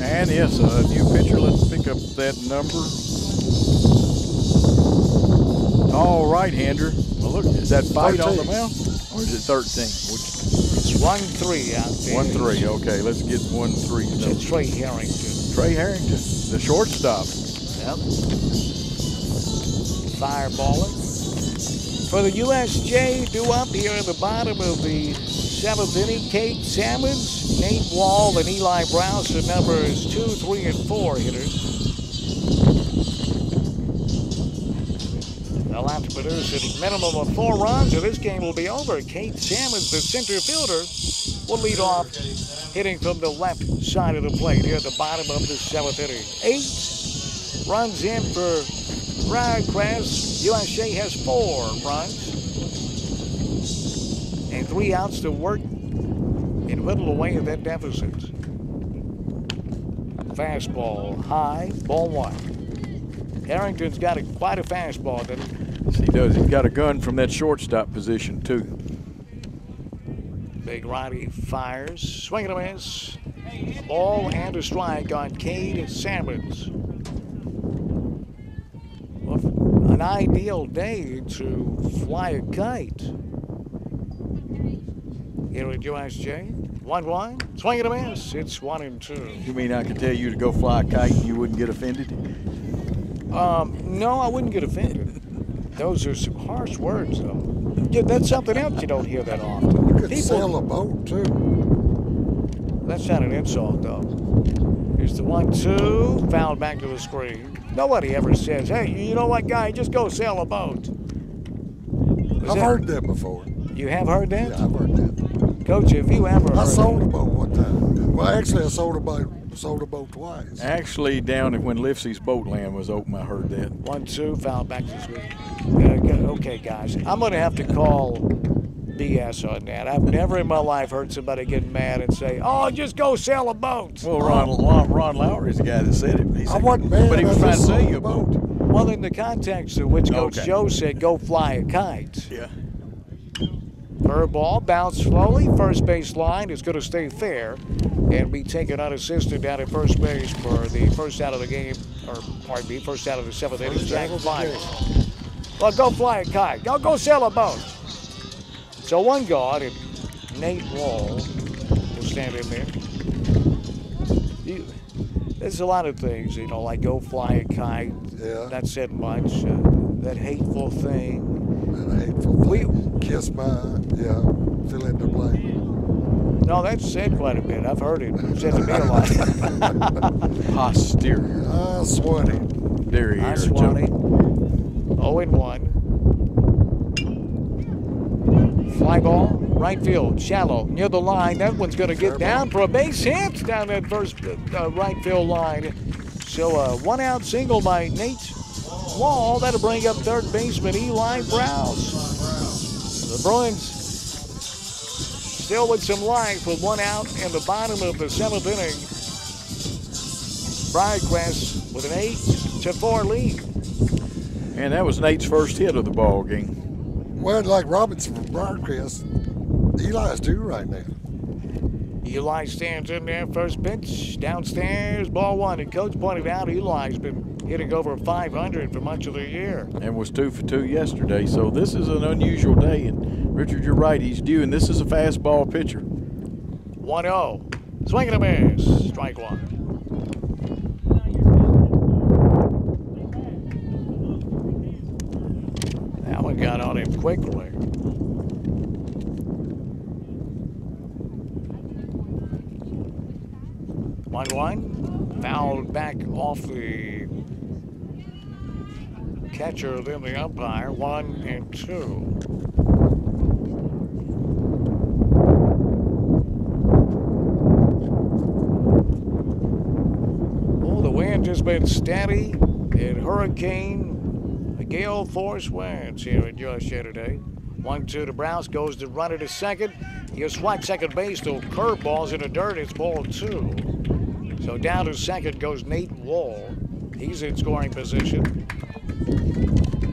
And yes, a new pitcher. Let's pick up that number. All right-hander. Well, look, is that Fight on the mound? Or is it 13? It's 1-3 out there. 1-3, okay. Let's get 1-3. It's Trey Harrington. Trey Harrington, the shortstop. Yep. Fireballer. For the USJ, due up here at the bottom of the 7th inning, Kate Salmons, Nate Wall, and Eli Browse, the numbers 2, 3, and 4 hitters. They'll have to produce a minimum of 4 runs, or this game will be over. Kate Salmons, the center fielder, will lead off, hitting from the left side of the plate here at the bottom of the 7th inning. 8 runs in for Briarcrest. USJ has 4 runs and 3 outs to work and whittle away at that deficit. Fastball high, ball 1. Harrington's got quite a fastball, doesn't he? Yes, he does. He's got a gun from that shortstop position, too. Big righty fires. Swing and a miss. Ball and a strike on Cade Salmons. Well, an ideal day to fly a kite here at USJ. 1-1. Swing and a miss. It's 1-2. You mean I could tell you to go fly a kite and you wouldn't get offended? No, I wouldn't get offended. Those are some harsh words, though. Yeah, that's something else you don't hear that often. You could sail a boat, too. That's not an insult, though. Here's the 1-2. Foul back to the screen. Nobody ever says, hey, you know what, guy, just go sail a boat. I've heard that before. You have heard that? Yeah, I've heard that. Coach, have you ever heard I sold that? a boat one time. Well, actually, I sold a boat twice. Actually, down when Lifsey's Boatland was open, I heard that. 1-2, foul back to the screen. Okay, guys, I'm going to have to call BS on that. I've never in my life heard somebody get mad and say, oh, just go sail a boat. Well, Ron Lowry's the guy that said it. He said, I wasn't mad. but he was trying to sell you a boat. Well, in the context of which Coach Okay. Joe said, go fly a kite. Yeah. Curveball, bounce slowly. First base line is going to stay fair and be taken unassisted down at first base for the first out of the game, or pardon me, first out of the 7th inning. Jack Flyers. Well, go fly a kite. Go sail a boat. So 1 gone, and Nate Wall will stand in there. There's a lot of things, like go fly a kite. Yeah. Not said much. That hateful thing. That hateful thing. Kiss my, yeah, fill in the blank. No, that's said quite a bit. I've heard it. It's said to me a lot. Posterior. Swanee. Derriere. Swanee. 0-1. Fly ball, right field, shallow, near the line. That one's going to get down for a base hit down that first right field line. So a 1-out single by Nate Wall. That'll bring up third baseman Eli Browse. The Bruins still with some life with 1 out in the bottom of the 7th inning. Briarcrest with an 8-4 lead. And that was Nate's first hit of the ball game. Well, like Robinson from Briarcrest, Eli's due right now. Eli stands in there, first pitch, downstairs, ball 1. And Coach pointed out Eli's been hitting over 500 for much of the year. And was 2 for 2 yesterday. So this is an unusual day. And Richard, you're right, he's due. And this is a fastball pitcher. 1-0. Swing and a miss. Strike 1. That one got on him quickly. One fouled back off the catcher, then the umpire. 1-2. Oh, the wind has been steady and hurricane, gale force winds here at USJ today. 1-2 to Browse, goes to runner to second. He'll swipe second base, though curveballs in the dirt. It's ball 2. So down to second goes Nate Wall. He's in scoring position.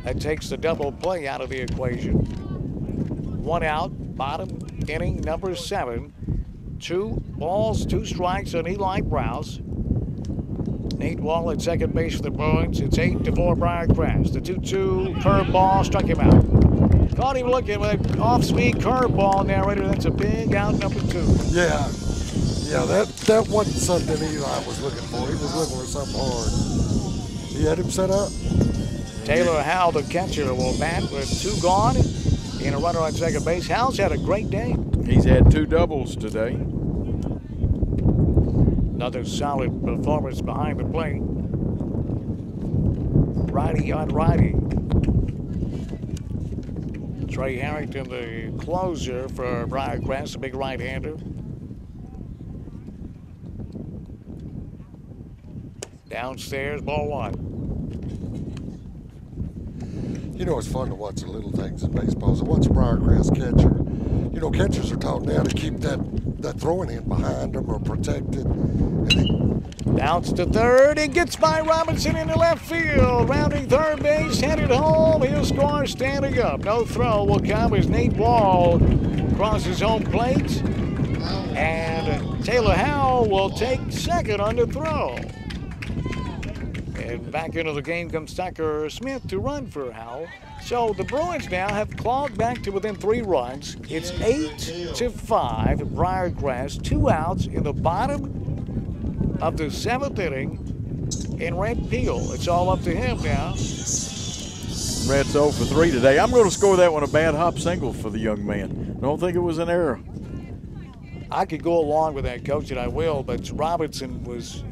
That takes the double play out of the equation. 1 out, bottom inning number 7. 2 balls, 2 strikes on Eli Browse. Nate Wall at second base for the Bruins. It's 8-4 Briarcrest. The 2-2 curveball struck him out. Caught him looking with an off-speed curveball, narrator. That's a big out, number 2. Yeah. Yeah, that wasn't something Eli was looking for. He was looking for something hard. He had him set up. Taylor Howell, the catcher, will bat with 2 gone and a runner on second base. Howell's had a great day. He's had 2 doubles today. Another solid performance behind the plate. Righty on righty. Trey Harrington, the closer for Briarcrest, a big right-hander. Downstairs, ball one. You know, it's fun to watch the little things in baseball. So watch a Briarcrest catcher. You know, catchers are taught now to keep that throwing in behind them or protected. Bounce to third. It gets by Robinson into left field. Rounding third base, headed home. He'll score standing up. No throw will come as Nate Wall crosses home plate. And Taylor Howell will take second on the throw. And back into the game comes Tucker Smith to run for Howell. So the Bruins now have clawed back to within 3 runs. It's 8-5. Briarcrest, 2 outs in the bottom of the 7th inning in Red Peel. It's all up to him now. Red's 0 for 3 today. I'm going to score that one a bad hop single for the young man. I don't think it was an error. I could go along with that, Coach, and I will, but Robinson was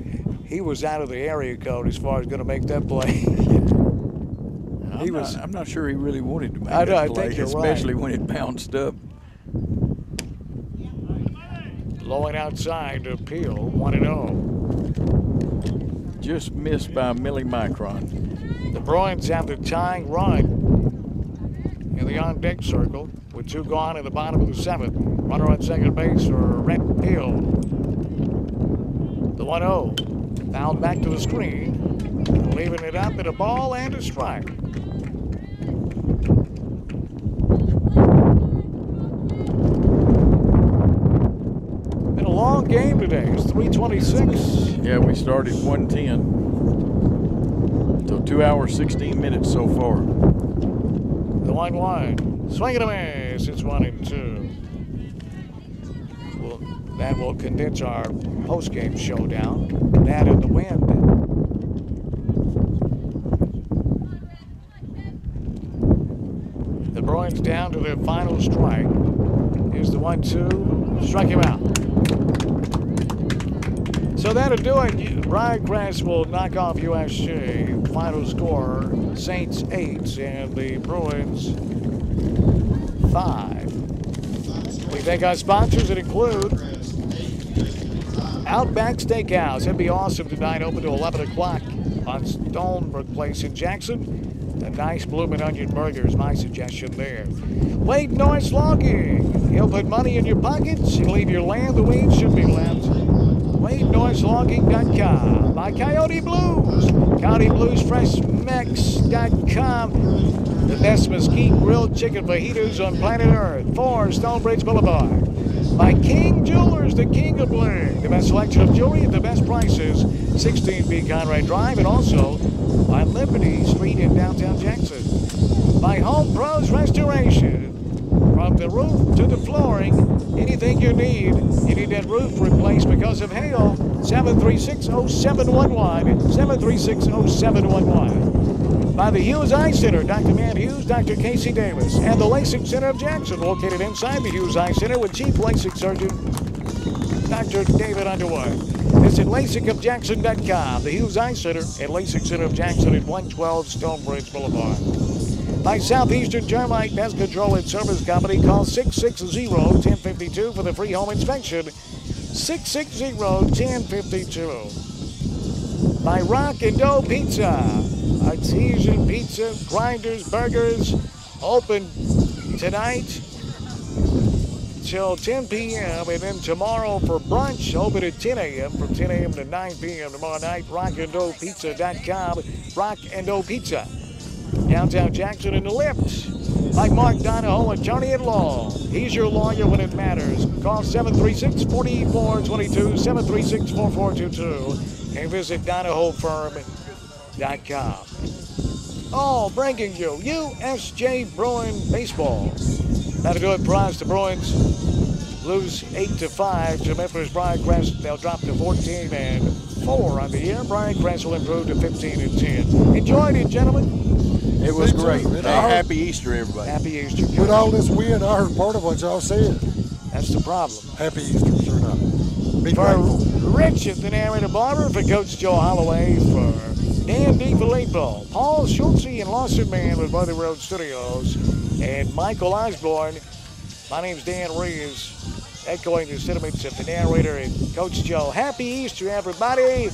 out of the area code as far as going to make that play. I'm not sure he really wanted to make that play, I think you're especially right. when it bounced up. Blowing outside to Peel, 1-0. Just missed by a millimicron. The Bruins have the tying run in the on-deck circle with 2 gone in the bottom of the 7th. Runner on second base for Red Peel. The 1-0. Fouled back to the screen, leaving it up at a ball and a strike. Been a long game today. It's 3:26. Yeah, we started 1:10. So 2 hours, 16 minutes so far. The 1-1. Swing and a miss. It's 1-2. Well, that will condense our post-game showdown. That in the wind. The Bruins down to their final strike. Here's the 1-2. Struck him out. So that'll do it. Briarcrest will knock off USJ. Final score, Saints 8 and the Bruins 5. We thank our sponsors that include Outback Steakhouse. It'd be awesome tonight, open to 11 o'clock on Stonebrook Place in Jackson. A nice bloomin' onion burger is my suggestion there. Wade Norris Logging. He'll put money in your pockets and leave your land the way it should be left. WadeNorrisLogging.com. By Coyote Blues. CoyoteBluesFreshMex.com. The best mesquite grilled chicken fajitas on planet Earth. 4 Stonebridge Boulevard. By King Jewelers, the king of bling. The best selection of jewelry at the best prices. 16B Conrad Drive, and also on Liberty Street in downtown Jackson. By Home Pros Restoration. From the roof to the flooring, anything you need that roof replaced because of hail, 736-0711, 736-0711. By the Hughes Eye Center, Dr. Matt Hughes, Dr. Casey Davis, and the LASIK Center of Jackson, located inside the Hughes Eye Center with Chief LASIK Surgeon Dr. David Underwood. Visit LASIKofJackson.com, the Hughes Eye Center at LASIK Center of Jackson at 112 Stonebridge Boulevard. By Southeastern Termite Pest Control and Service Company, call 660-1052 for the free home inspection. 660-1052. By Rock and Dough Pizza, artisan pizza, grinders, burgers, open tonight till 10 p.m. and then tomorrow for brunch, open at 10 a.m. from 10 a.m. to 9 p.m. tomorrow night. RockandDoughPizza.com. Rock and Dough Pizza. Downtown Jackson in the lift. Like Mark Donahoe, attorney at law. He's your lawyer when it matters. Call 736-4422, 736-4422, and visit DonahoeFirm.com. All bringing you USJ Bruin Baseball. That'll do it for us. The Bruins lose 8-5 to Memphis Briarcrest. They'll drop to 14-4 on the year. Briarcrest will improve to 15-10. Enjoyed it, gentlemen. It was great. Hey, happy Easter, everybody. Happy Easter. With all this win, I heard part of what y'all said. That's the problem. Happy Easter, sure enough. Be for grateful. Richard, the narrator barber, for Coach Joe Holloway, for Dan DiFilippo, Paul Schultze, and Lawson Man with Mother Road Studios. and Michael Osborne. My name's Dan Reeves, echoing the sentiments of the narrator and Coach Joe. Happy Easter, everybody.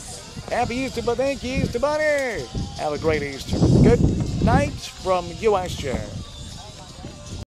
Happy Easter, but thank you, Easter Bunny. Have a great Easter. Good night from USJ.